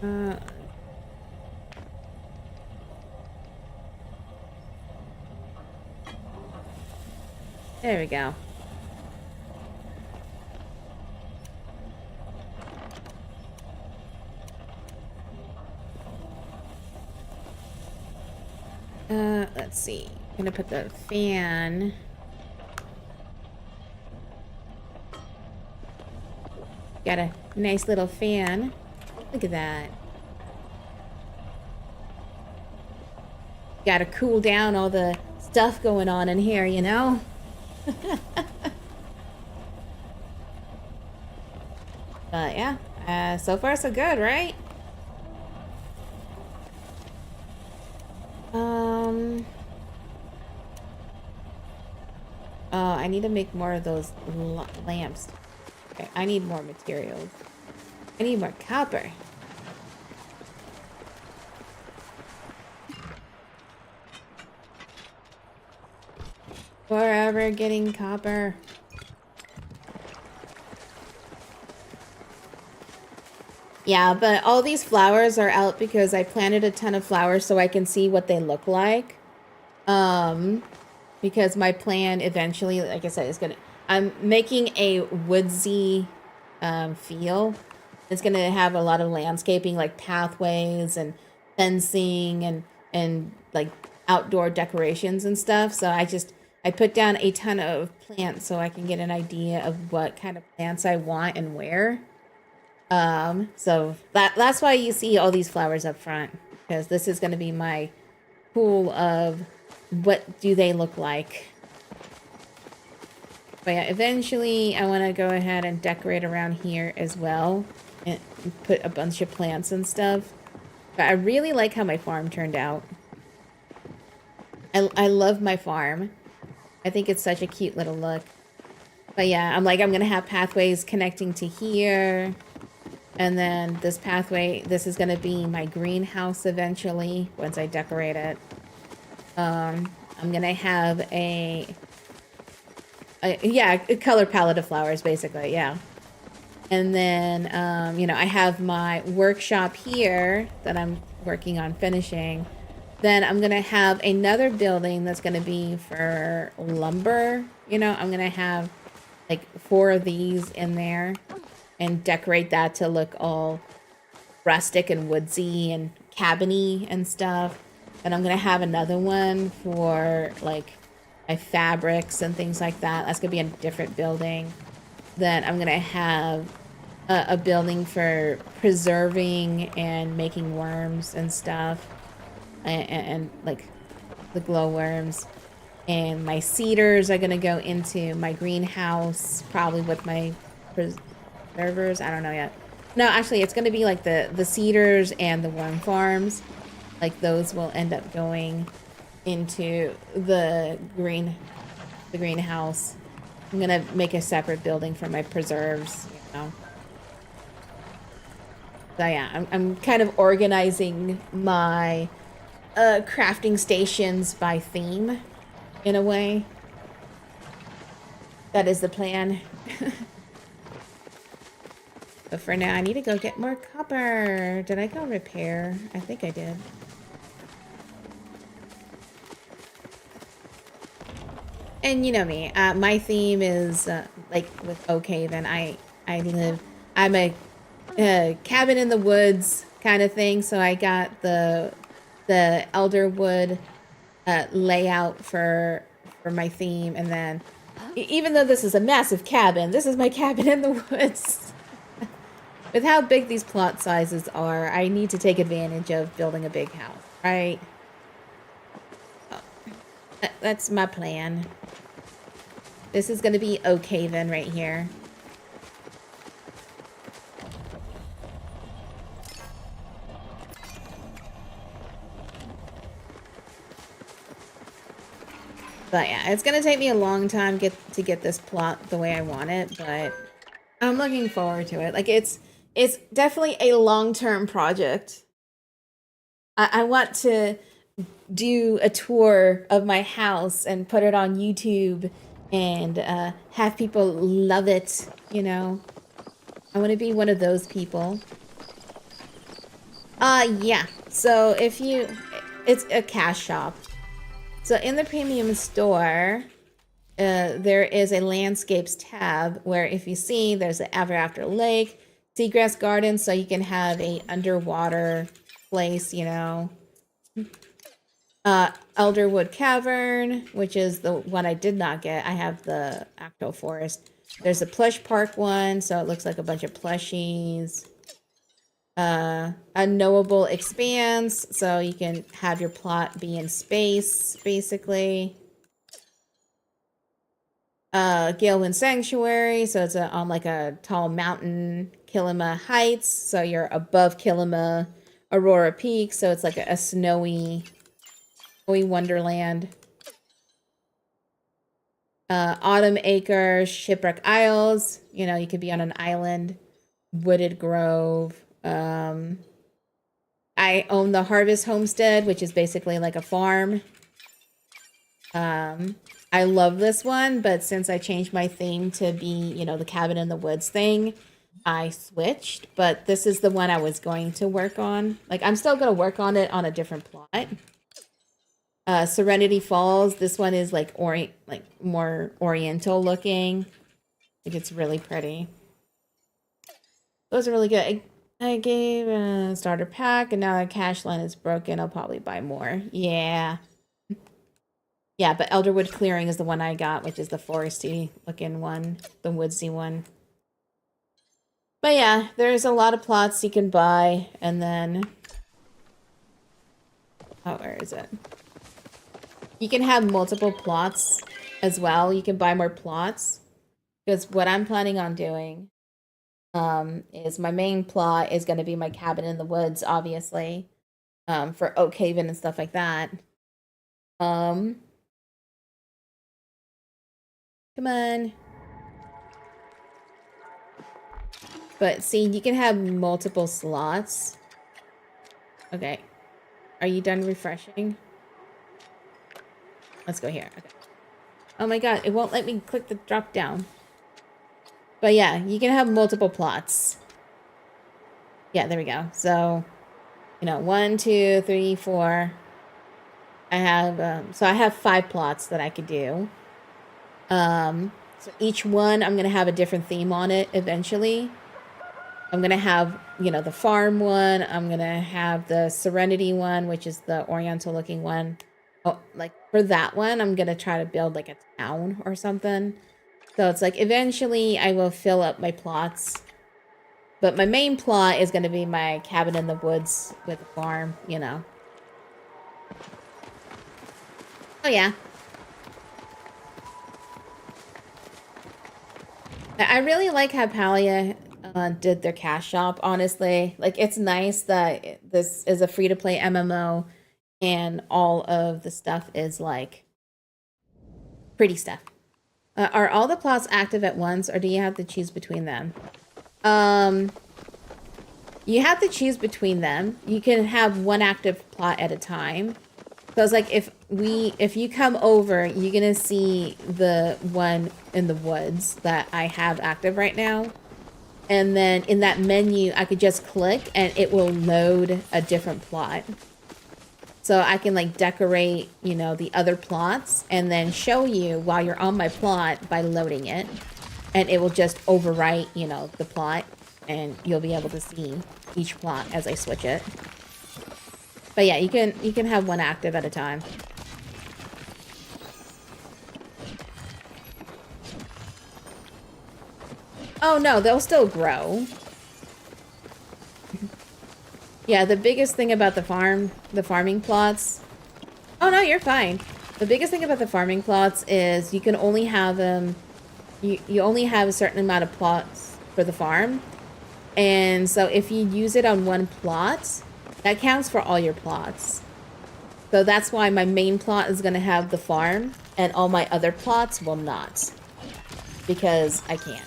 Uh, there we go. Let's see. I'm gonna put the fan. Got a nice little fan. Look at that. Gotta cool down all the stuff going on in here, you know? But yeah, so far so good, right? Oh, I need to make more of those lamps. Okay, I need more materials. I need more copper. Forever getting copper. Yeah, but all these flowers are out because I planted a ton of flowers so I can see what they look like. Because my plan eventually, like I said, is I'm making a woodsy feel. It's gonna have a lot of landscaping, like pathways and fencing and like outdoor decorations and stuff. So I put down a ton of plants so I can get an idea of what kind of plants I want and where. So that's why you see all these flowers up front, because this is gonna be my pool of what do they look like. But yeah, eventually I want to go ahead and decorate around here as well and put a bunch of plants and stuff. But I really like how my farm turned out. I love my farm. I think it's such a cute little look. But yeah, I'm gonna have pathways connecting to here. And then this pathway, this is gonna be my greenhouse eventually once I decorate it. I'm gonna have a color palette of flowers, basically, yeah. And then, you know, I have my workshop here that I'm working on finishing. Then I'm gonna have another building that's gonna be for lumber. You know, I'm gonna have like 4 of these in there and decorate that to look all rustic and woodsy and cabiny and stuff. And I'm gonna have another one for like my fabrics and things like that. That's gonna be a different building. Then I'm gonna have a building for preserving and making worms and stuff, and like the glowworms. And my cedars are gonna go into my greenhouse, probably with my preservers. I don't know yet. No, actually, it's gonna be like the cedars and the worm farms. Like those will end up going into the greenhouse. I'm gonna make a separate building for my preserves, you know. So yeah, I'm kind of organizing my crafting stations by theme, in a way. That is the plan. But for now, I need to go get more copper. Did I go repair? I think I did. And you know me, my theme is like with Oak Haven. I'm a cabin in the woods kind of thing. So I got the elderwood layout for my theme, and then even though this is a massive cabin, this is my cabin in the woods. With how big these plot sizes are, I need to take advantage of building a big house, right? Oh, that's my plan. This is going to be Oak Haven right here. But yeah, it's going to take me a long time to get this plot the way I want it, but I'm looking forward to it. Like it's definitely a long-term project. I want to do a tour of my house and put it on YouTube and have people love it, you know. I want to be one of those people. Yeah. So if you, it's a cash shop. So in the premium store, there is a landscapes tab where if you see, there's an ever after lake, seagrass garden, so you can have a underwater place, you know. Elderwood Cavern, which is the one I did not get. I have the actual forest. There's a plush park one, so it looks like a bunch of plushies. Unknowable expanse, so you can have your plot be in space, basically. Galewind Sanctuary, so it's on like a tall mountain. Kilima Heights, so you're above Kilima. Aurora Peak, so it's like a snowy wonderland. Autumn Acres, Shipwreck Isles, you know, you could be on an island. Wooded Grove. I own the Harvest Homestead, which is basically like a farm. I love this one, but since I changed my theme to be, you know, the cabin in the woods thing, I switched. But this is the one I was going to work on. Like, I'm still going to work on it on a different plot. Serenity Falls. This one is like more oriental looking. Like, it's really pretty. Those are really good. I gave a starter pack, and now the cash line is broken. I'll probably buy more. Yeah. Yeah, but Elderwood Clearing is the one I got, which is the foresty looking one, the woodsy one. But yeah, there's a lot of plots you can buy, and then... Oh, where is it? You can have multiple plots as well. You can buy more plots. Because what I'm planning on doing is my main plot is going to be my cabin in the woods, obviously. For Oak Haven and stuff like that. Come on. But see, you can have multiple slots. Okay. Are you done refreshing? Let's go here. Okay. Oh my god, it won't let me click the drop down. But yeah, you can have multiple plots. Yeah, there we go. So, you know, 1, 2, 3, 4. I have, so I have 5 plots that I could do. So each one, I'm going to have a different theme on it eventually. I'm going to have, you know, the farm one. I'm going to have the Serenity one, which is the oriental looking one. Oh, like for that one, I'm going to try to build like a town or something. So it's like eventually I will fill up my plots. But my main plot is going to be my cabin in the woods with a farm, you know. Oh, yeah. I really like how Palia did their cash shop, honestly. Like, it's nice that this is a free-to-play MMO and all of the stuff is, like, pretty stuff. Are all the plots active at once, or do you have to choose between them? You have to choose between them. You can have one active plot at a time. So it's like if you come over, you're gonna see the one in the woods that I have active right now. And then in that menu, I could just click and it will load a different plot. So I can like decorate, you know, the other plots and then show you while you're on my plot by loading it. And it will just overwrite, you know, the plot and you'll be able to see each plot as I switch it. But yeah, you can have one active at a time. Oh no, they'll still grow. Yeah, the biggest thing about the farming plots... Oh no, you're fine. The biggest thing about the farming plots is you can only have them... You only have a certain amount of plots for the farm. And so if you use it on one plot, that counts for all your plots. So that's why my main plot is going to have the farm, and all my other plots will not. Because I can't.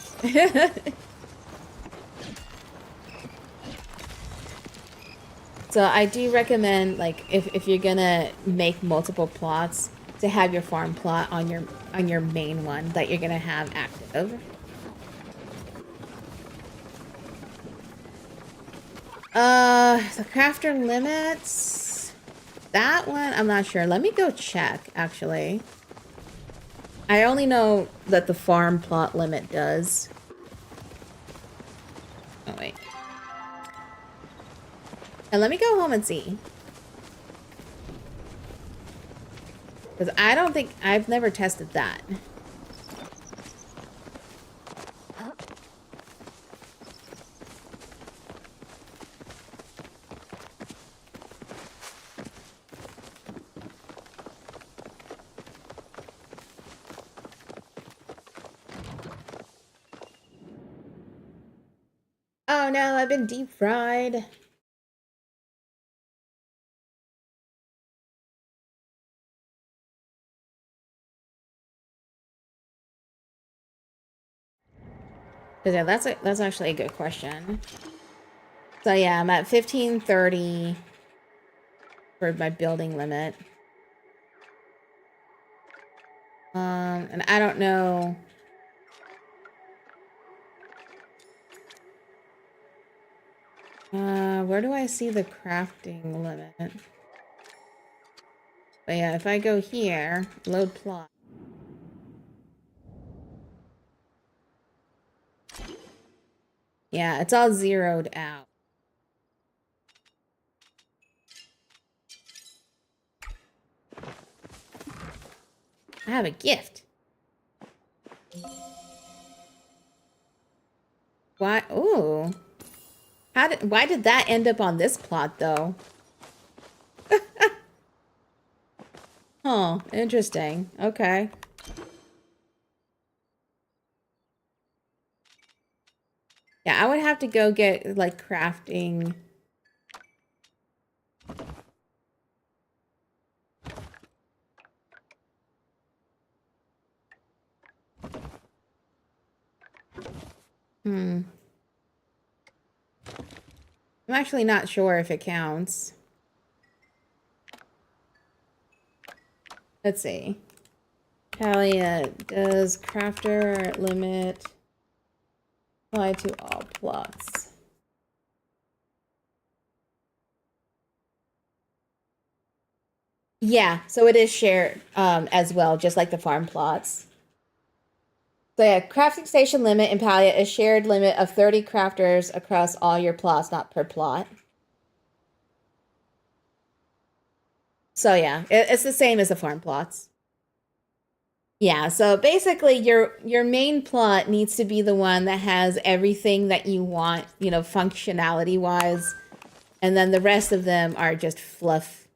So I do recommend, like, if you're gonna make multiple plots, to have your farm plot on your main one that you're gonna have active. The crafter limits. That one, I'm not sure. Let me go check, actually. I only know that the farm plot limit does. Oh, wait. And let me go home and see. Because I don't think... I've never tested that. Oh no, I've been deep fried. Yeah, that's actually a good question. So yeah, I'm at 1530 for my building limit. And I don't know. Where do I see the crafting limit? But yeah, if I go here, load plot. Yeah, it's all zeroed out. I have a gift. Why? Ooh. Why did that end up on this plot though? Huh, interesting. Okay. Yeah, I would have to go get like crafting. I'm actually not sure if it counts. Let's see. Palia, does crafter limit apply to all plots? Yeah, so it is shared as well, just like the farm plots. So yeah, crafting station limit in Palia is shared limit of 30 crafters across all your plots, not per plot. So yeah, it's the same as the farm plots. Yeah, so basically your main plot needs to be the one that has everything that you want, you know, functionality wise. And then the rest of them are just fluff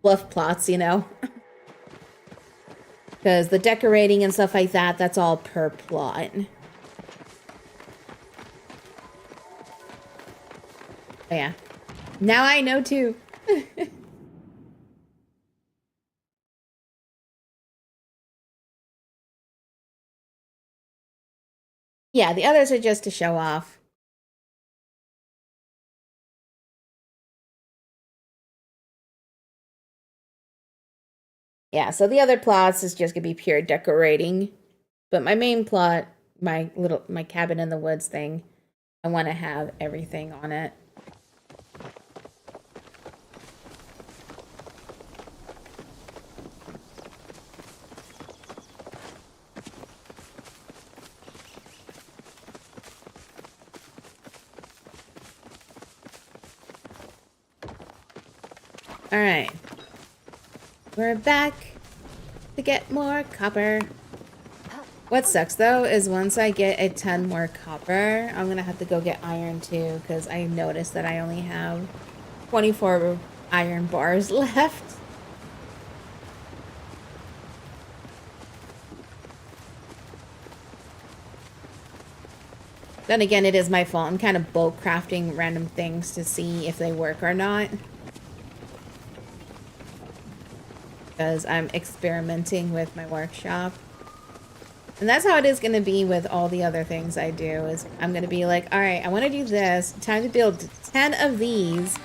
fluff plots, you know. Because the decorating and stuff like that, that's all per plot. But yeah. Now I know too. Yeah, the others are just to show off. Yeah, so the other plots is just gonna be pure decorating. But my main plot, my cabin in the woods thing, I want to have everything on it. All right. We're back to get more copper. What sucks though is once I get a ton more copper, I'm gonna have to go get iron too, because I noticed that I only have 24 iron bars left. Then again, it is my fault. I'm kind of bulk crafting random things to see if they work or not. Because I'm experimenting with my workshop. And that's how it is going to be with all the other things I do. Is I'm going to be like, all right, I want to do this. Time to build 10 of these.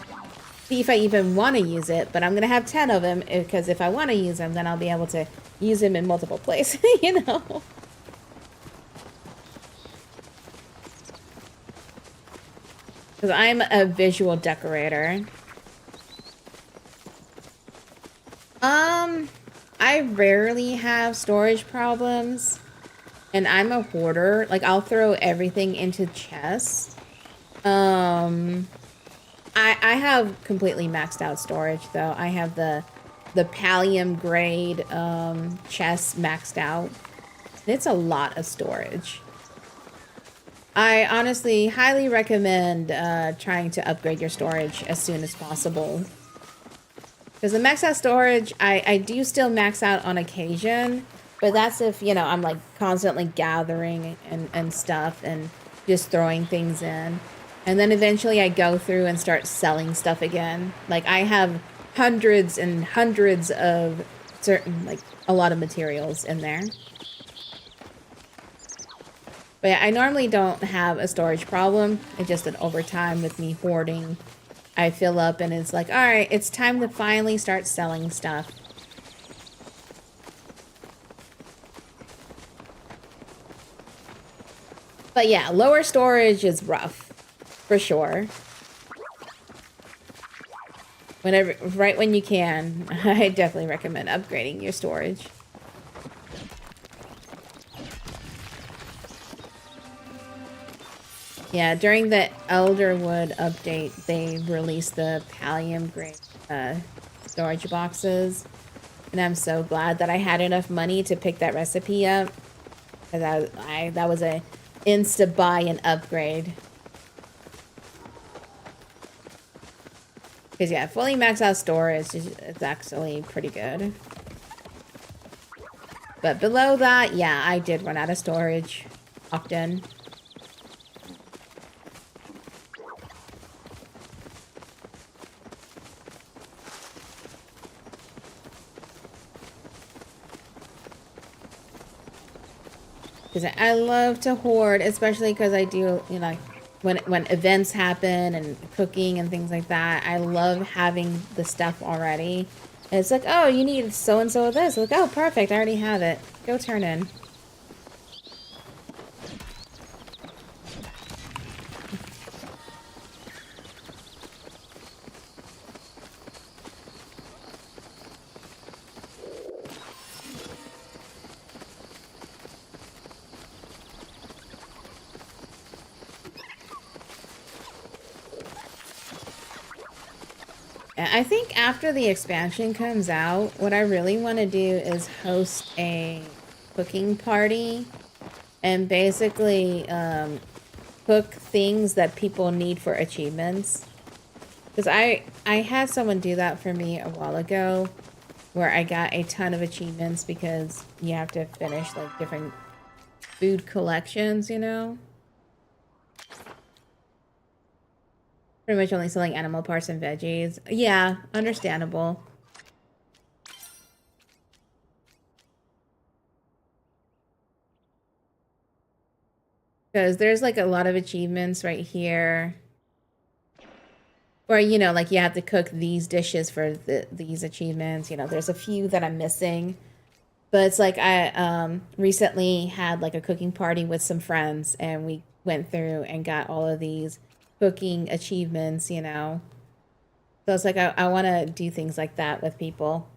See if I even want to use it. But I'm going to have 10 of them. Because if I want to use them, then I'll be able to use them in multiple places, you know? Because I'm a visual decorator. I rarely have storage problems. And I'm a hoarder. Like, I'll throw everything into chests. I have completely maxed out storage, though. I have the Pallium grade chest maxed out. It's a lot of storage. I honestly highly recommend trying to upgrade your storage as soon as possible. Because the max out storage, I do still max out on occasion. But that's if, you know, I'm like constantly gathering and stuff and just throwing things in. And then eventually I go through and start selling stuff again. Like I have hundreds and hundreds of certain, like a lot of materials in there. But yeah, I normally don't have a storage problem. It's just that over time with me hoarding, I fill up and it's like, all right, it's time to finally start selling stuff. But yeah, lower storage is rough, for sure. Whenever, right when you can, I definitely recommend upgrading your storage. Yeah, during the Elderwood update, they released the Pallium grade storage boxes. And I'm so glad that I had enough money to pick that recipe up. Because that was a insta buy and upgrade. Because yeah, fully maxed out storage is actually pretty good. But below that, yeah, I did run out of storage often. Because I love to hoard, especially because I do, you know, when events happen and cooking and things like that, I love having the stuff already. And it's like, oh, you need so-and-so of this. Like, oh, perfect, I already have it. Go turn in. I think after the expansion comes out, what I really want to do is host a cooking party and basically cook things that people need for achievements. Because I had someone do that for me a while ago where I got a ton of achievements because you have to finish like different food collections, you know? Pretty much only selling animal parts and veggies. Yeah, understandable. Because there's like a lot of achievements right here. Or, you know, like you have to cook these dishes for these achievements. You know, there's a few that I'm missing. But it's like I recently had like a cooking party with some friends and we went through and got all of these cooking achievements, you know. So it's like I want to do things like that with people.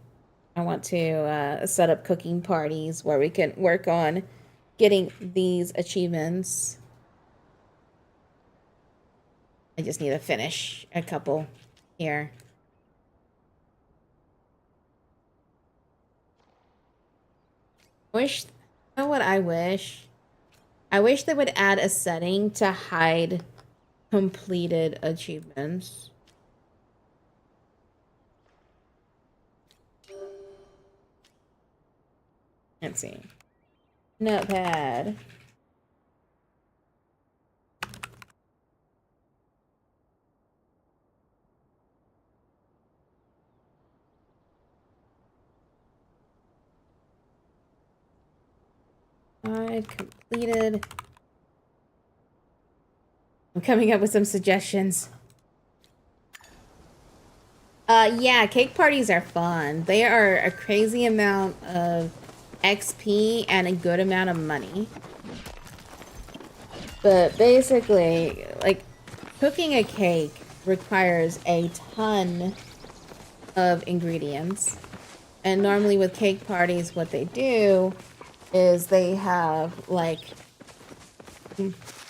I want to set up cooking parties where we can work on getting these achievements. I just need to finish a couple here. Wish, you know what I wish? I wish they would add a setting to hide completed achievements. Let's see. Notepad. I completed. I'm coming up with some suggestions. Yeah, cake parties are fun. They are a crazy amount of XP and a good amount of money. But basically, like, cooking a cake requires a ton of ingredients. And normally with cake parties, what they do is they have like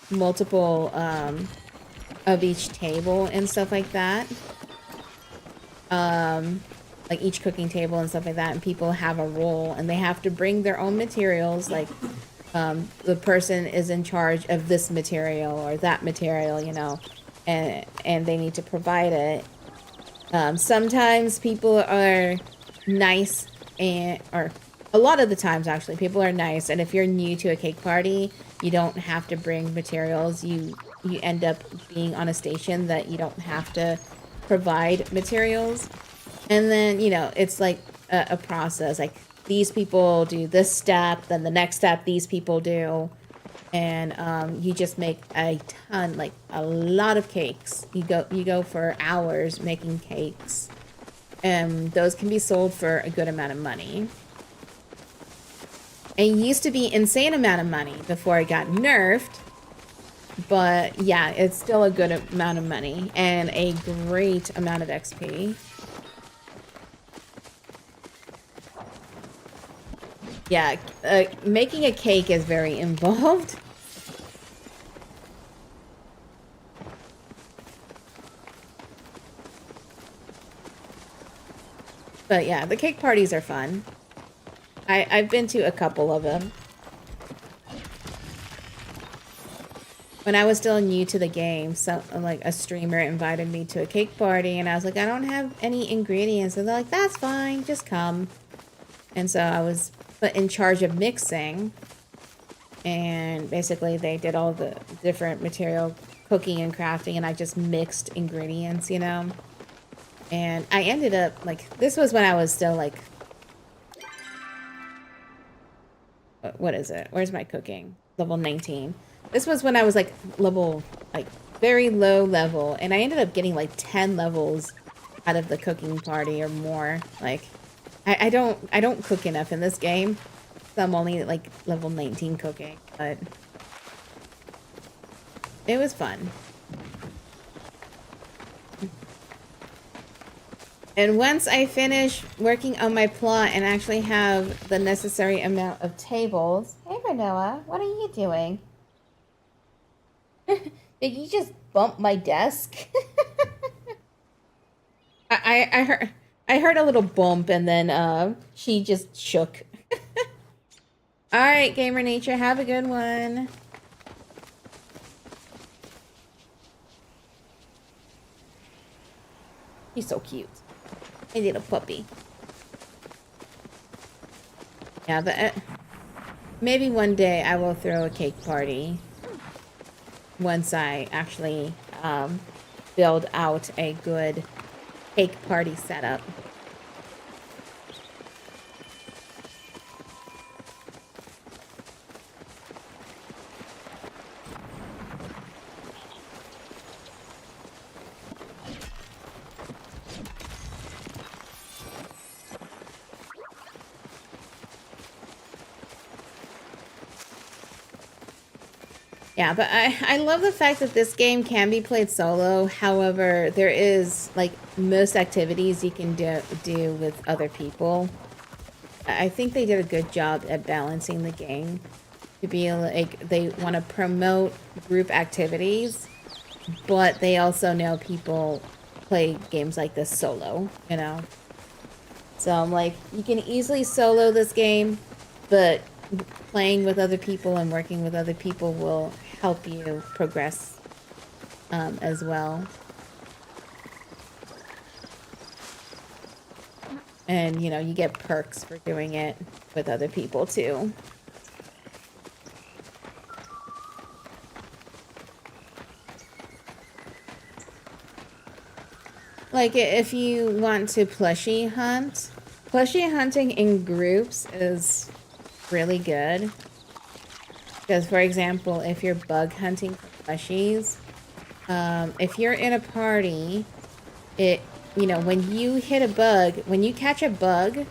multiple of each table and stuff like that. Like each cooking table and stuff like that, and people have a role and they have to bring their own materials. Like the person is in charge of this material or that material, you know, and they need to provide it. Sometimes people are nice, or a lot of the times actually people are nice, and if you're new to a cake party, you don't have to bring materials. You end up being on a station that you don't have to provide materials. And then, you know, it's like a process. Like these people do this step, then the next step these people do. And you just make a ton, like a lot of cakes. You go for hours making cakes. And those can be sold for a good amount of money. It used to be insane amount of money before it got nerfed. But yeah, it's still a good amount of money and a great amount of XP. Yeah, making a cake is very involved. But yeah, the cake parties are fun. I've been to a couple of them. When I was still new to the game, so like a streamer invited me to a cake party, and I was like, I don't have any ingredients. And they're like, that's fine, just come. And so I was put in charge of mixing, and basically they did all the different material cooking and crafting, and I just mixed ingredients, you know. And I ended up like, this was when I was still like, what is it? Where's my cooking? Level 19. This was when I was like level, like very low level, and I ended up getting like 10 levels out of the cooking party or more. Like I don't cook enough in this game, so I'm only like level 19 cooking, but it was fun. And once I finish working on my plot and actually have the necessary amount of tables... Hey, Renoa, what are you doing? Did you just bump my desk? I heard a little bump, and then she just shook. All right, Gamer Nature, have a good one. He's so cute. A little puppy. Yeah, but maybe one day I will throw a cake party once I actually build out a good cake party setup. Yeah, but I love the fact that this game can be played solo. However, there is, like, most activities you can do with other people. I think they did a good job at balancing the game to be like, they want to promote group activities, but they also know people play games like this solo, you know? So I'm like, you can easily solo this game, but playing with other people and working with other people will help you progress as well. And, you know, you get perks for doing it with other people too. Like, if you want to plushie hunt, plushie hunting in groups is really good. Because, for example, if you're bug hunting for plushies, if you're in a party, you know, when you hit a bug, when you catch a bug,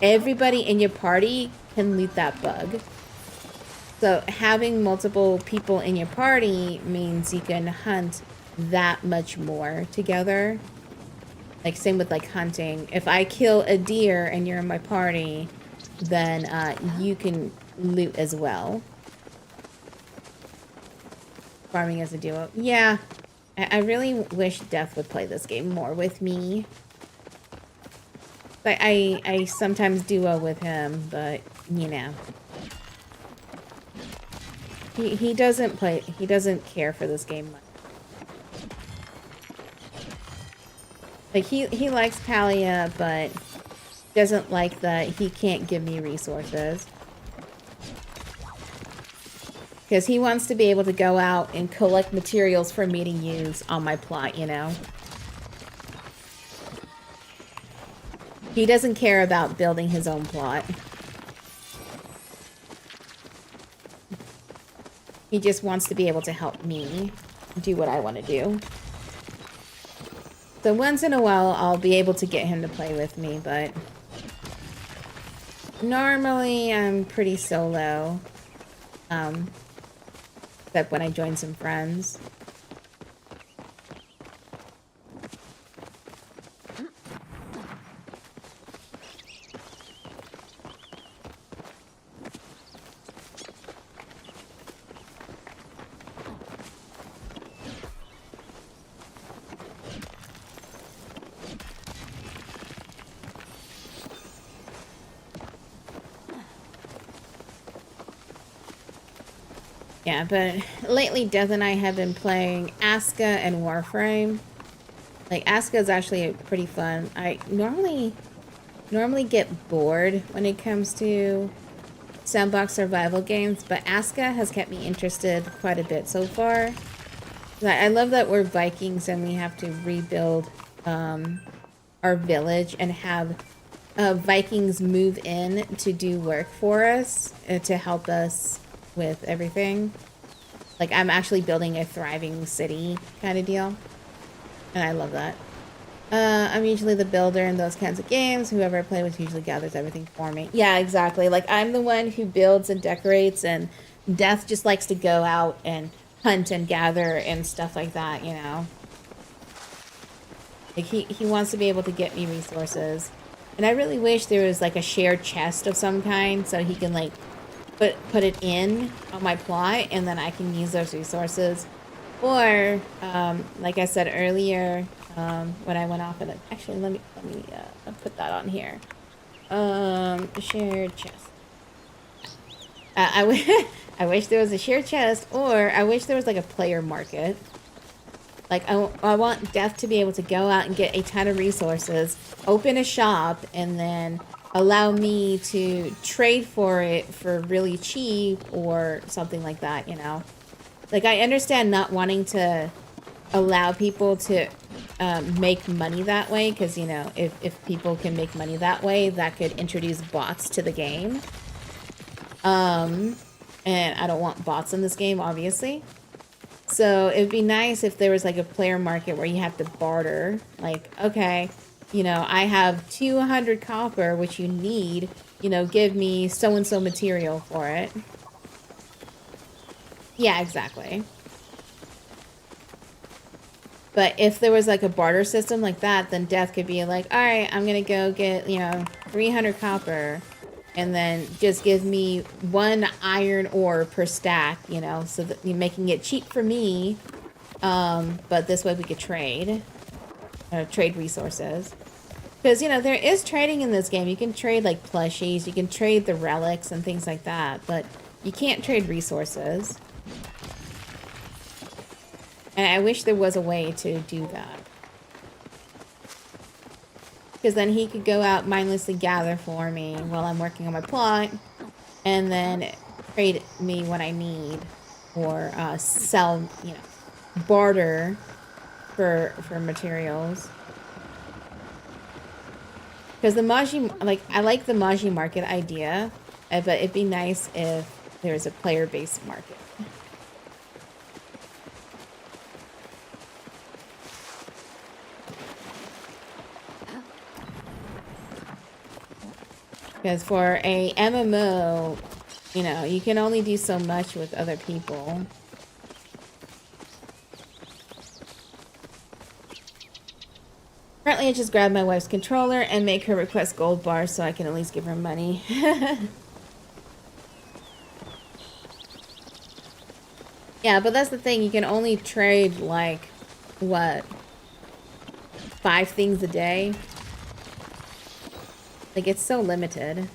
everybody in your party can loot that bug. So having multiple people in your party means you can hunt that much more together. Like same with like hunting. If I kill a deer and you're in my party, then you can loot as well. Farming as a duo. Yeah, I really wish Death would play this game more with me. But I sometimes duo with him, but you know. He doesn't care for this game much. Like he likes Palia, but doesn't like that he can't give me resources. Because he wants to be able to go out and collect materials for me to use on my plot, you know? He doesn't care about building his own plot. He just wants to be able to help me do what I want to do. So once in a while, I'll be able to get him to play with me, but normally I'm pretty solo. Except when I join some friends. Yeah, but lately Death and I have been playing Aska and Warframe. Like, Aska is actually pretty fun. I normally get bored when it comes to sandbox survival games, but Aska has kept me interested quite a bit so far. I love that we're Vikings and we have to rebuild our village and have Vikings move in to do work for us to help us with everything. Like, I'm actually building a thriving city kind of deal. And I love that. I'm usually the builder in those kinds of games. Whoever I play with usually gathers everything for me. Yeah, exactly. Like, I'm the one who builds and decorates, and Death just likes to go out and hunt and gather and stuff like that, you know? Like, he wants to be able to get me resources. And I really wish there was, like, a shared chest of some kind so he can, like, put it in on my plot, and then I can use those resources. Or, like I said earlier, when I went off and actually let me put that on here. Shared chest. I wish there was a shared chest, or I wish there was like a player market. Like, I want Death to be able to go out and get a ton of resources, open a shop, and then allow me to trade for it for really cheap or something like that, you know? Like, I understand not wanting to allow people to make money that way, because, you know, if people can make money that way, that could introduce bots to the game. And I don't want bots in this game, obviously. So it'd be nice if there was like a player market where you have to barter. Like, okay, you know, I have 200 copper, which you need, you know, give me so-and-so material for it. Yeah, exactly. But if there was like a barter system like that, then Death could be like, all right, I'm going to go get, you know, 300 copper. And then just give me 1 iron ore per stack, you know, so that you're making it cheap for me. But this way we could trade resources. Because, you know, there is trading in this game. You can trade, like, plushies. You can trade the relics and things like that. But you can't trade resources. And I wish there was a way to do that. Because then he could go out mindlessly gather for me while I'm working on my plot. And then trade me what I need. Or sell, you know, barter for materials. Because the Maji, like, I like the Maji market idea. But it'd be nice if there was a player-based market. Because for a MMO, you know, you can only do so much with other people. Currently, I just grab my wife's controller and make her request gold bars so I can at least give her money. Yeah, but that's the thing. You can only trade, like, what? 5 things a day? Like, it's so limited.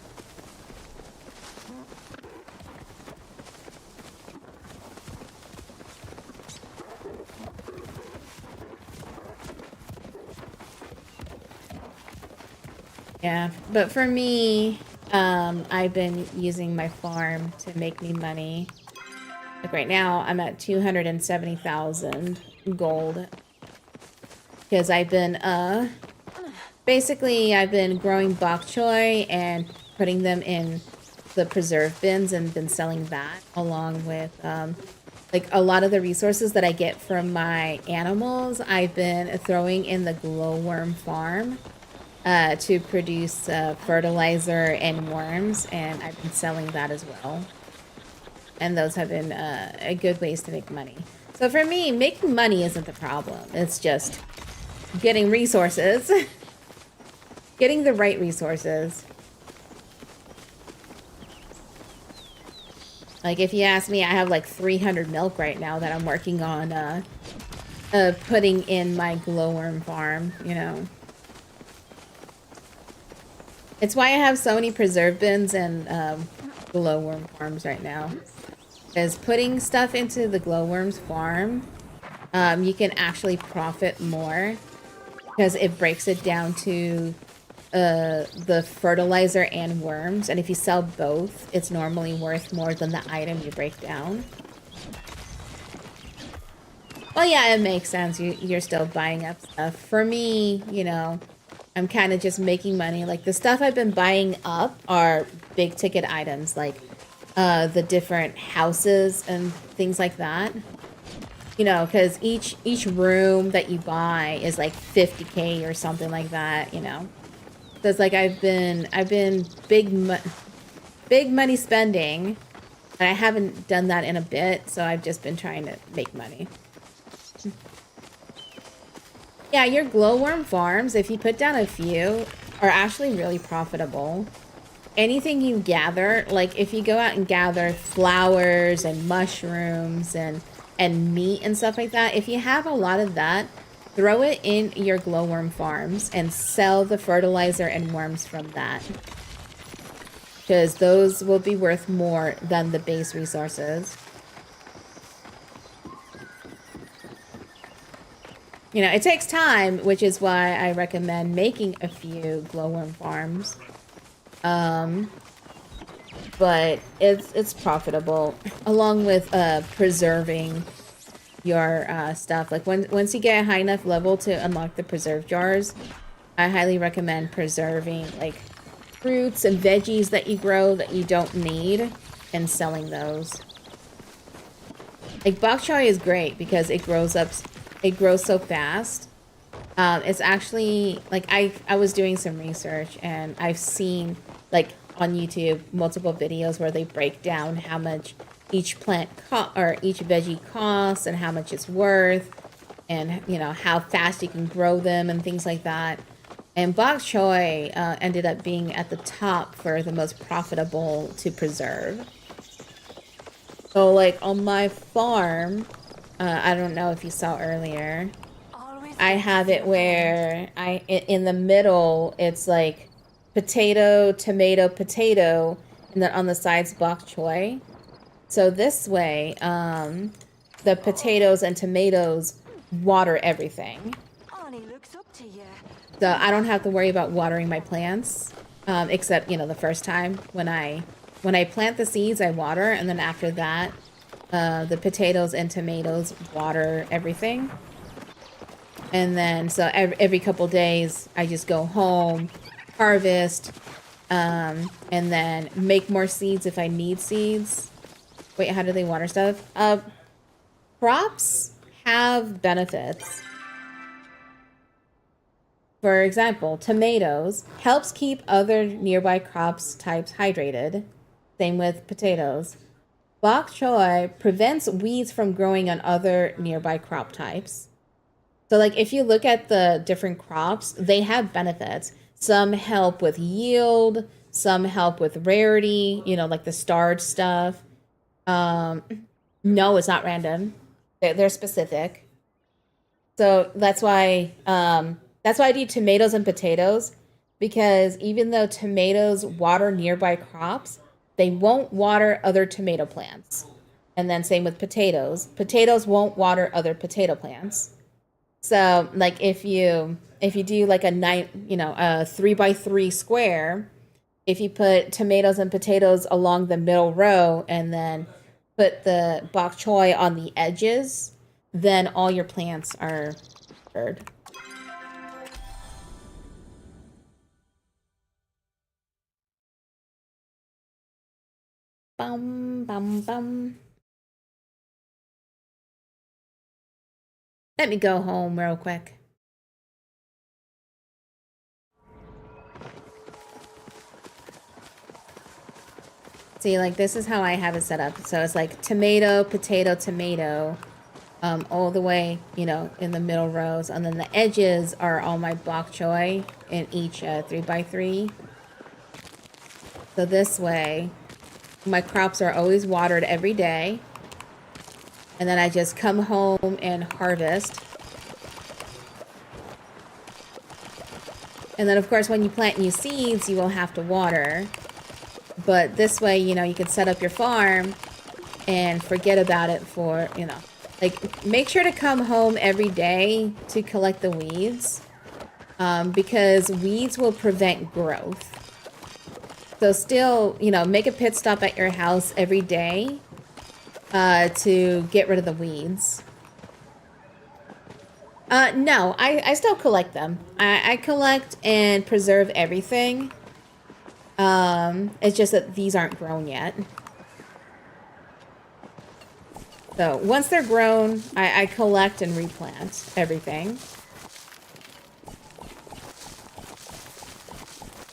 Yeah, but for me, I've been using my farm to make me money. Like right now, I'm at 270,000 gold. Because I've been, basically, I've been growing bok choy and putting them in the preserve bins and been selling that along with, like a lot of the resources that I get from my animals, I've been throwing in the glowworm farm. To produce fertilizer and worms, and I've been selling that as well. And those have been a good ways to make money. So for me, making money isn't the problem. It's just getting resources. Getting the right resources. Like if you ask me, I have like 300 milk right now that I'm working on putting in my glowworm farm, you know. It's why I have so many preserve bins and glowworm farms right now. Because putting stuff into the glowworms farm, you can actually profit more. Because it breaks it down to the fertilizer and worms. And if you sell both, it's normally worth more than the item you break down. Well, yeah, it makes sense. You're still buying up stuff. For me, you know, I'm kind of just making money. Like the stuff I've been buying up are big ticket items, like the different houses and things like that. You know, because each room that you buy is like 50K or something like that. You know, so it's like I've been big money spending, and I haven't done that in a bit. So I've just been trying to make money. Yeah, your glowworm farms, if you put down a few, are actually really profitable. Anything you gather, like if you go out and gather flowers and mushrooms and meat and stuff like that, if you have a lot of that, throw it in your glowworm farms and sell the fertilizer and worms from that. Because those will be worth more than the base resources. You know, it takes time, which is why I recommend making a few glowworm farms. But it's profitable, along with preserving your stuff. Like once you get a high enough level to unlock the preserve jars, I highly recommend preserving like fruits and veggies that you grow that you don't need and selling those. Like bok choy is great because it grows so fast. It's actually like I was doing some research and I've seen like on YouTube multiple videos where they break down how much each plant or each veggie costs and how much it's worth, and you know how fast you can grow them and things like that. And bok choy ended up being at the top for the most profitable to preserve. So like on my farm, I don't know if you saw earlier, I have it where in the middle, it's like potato, tomato, potato, and then on the sides, bok choy. So this way, the potatoes and tomatoes water everything. So I don't have to worry about watering my plants, except, you know, the first time when I plant the seeds, I water, and then after that, the potatoes and tomatoes water everything. And then, so every couple days, I just go home, harvest, and then make more seeds if I need seeds. Wait, how do they water stuff? Crops have benefits. For example, tomatoes helps keep other nearby crops types hydrated. Same with potatoes. Bok choy prevents weeds from growing on other nearby crop types. So like if you look at the different crops, they have benefits. Some help with yield, some help with rarity, you know, like the starred stuff. Um, no, it's not random. They're specific. So that's why I do tomatoes and potatoes, because even though tomatoes water nearby crops, they won't water other tomato plants. And then same with potatoes. Potatoes won't water other potato plants. So like if you do like a a 3x3 square, if you put tomatoes and potatoes along the middle row and then put the bok choy on the edges, then all your plants are covered. Bum bum bum. Let me go home real quick. See, like this is how I have it set up. So it's like tomato, potato, tomato, all the way, you know, in the middle rows, and then the edges are all my bok choy in each 3x3. So this way, my crops are always watered every day, and then I just come home and harvest. And then of course when you plant new seeds, you will have to water. But this way, you know, you can set up your farm and forget about it for, you know, like make sure to come home every day to collect the weeds, because weeds will prevent growth. So still, you know, make a pit stop at your house every day to get rid of the weeds. No, I still collect them. I collect and preserve everything. It's just that these aren't grown yet. So once they're grown, I collect and replant everything.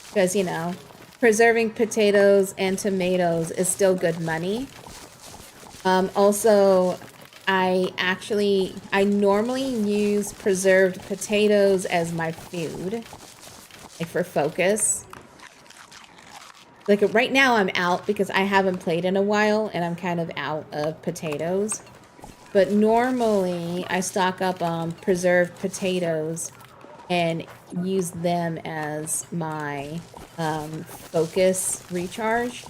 Because, you know, preserving potatoes and tomatoes is still good money. Also, I normally use preserved potatoes as my food, like for focus. Like right now I'm out because I haven't played in a while and I'm kind of out of potatoes. But normally I stock up on preserved potatoes and use them as my focus recharge.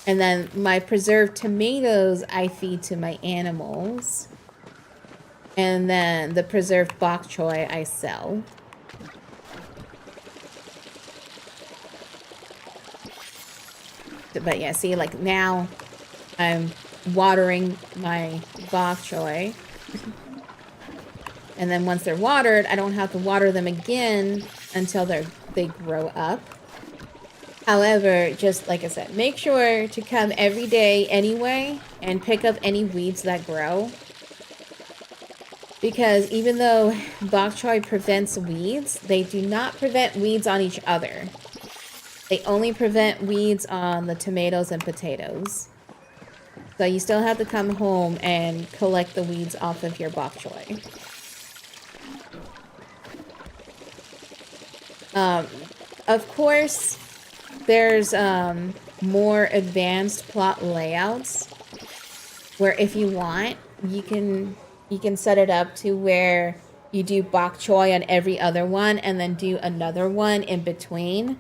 And then my preserved tomatoes I feed to my animals. And then the preserved bok choy I sell. But yeah, see, like now I'm watering my bok choy. And then once they're watered, I don't have to water them again until they grow up. However, just like I said, make sure to come every day anyway and pick up any weeds that grow. Because even though bok choy prevents weeds, they do not prevent weeds on each other. They only prevent weeds on the tomatoes and potatoes. So you still have to come home and collect the weeds off of your bok choy. Of course, there's more advanced plot layouts where if you want, you can set it up to where you do bok choy on every other one and then do another one in between.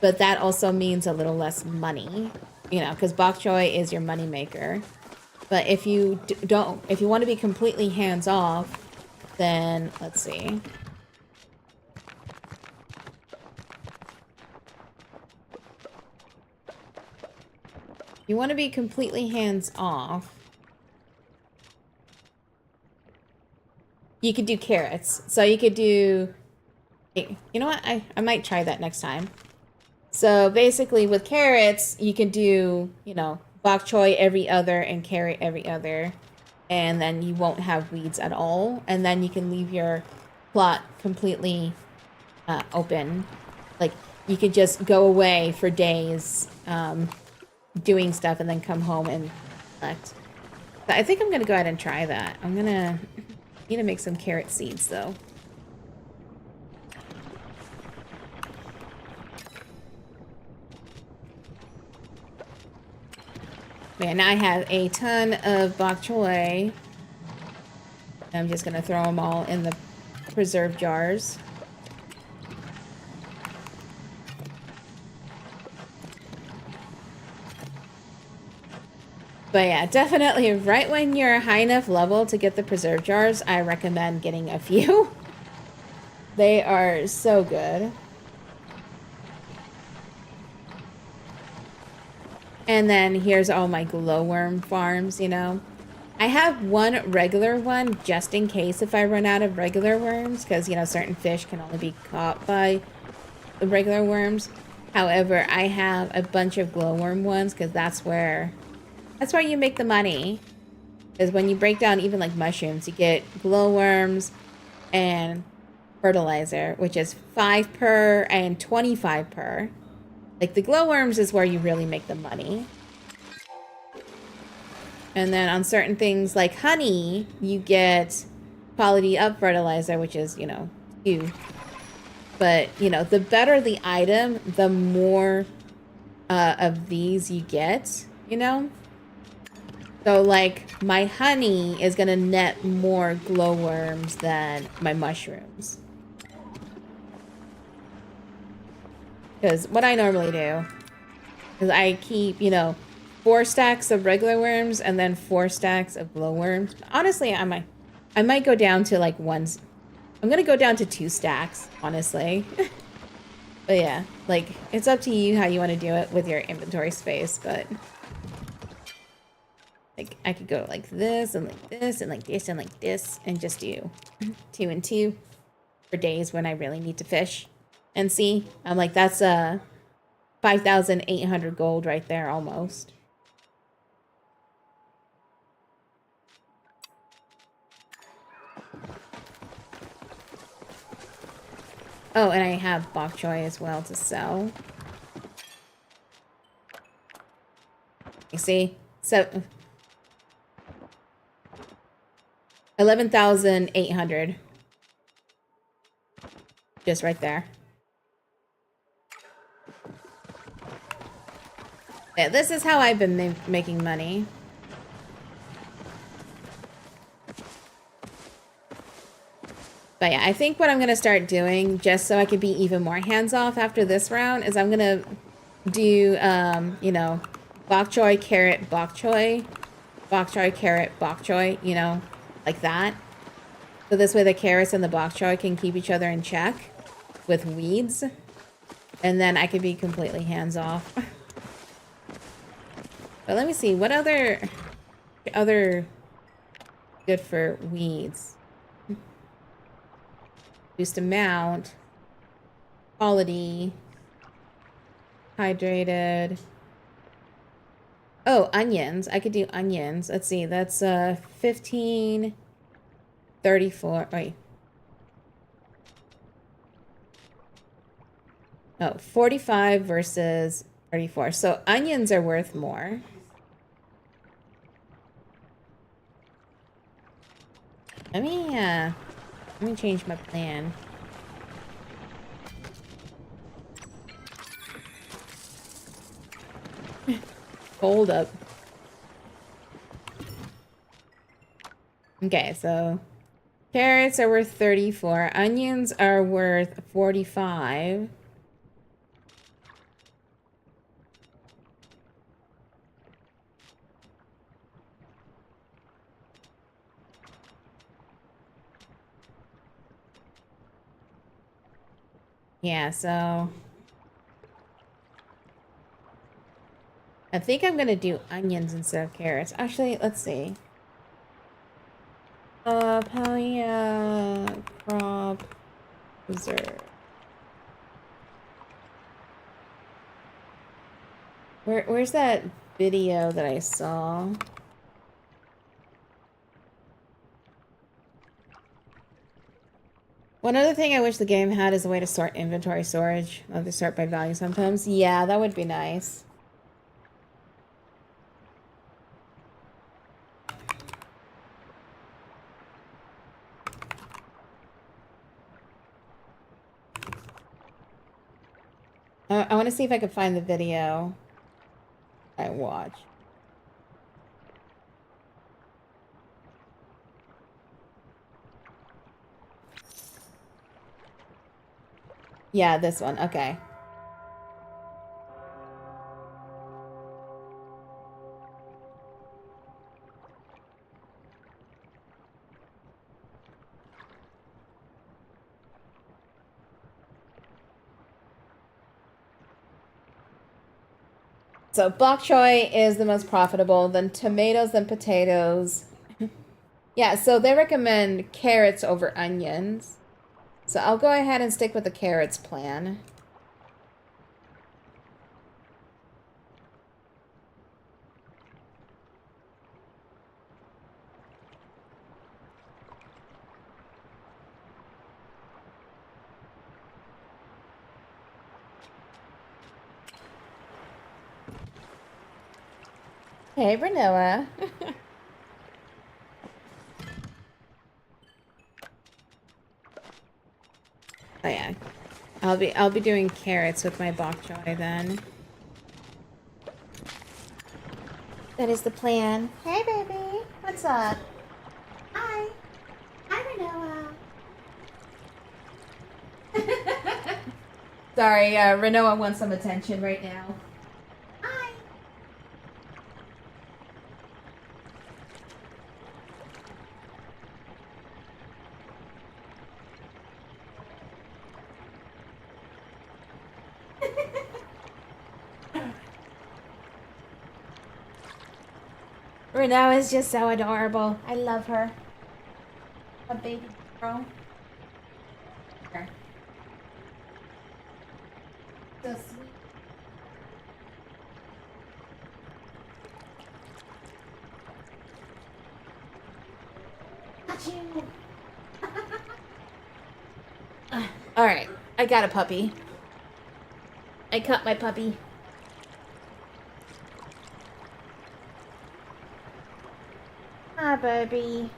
But that also means a little less money, you know, because bok choy is your money maker. But if you if you want to be completely hands off, then let's see. You want to be completely hands off. You could do carrots. So you could do, you know what? I might try that next time. So basically with carrots, you can do, you know, bok choy every other and carrot every other. And then you won't have weeds at all. And then you can leave your plot completely open. Like you could just go away for days doing stuff and then come home and collect. But I think I'm going to go ahead and try that. I'm going to Need to make some carrot seeds though. Man, now I have a ton of bok choy. I'm just gonna throw them all in the preserve jars. But yeah, definitely right when you're a high enough level to get the preserve jars, I recommend getting a few. They are so good. And then here's all my glowworm farms, you know. I have one regular one just in case if I run out of regular worms, because, you know, certain fish can only be caught by the regular worms. However, I have a bunch of glowworm ones because that's where you make the money. Is when you break down even like mushrooms, you get glowworms and fertilizer, which is 5 per and 25 per. Like the glowworms is where you really make the money. And then on certain things like honey, you get quality up fertilizer, which is, you know, 2. But, you know, the better the item, the more of these you get, you know? So, like, my honey is going to net more glowworms than my mushrooms. Because what I normally do is I keep, you know, 4 stacks of regular worms and then 4 stacks of glowworms. Honestly, I might go down to like I'm gonna go down to 2 stacks, honestly. But yeah, like it's up to you how you want to do it with your inventory space, but like I could go like this and like this and like this and like this and just do 2 and 2 for days when I really need to fish. And see, I'm like, that's 5,800 gold right there almost. Oh, and I have bok choy as well to sell. You see? So 11,800. Just right there. Yeah, this is how I've been making money. But yeah, I think what I'm going to start doing, just so I can be even more hands-off after this round, is I'm going to do, you know, bok choy, carrot, bok choy, carrot, bok choy, you know, like that. So this way the carrots and the bok choy can keep each other in check with weeds. And then I could be completely hands-off. But let me see, what other good for weeds? Boost amount, quality, hydrated. Oh, onions. I could do onions. Let's see, that's 1534. Wait. Oh, 45 versus 34. So onions are worth more. Let me change my plan. Hold up. Okay, so carrots are worth 34. Onions are worth 45. Yeah, so I think I'm gonna do onions instead of carrots. Actually, let's see. Palia crop preserve. Where's that video that I saw? One other thing I wish the game had is a way to sort inventory storage. I'll have to sort by value sometimes. Yeah, that would be nice. I want to see if I can find the video I watched. Yeah, this one. Okay. So bok choy is the most profitable, then tomatoes, then potatoes. Yeah, so they recommend carrots over onions. So I'll go ahead and stick with the carrots plan. Hey, Renoa. Oh yeah, I'll be doing carrots with my bok choy then. That is the plan. Hey, baby, what's up? Hi, hi, Renoa. Sorry, Renoa wants some attention right now. Hi. Renoa is just so adorable. I love her. A baby girl. Her. So sweet. Got you. All right, I got a puppy. I caught my puppy. Hi, baby.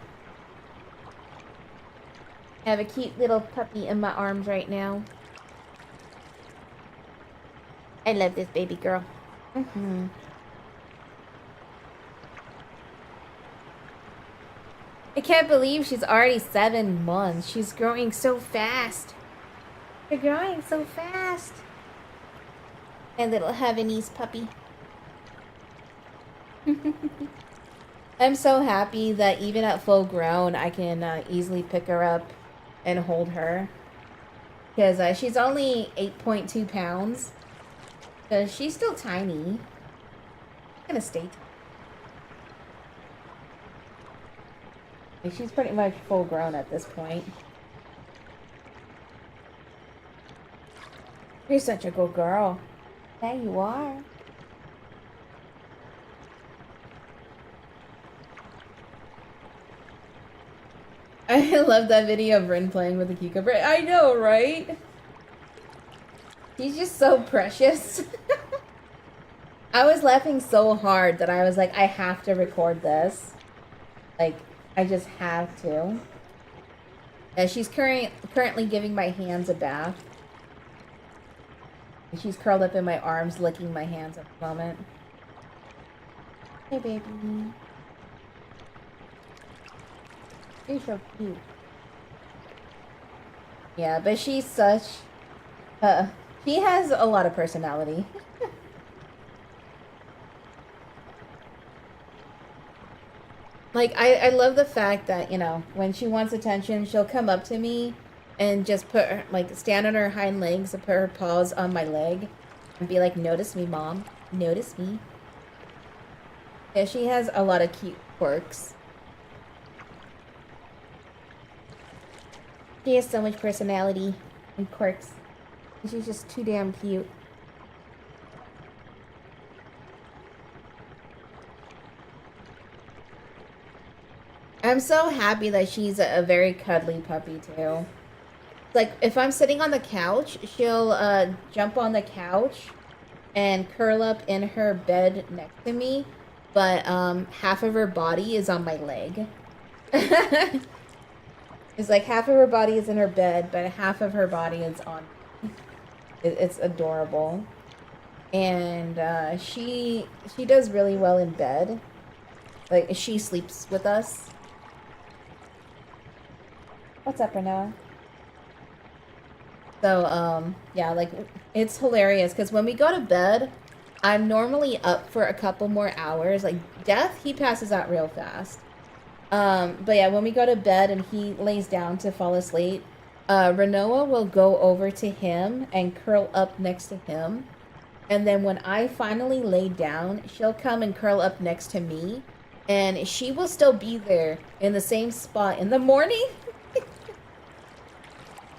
I have a cute little puppy in my arms right now. I love this baby girl. I can't believe she's already 7 months. She's growing so fast. You're growing so fast. My little Havanese puppy. I'm so happy that even at full grown, I can easily pick her up and hold her. Because she's only 8.2 pounds. So she's still tiny. I'm gonna stay tiny. She's pretty much full grown at this point. You're such a good girl. Yeah, you are. I love that video of Rin playing with the cucumber. I know, right? He's just so precious. I was laughing so hard that I was like, I have to record this. Like, I just have to. And she's currently giving my hands a bath. And she's curled up in my arms, licking my hands at the moment. Hey, baby. You're so cute. Yeah, but she's such... she has a lot of personality. Like, I love the fact that, you know, when she wants attention, she'll come up to me and just put her, like, stand on her hind legs and put her paws on my leg and be like, notice me, Mom. Notice me. Yeah, she has a lot of cute quirks. She has so much personality and quirks. And she's just too damn cute. I'm so happy that she's a very cuddly puppy too. Like, if I'm sitting on the couch, she'll jump on the couch and curl up in her bed next to me, but half of her body is on my leg. It's like half of her body is in her bed, but half of her body is on me. It's adorable. And she does really well in bed. Like, she sleeps with us. What's up, Renoa? So, yeah, like, it's hilarious, because when we go to bed, I'm normally up for a couple more hours. Like, Death, he passes out real fast. But yeah, when we go to bed and he lays down to fall asleep, Renoa will go over to him and curl up next to him. And then when I finally lay down, she'll come and curl up next to me. And she will still be there in the same spot in the morning.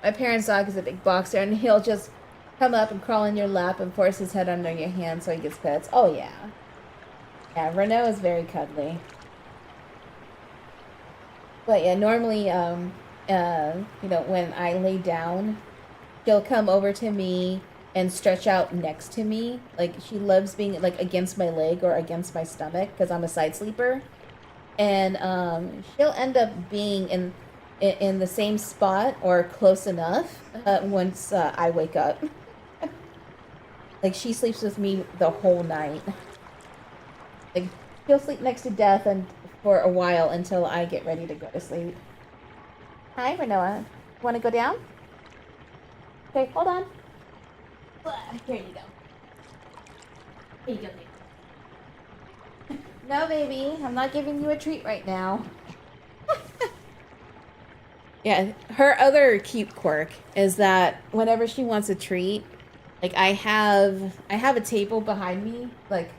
My parents' dog is a big boxer, and he'll just come up and crawl in your lap and force his head under your hand so he gets pets. Oh, yeah. Yeah, Renault is very cuddly. But yeah, normally, you know, when I lay down, she'll come over to me and stretch out next to me. Like, she loves being, like, against my leg or against my stomach because I'm a side sleeper. And she'll end up being in the same spot or close enough once I wake up. Like, she sleeps with me the whole night. Like, she'll sleep next to Death and for a while until I get ready to go to sleep. Hi, Renoa. Want to go down? Okay, hold on. Here you go. Here you go, baby. No, baby, I'm not giving you a treat right now. Yeah, her other cute quirk is that whenever she wants a treat, like I have a table behind me, like,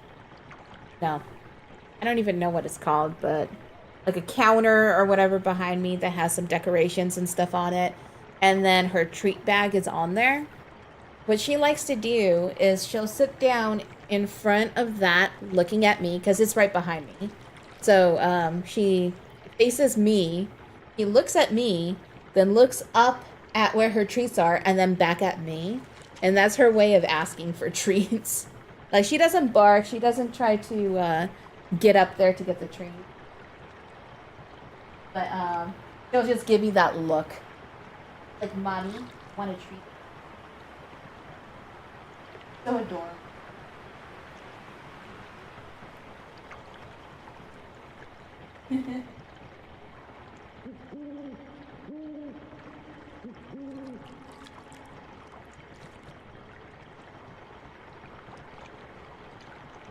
no, I don't even know what it's called, but like a counter or whatever behind me that has some decorations and stuff on it, and then her treat bag is on there. What she likes to do is she'll sit down in front of that looking at me because it's right behind me. So she faces me, he looks at me, then looks up at where her treats are and then back at me. And that's her way of asking for treats. Like, she doesn't bark, she doesn't try to get up there to get the treat. But she'll just give me that look. Like, mommy, want a treat? So adorable.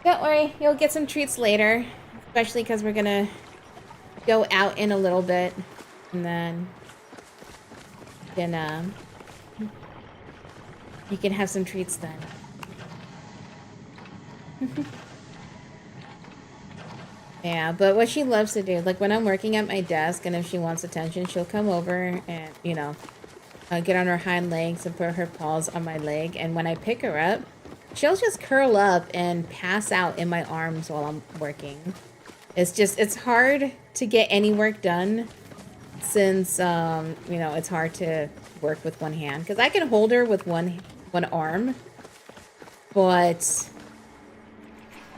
Don't worry, you'll get some treats later. Especially because we're gonna go out in a little bit. And then you can have some treats then. Yeah, but what she loves to do, like when I'm working at my desk and if she wants attention, she'll come over and, you know, get on her hind legs and put her paws on my leg. And when I pick her up, she'll just curl up and pass out in my arms while I'm working. It's hard to get any work done since, you know, it's hard to work with one hand. Because I can hold her with one arm, but,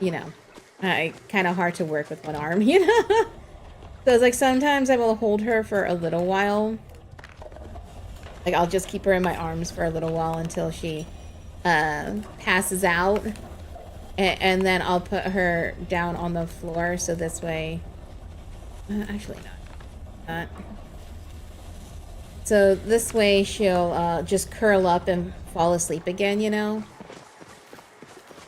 you know, kind of hard to work with one arm, you know? So it's like sometimes I will hold her for a little while. Like, I'll just keep her in my arms for a little while until she passes out. And then I'll put her down on the floor so this way... actually not. So this way she'll just curl up and fall asleep again, you know?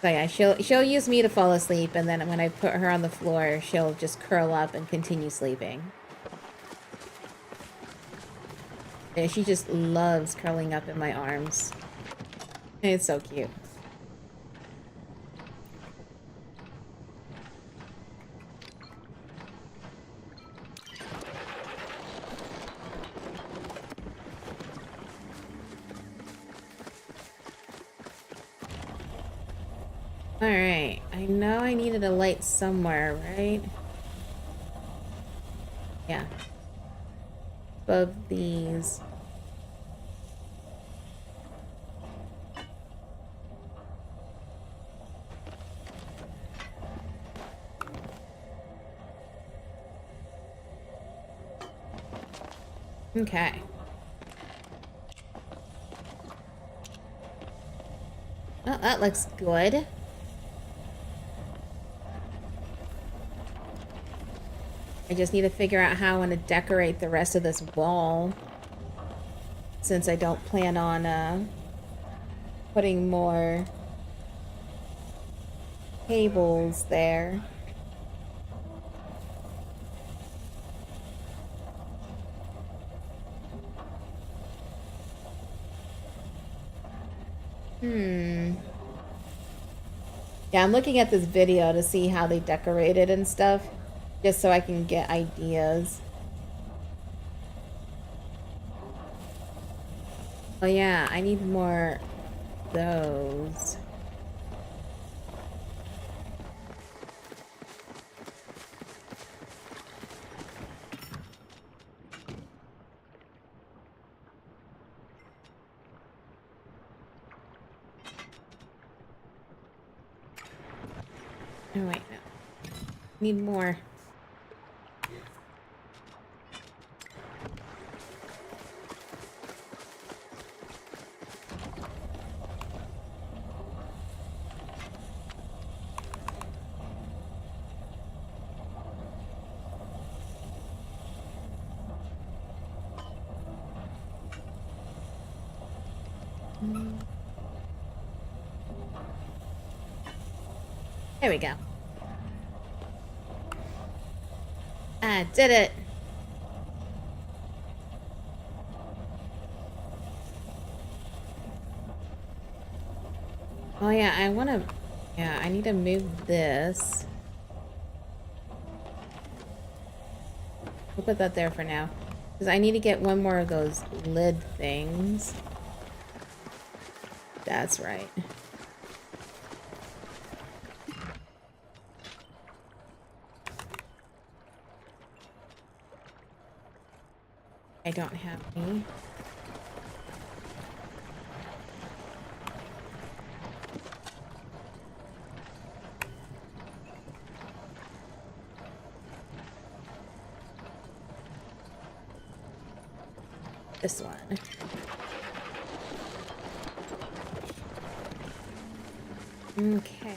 So yeah, she'll use me to fall asleep, and then when I put her on the floor, she'll just curl up and continue sleeping. Yeah, she just loves curling up in my arms. It's so cute. Alright, I know I needed a light somewhere, right? Yeah. Above these. Okay. Oh, that looks good. I just need to figure out how I want to decorate the rest of this wall. Since I don't plan on putting more tables there. Yeah, I'm looking at this video to see how they decorated and stuff, just so I can get ideas. Oh yeah, I need more of those. Oh wait, no. Need more. There we go. I did it. Oh yeah, I need to move this. We'll put that there for now. Because I need to get one more of those lid things. That's right. I don't have any. This one. Okay.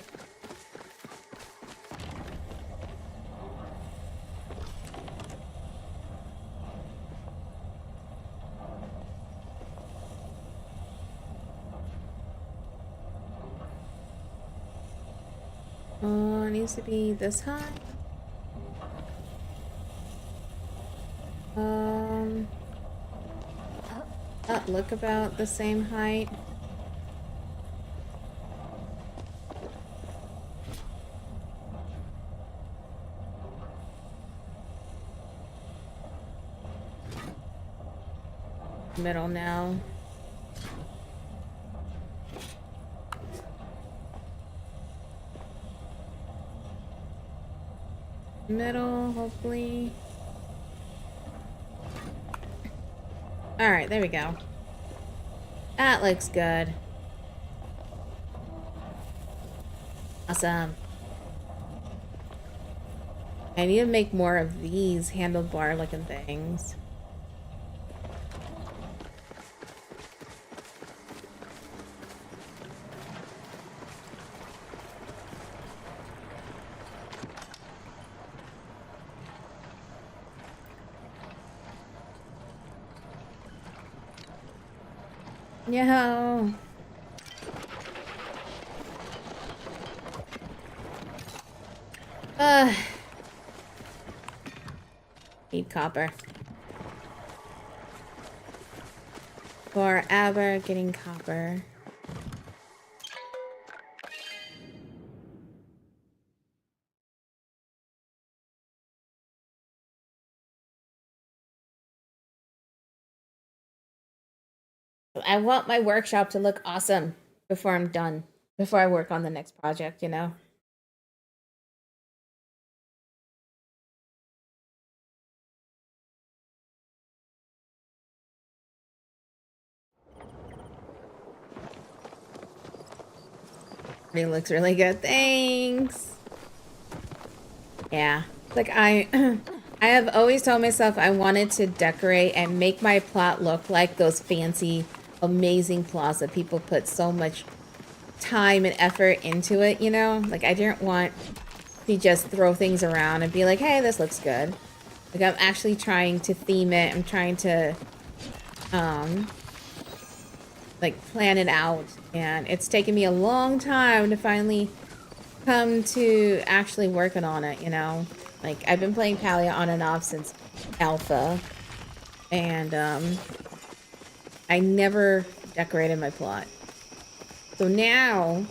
Oh, it needs to be this high. Look about the same height. Middle now. Middle, hopefully. All right, there we go. That looks good. Awesome. I need to make more of these handlebar looking things. Yo. Need copper. Forever getting copper. I want my workshop to look awesome before I'm done. Before I work on the next project, you know? It looks really good. Thanks. Yeah. Like I have always told myself I wanted to decorate and make my plot look like those fancy, amazing plots that people put so much time and effort into it, you know? Like, I didn't want to just throw things around and be like, hey, this looks good. Like, I'm actually trying to theme it. I'm trying to, like, plan it out. And it's taken me a long time to finally come to actually working on it, you know? Like, I've been playing Palia on and off since alpha. And, I never decorated my plot. So now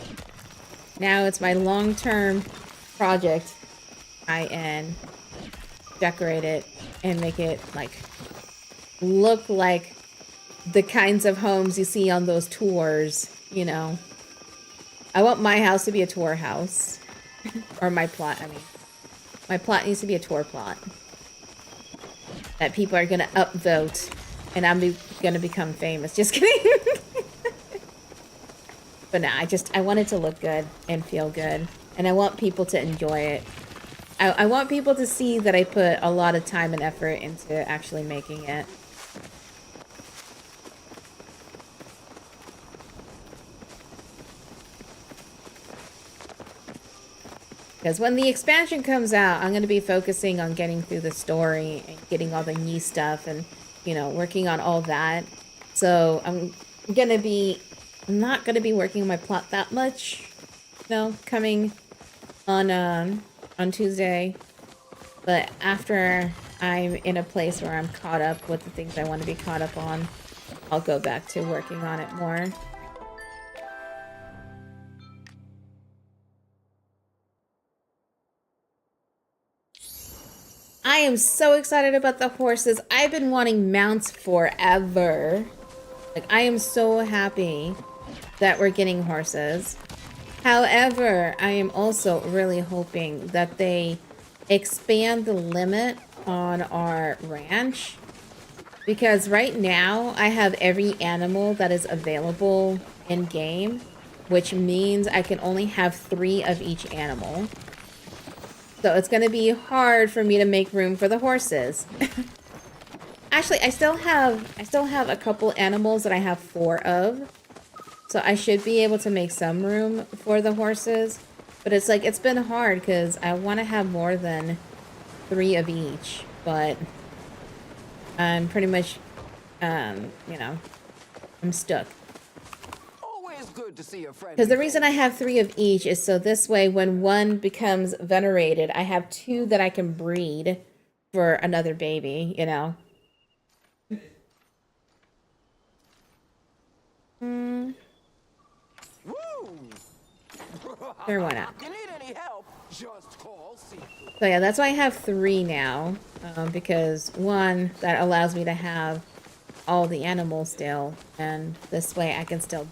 it's my long-term project. I decorate it and make it, like, look like the kinds of homes you see on those tours, you know. I want my house to be a tour house. Or my plot, I mean. My plot needs to be a tour plot. That people are gonna upvote. And I'm gonna become famous. Just kidding. But nah, I want it to look good and feel good. And I want people to enjoy it. I want people to see that I put a lot of time and effort into actually making it. Because when the expansion comes out, I'm going to be focusing on getting through the story and getting all the new stuff and, you know, working on all that. So I'm not going to be working on my plot that much, you know, coming on Tuesday. But after I'm in a place where I'm caught up with the things I want to be caught up on, I'll go back to working on it more. I am so excited about the horses. I've been wanting mounts forever. Like, I am so happy that we're getting horses. However, I am also really hoping that they expand the limit on our ranch. Because right now, I have every animal that is available in game, which means I can only have 3 of each animal. So it's going to be hard for me to make room for the horses. Actually, I still have a couple animals that I have 4 of. So I should be able to make some room for the horses. But it's like, it's been hard because I want to have more than 3 of each. But I'm pretty much, you know, I'm stuck. Good to see your friend. Because the reason I have 3 of each is so this way when one becomes venerated, I have 2 that I can breed for another baby, you know. Sure, why not? You need any help? Just call Seafood. So yeah, that's why I have 3 now. Because 1, that allows me to have all the animals still. And this way I can still...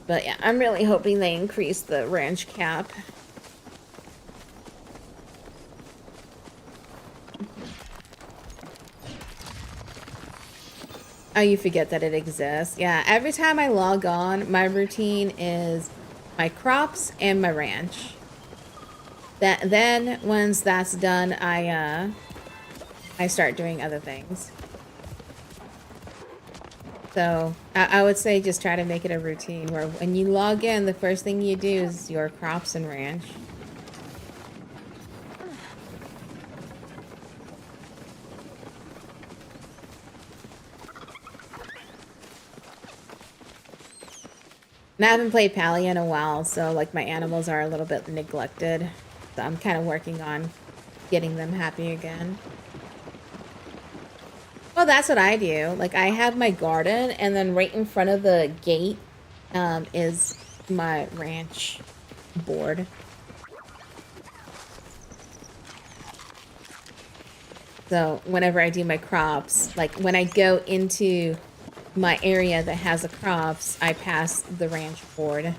But yeah, I'm really hoping they increase the ranch cap. Oh, you forget that it exists. Yeah, every time I log on, my routine is my crops and my ranch. Then once that's done, I start doing other things. So I would say just try to make it a routine where when you log in, the first thing you do is your crops and ranch. And I haven't played Palia in a while, so like my animals are a little bit neglected. So I'm kind of working on getting them happy again. Well, that's what I do. Like, I have my garden, and then right in front of the gate is my ranch board. So whenever I do my crops, like when I go into my area that has the crops, I pass the ranch board.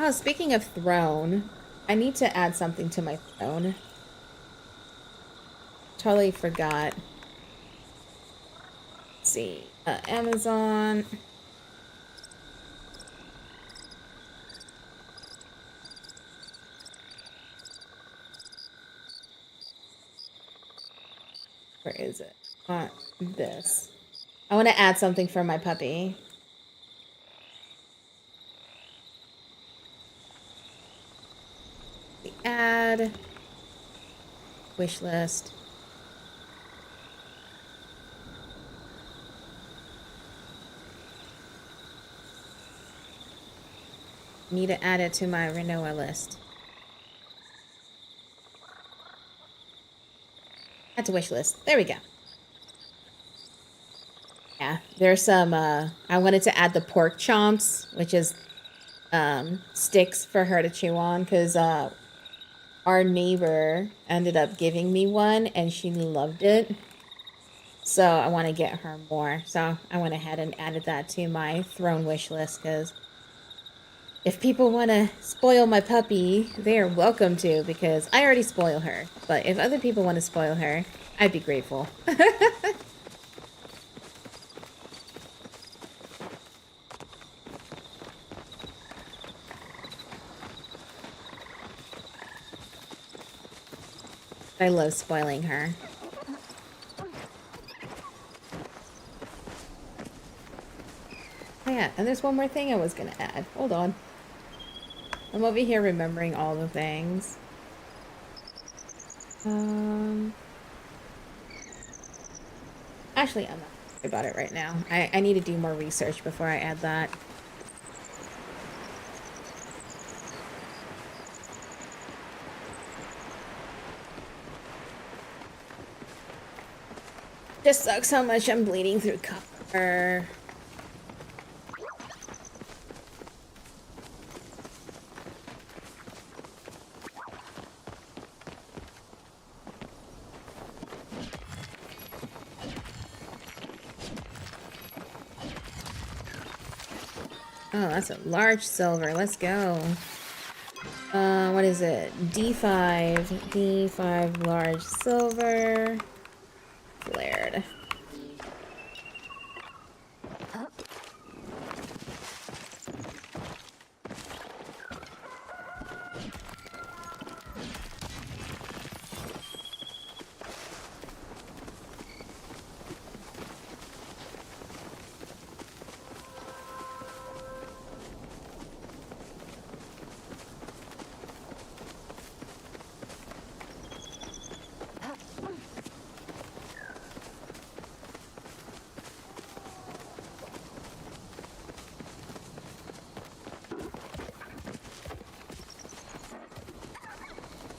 Oh, speaking of throne, I need to add something to my throne. Totally forgot. Let's see. Amazon. Where is it? This. I want to add something for my puppy. The add. Wish list. Need to add it to my Renoa list. Add to wish list. There we go. Yeah, there's some, I wanted to add the pork chomps, which is, sticks for her to chew on, because, our neighbor ended up giving me one, and she loved it. So I want to get her more. So I went ahead and added that to my throne wish list, because if people want to spoil my puppy, they are welcome to, because I already spoil her. But if other people want to spoil her, I'd be grateful. I love spoiling her. Oh yeah, and there's one more thing I was gonna add. Hold on. I'm over here remembering all the things. Actually, I'm not worried about it right now. I need to do more research before I add that. Just sucks how much I'm bleeding through copper. Oh, that's a large silver. Let's go. What is it? D5. D5 large silver. Flared.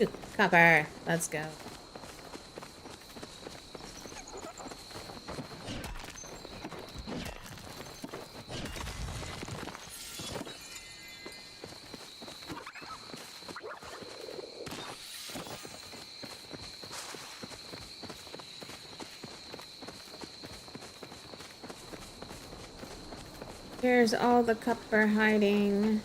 Ooh, copper. Let's go. Here's all the copper hiding.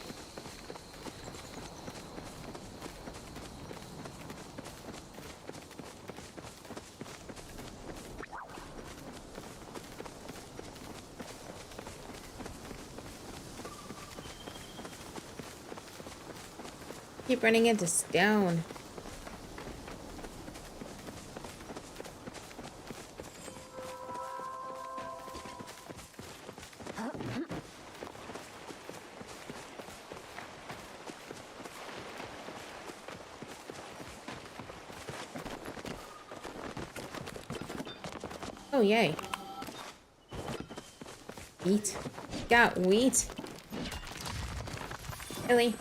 Keep running into stone. Oh, yay. Wheat. Got wheat. Really?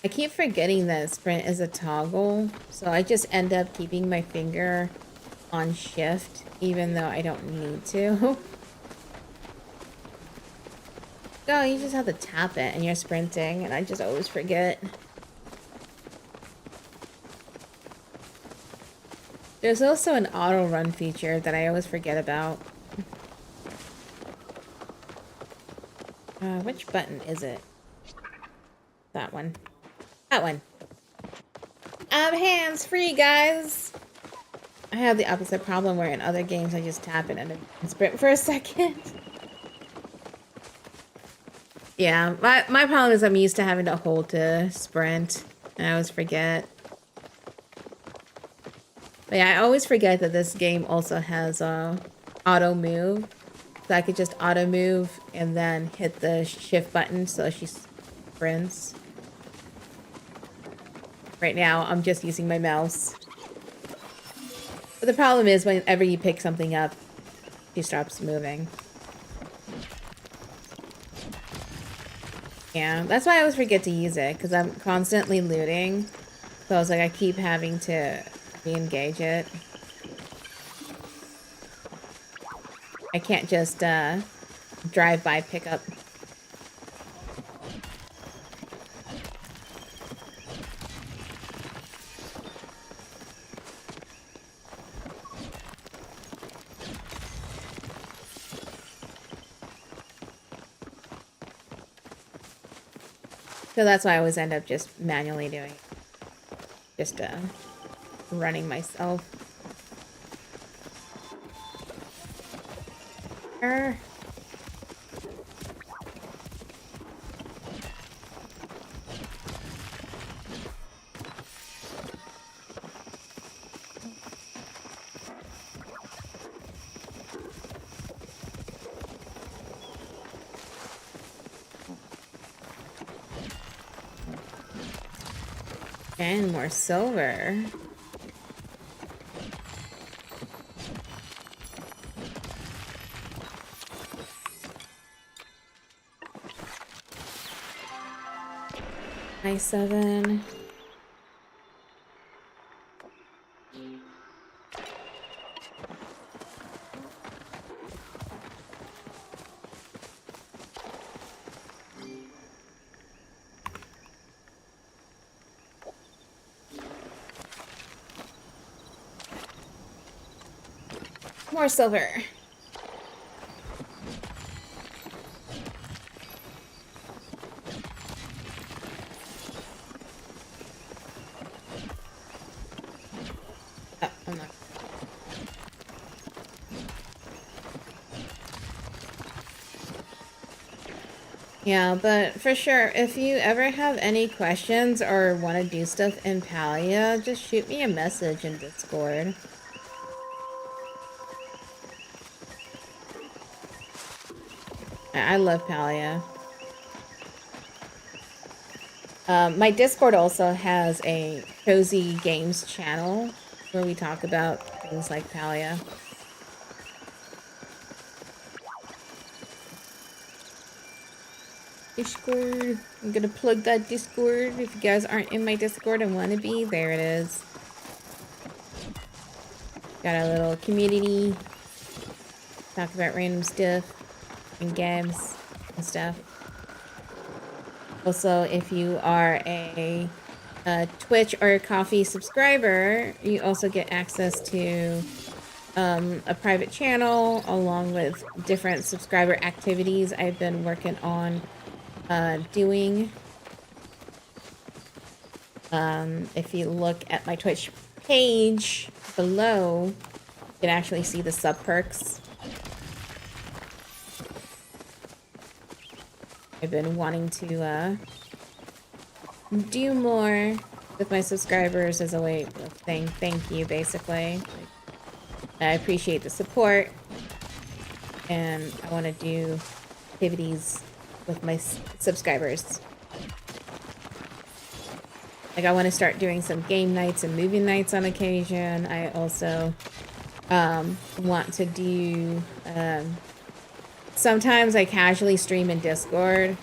I keep forgetting that sprint is a toggle, so I just end up keeping my finger on shift, even though I don't need to. Oh, you just have to tap it and you're sprinting, and I just always forget. There's also an auto run feature that I always forget about. Which button is it? That one. That one. I'm hands-free, guys! I have the opposite problem where in other games I just tap it and sprint for a second. Yeah, my problem is I'm used to having to hold to sprint, and I always forget. But yeah, I always forget that this game also has auto move. So I could just auto move and then hit the shift button so she sprints. Right now, I'm just using my mouse. But the problem is whenever you pick something up, she stops moving. Yeah, that's why I always forget to use it, because I'm constantly looting. So I was like, I keep having to re-engage it. I can't just drive by pickup. So that's why I always end up just manually doing it. Just running myself. And more silver. Nice 7. More silver. Oh, I'm not. Yeah, but for sure, if you ever have any questions or want to do stuff in Palia, just shoot me a message in Discord. I love Palia. My Discord also has a Cozy Games channel where we talk about things like Palia. Discord. I'm gonna plug that Discord. If you guys aren't in my Discord and want to be, there it is. Got a little community. Talk about random stuff and games and stuff. Also, if you are a Twitch or Coffee subscriber, you also get access to a private channel along with different subscriber activities I've been working on doing. If you look at my Twitch page below, you can actually see the sub perks. I've been wanting to do more with my subscribers as a way of saying thank you, basically. I appreciate the support, and I want to do activities with my subscribers. Like, I want to start doing some game nights and movie nights on occasion. I also want to do... sometimes I casually stream in Discord,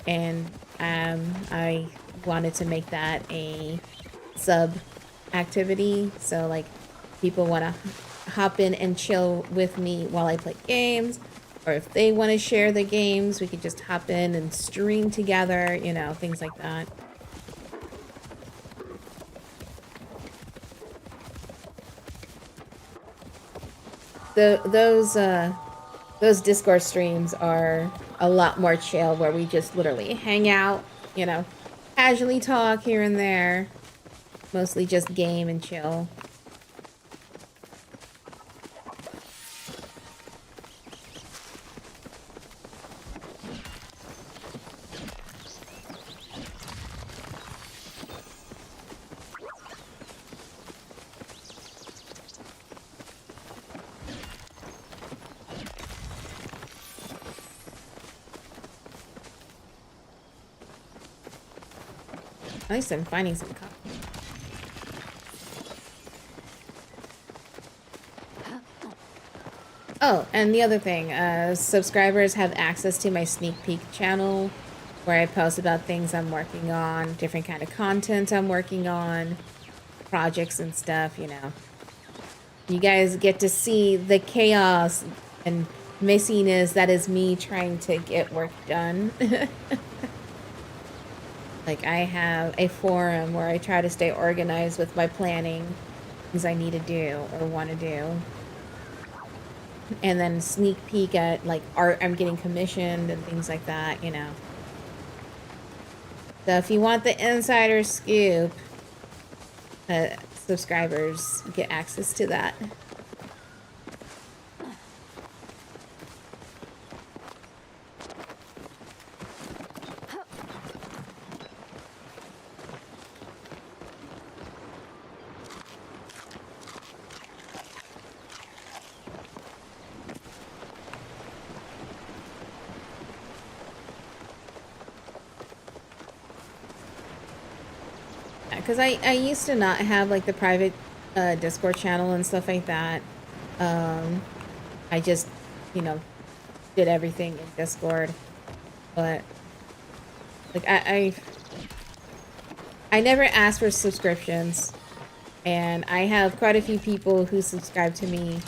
and I wanted to make that a sub activity. So, like, people want to hop in and chill with me while I play games, or if they want to share the games, we could just hop in and stream together, you know, things like that. Those Discord streams are a lot more chill, where we just literally hang out, you know, casually talk here and there, mostly just game and chill. At least I'm finding some coffee. Oh, and the other thing, subscribers have access to my sneak peek channel, where I post about things I'm working on, different kind of content I'm working on, projects and stuff, you know. You guys get to see the chaos and messiness that is me trying to get work done. Like, I have a forum where I try to stay organized with my planning, things I need to do or want to do. And then sneak peek at, like, art I'm getting commissioned and things like that, you know. So if you want the insider scoop, subscribers get access to that. Because I used to not have, like, the private Discord channel and stuff like that. I just, you know, did everything in Discord. But, like, I never asked for subscriptions. And I have quite a few people who subscribe to me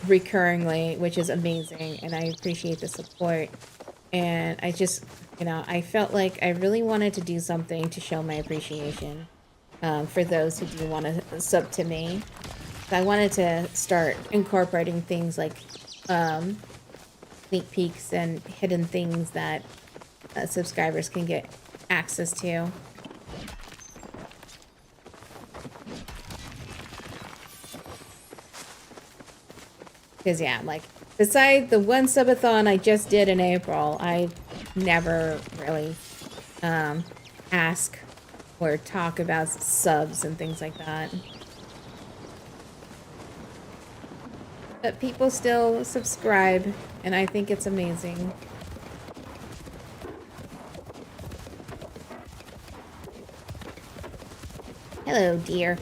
recurringly, which is amazing. And I appreciate the support. And I just, you know, I felt like I really wanted to do something to show my appreciation for those who do want to sub to me. So I wanted to start incorporating things like sneak peeks and hidden things that subscribers can get access to. Because, yeah, like, besides the one subathon I just did in April, I never really ask or talk about subs and things like that. But people still subscribe, and I think it's amazing. Hello, dear.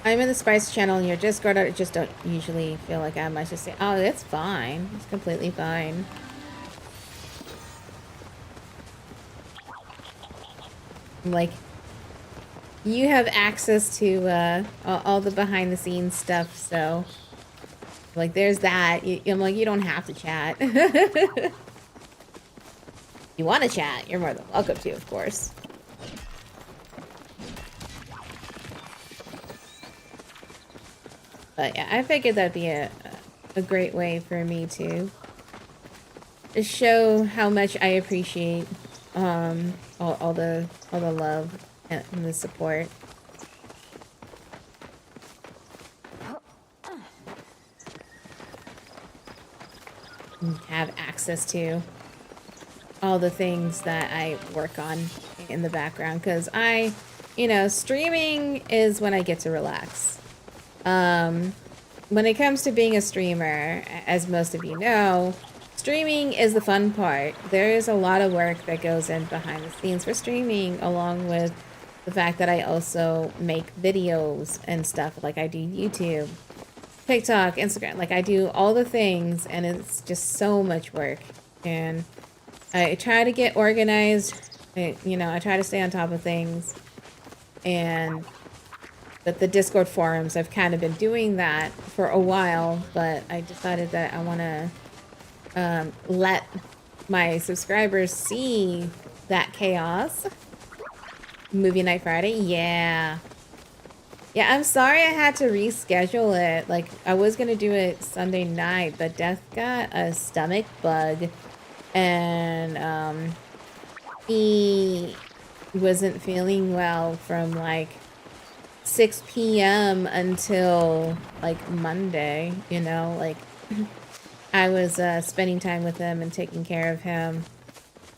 I'm in the Spice channel in your Discord. I just don't usually feel like I much to say. Oh, it's fine. It's completely fine. Like, you have access to all the behind the scenes stuff, so like, there's that. I'm like, you don't have to chat. You want to chat, you're more than welcome to, of course. But yeah, I figured that'd be a great way for me to show how much I appreciate all the love and the support. And have access to all the things that I work on in the background, because you know, streaming is when I get to relax. When it comes to being a streamer, as most of you know, streaming is the fun part. There is a lot of work that goes in behind the scenes for streaming, along with the fact that I also make videos and stuff. Like, I do YouTube, TikTok, Instagram. Like, I do all the things, and it's just so much work. And I try to get organized I try to stay on top of things, but the Discord forums, I've kind of been doing that for a while, but I decided that I want to let my subscribers see that chaos. Movie Night Friday? Yeah. Yeah, I'm sorry I had to reschedule it. Like, I was going to do it Sunday night, but Death got a stomach bug, and he wasn't feeling well from like 6 p.m. until like Monday, like I was spending time with him and taking care of him,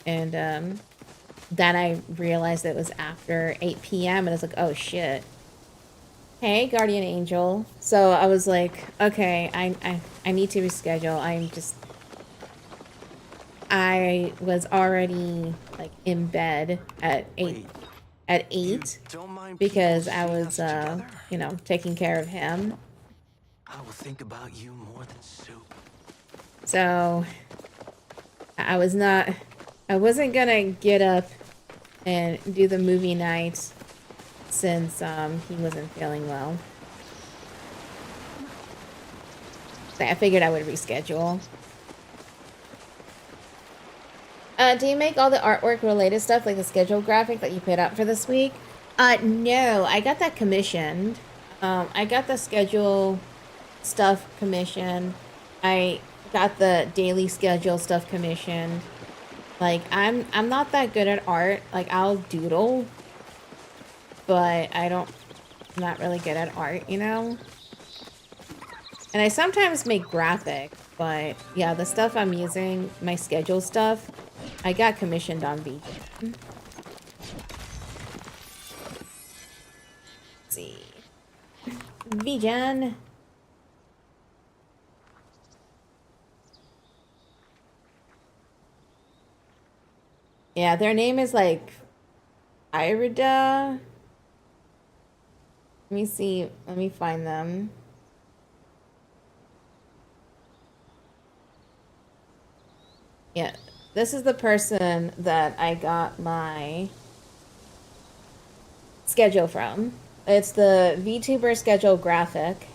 and then I realized it was after 8 p.m. and I was like, oh shit. Hey, Guardian Angel. So I was like, okay, I need to reschedule. I was already like in bed at 8 Don't mind because people I seeing was us together? taking care of him. I will think about you more than soup. So I wasn't gonna get up and do the movie night since he wasn't feeling well. So I figured I would reschedule. Do you make all the artwork related stuff, like the schedule graphic that you put up for this week? No, I got that commissioned. I got the schedule stuff commissioned. I got the daily schedule stuff commissioned. Like, I'm not that good at art. Like, I'll doodle, but I'm not really good at art, And I sometimes make graphic, but yeah, the stuff I'm using, my schedule stuff, I got commissioned on VJ. Let's see. VJan. Yeah, their name is like Irida. Let me see. Let me find them. Yeah, this is the person that I got my schedule from. It's the VTuber schedule graphic.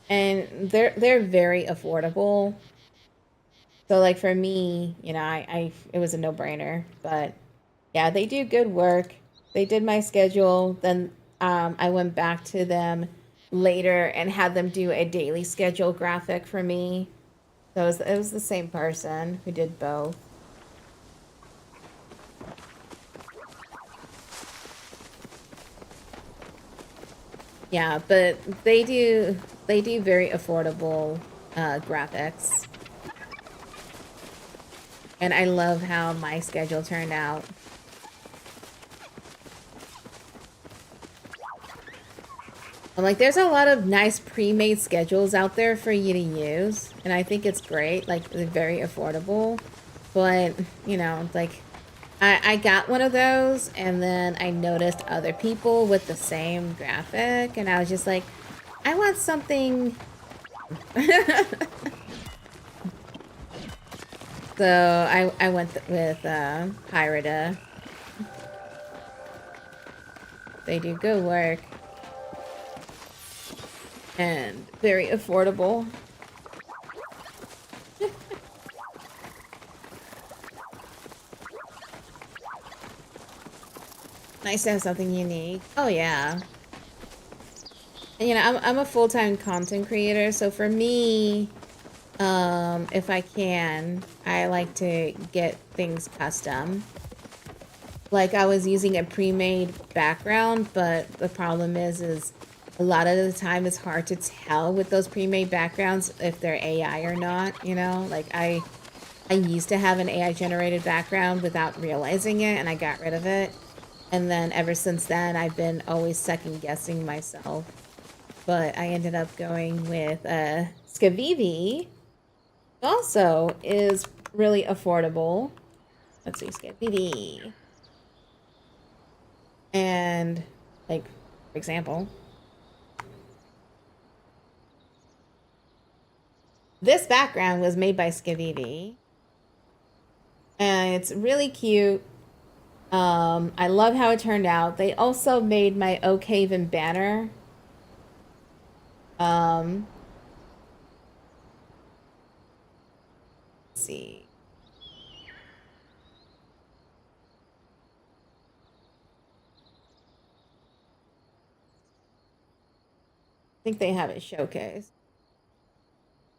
And they're very affordable. So like for me, it was a no-brainer, but yeah, they do good work. They did my schedule, then I went back to them later and had them do a daily schedule graphic for me. So it was the same person who did both. Yeah, but they do very affordable graphics. And I love how my schedule turned out. I'm like, there's a lot of nice pre-made schedules out there for you to use, and I think it's great, like, they're very affordable, but, like, I got one of those, and then I noticed other people with the same graphic, and I was just like, I want something... So, I went with, Hyrida. They do good work. And very affordable. Nice to have something unique. Oh yeah. And, I'm a full-time content creator, so for me, if I can, I like to get things custom. Like I was using a pre-made background, but the problem is a lot of the time it's hard to tell with those pre-made backgrounds if they're AI or not, Like I used to have an AI generated background without realizing it, and I got rid of it. And then ever since then, I've been always second guessing myself. But I ended up going with Skavivi. Also is really affordable. Let's see, Skavivi. And, like, for example, this background was made by Skavivi. And it's really cute. I love how it turned out. They also made my Oak Haven banner. Let's see. I think they have it showcased.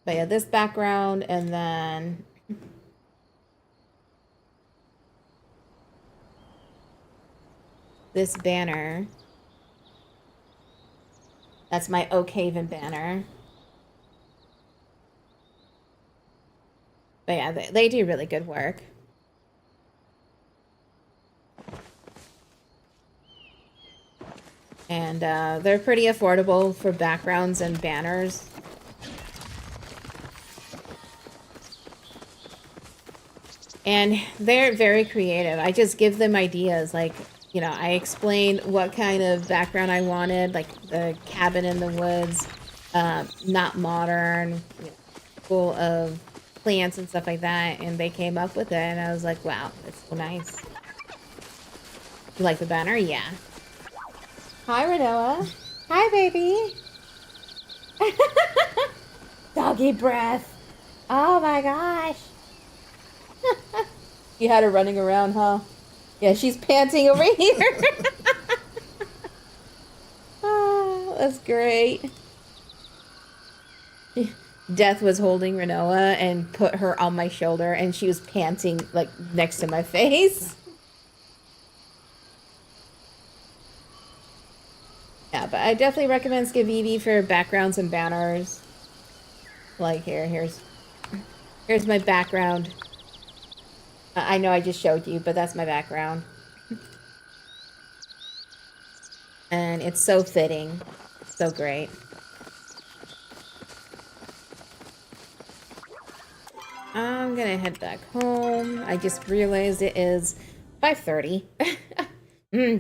But yeah, this background and then this banner. That's my Oak Haven banner. But yeah, they do really good work. And they're pretty affordable for backgrounds and banners. And they're very creative. I just give them ideas. Like, you know, I explained what kind of background I wanted, like the cabin in the woods, not modern, you know, full of plants and stuff like that. And they came up with it, and I was like, wow, that's so nice. You like the banner? Yeah. Hi, Renoa. Hi, baby. Doggy breath. Oh my gosh. You had her running around, huh? Yeah, she's panting over here. Oh, that's great. Death was holding Renoa and put her on my shoulder, and she was panting, like, next to my face. Yeah, but I definitely recommend Skivivi for backgrounds and banners. Like, here's my background. I know I just showed you, but that's my background. And it's so fitting. So great. I'm gonna head back home. I just realized it is 5:30.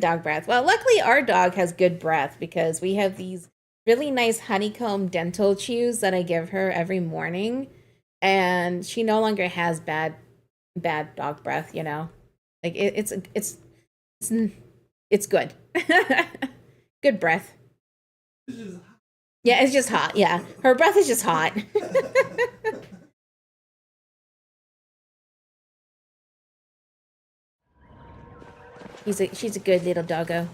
Dog breath. Well, luckily our dog has good breath because we have these really nice honeycomb dental chews that I give her every morning. And she no longer has bad dog breath, you know? Like it's good. Good breath. Yeah, it's just hot. Yeah. Her breath is just hot. She's a good little doggo.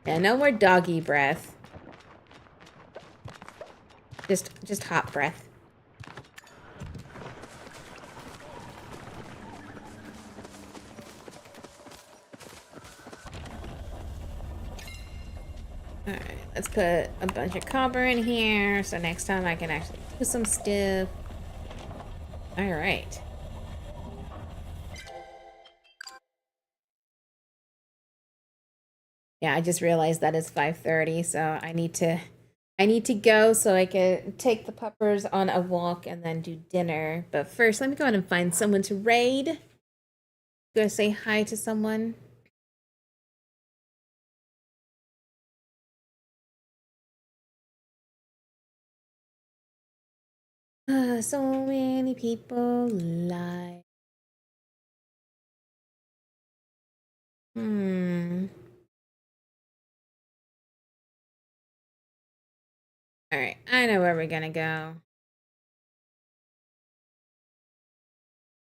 Yeah, no more doggy breath. Just hot breath. Alright, let's put a bunch of copper in here so next time I can actually do some stuff. Alright. Yeah, I just realized that it's 5:30, so I need to go so I can take the puppers on a walk and then do dinner. But first, let me go ahead and find someone to raid. Go say hi to someone. So many people lie. All right, I know where we're gonna go.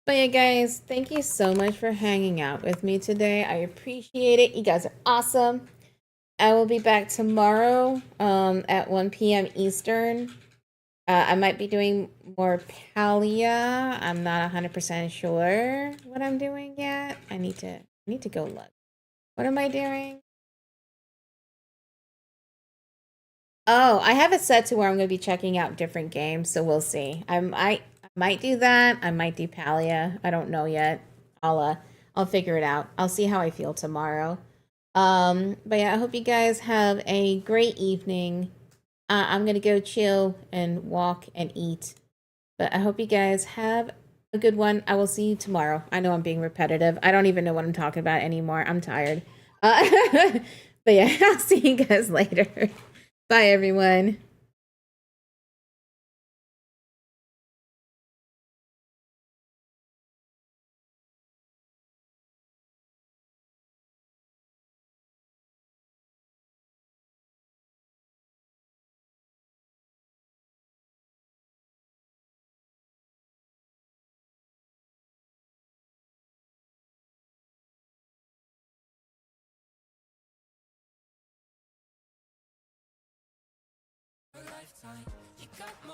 But yeah, guys, thank you so much for hanging out with me today. I appreciate it. You guys are awesome. I will be back tomorrow at 1 p.m. Eastern. I might be doing more Palia. I'm not 100% sure what I'm doing yet. I need to go look. What am I doing? Oh, I have it set to where I'm going to be checking out different games, so we'll see. I might do that. I might do Palia. I don't know yet. I'll figure it out. I'll see how I feel tomorrow. But yeah, I hope you guys have a great evening. I'm gonna go chill and walk and eat. But I hope you guys have a good one. I will see you tomorrow. I know I'm being repetitive. I don't even know what I'm talking about anymore. I'm tired. But yeah, I'll see you guys later. Bye, everyone. time. You got my